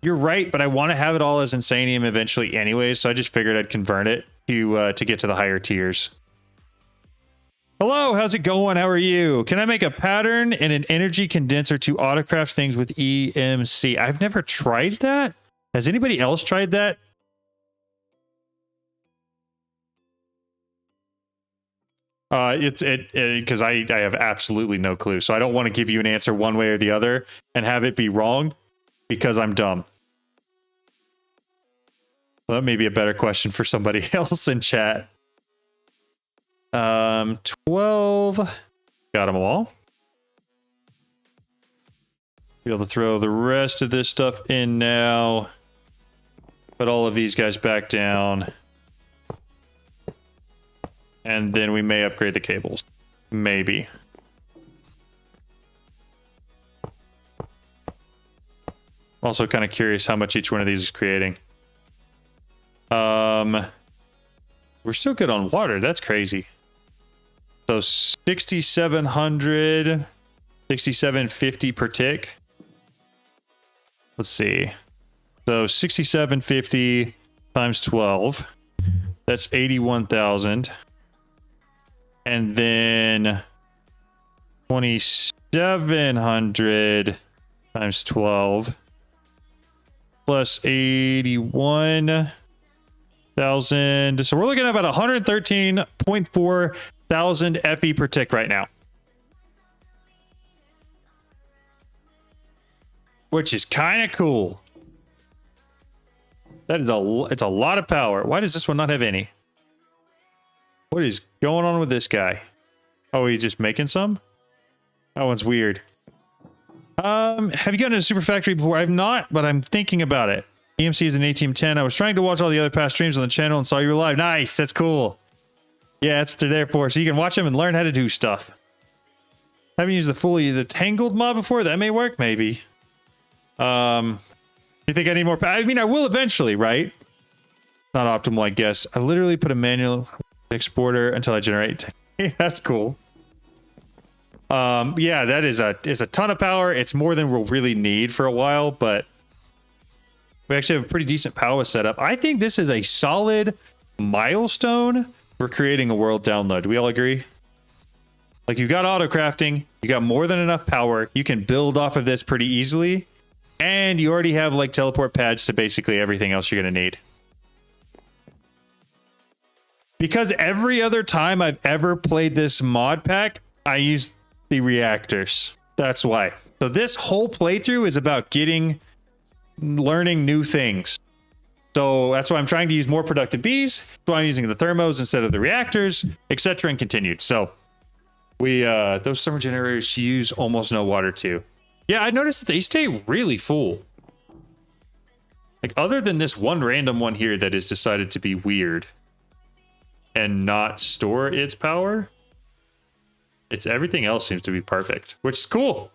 Speaker 1: You're right, but I want to have it all as insanium eventually anyway, so I just figured I'd convert it to get to the higher tiers. Hello, how's it going? How are you? Can I make a pattern and an energy condenser to autocraft things with EMC? I've never tried that. Has anybody else tried that? Because I have absolutely no clue, so I don't want to give you an answer one way or the other and have it be wrong because I'm dumb. Well, that may be a better question for somebody else in chat. 12. Got them all. Be able to throw the rest of this stuff in now. Put all of these guys back down. And then we may upgrade the cables. Maybe. Also kind of curious how much each one of these is creating. We're still good on water. That's crazy. So 6,700, 6,750 per tick. Let's see. So 6,750 times 12. That's 81,000. And then 2,700 times 12 plus 81,000. So we're looking at about 113.4 thousand FE per tick right now. Which is kind of cool. That is it's a lot of power. Why does this one not have any? What is going on with this guy? Oh, he's just making some? That one's weird. Have you gotten to a super factory before? I've not, but I'm thinking about it. EMC is an ATM10. I was trying to watch all the other past streams on the channel and saw you were live. Nice, that's cool. Yeah, that's what they're there for. So you can watch them and learn how to do stuff. Haven't used the tangled mod before? That may work, maybe. You think I need more? I mean, I will eventually, right? Not optimal, I guess. I literally put a manual exporter until I generate. That's cool. Yeah, that is a ton of power. It's more than we'll really need for a while, but we actually have a pretty decent power setup. I think this is a solid milestone for creating a world download. Do we all agree? Like, you got autocrafting, you got more than enough power, you can build off of this pretty easily, and you already have like teleport pads to basically everything else you're gonna need. Because every other time I've ever played this mod pack, I use the reactors. That's why. So this whole playthrough is about learning new things. So that's why I'm trying to use more productive bees. That's why I'm using the thermos instead of the reactors, etc. and continued. So those summer generators use almost no water too. Yeah, I noticed that they stay really full. Like, other than this one random one here that has decided to be weird and not store its power, everything else seems to be perfect, which is cool.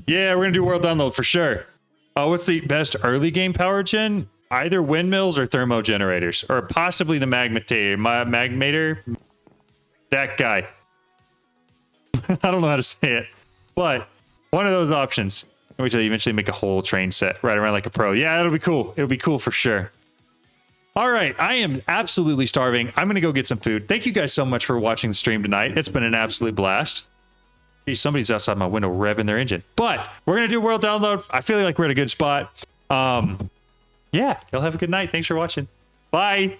Speaker 1: Yeah, we're gonna do world download for sure. What's the best early game power gen? either windmills or thermo generators, or possibly the magmator. That guy. I don't know how to say it, but one of those options. Which they eventually make a whole train set right around like a pro. Yeah, it'll be cool. It'll be cool for sure. All right, I am absolutely starving. I'm going to go get some food. Thank you guys so much for watching the stream tonight. It's been an absolute blast. Geez, somebody's outside my window revving their engine. But we're going to do a world download. I feel like we're at a good spot. Yeah, y'all have a good night. Thanks for watching. Bye.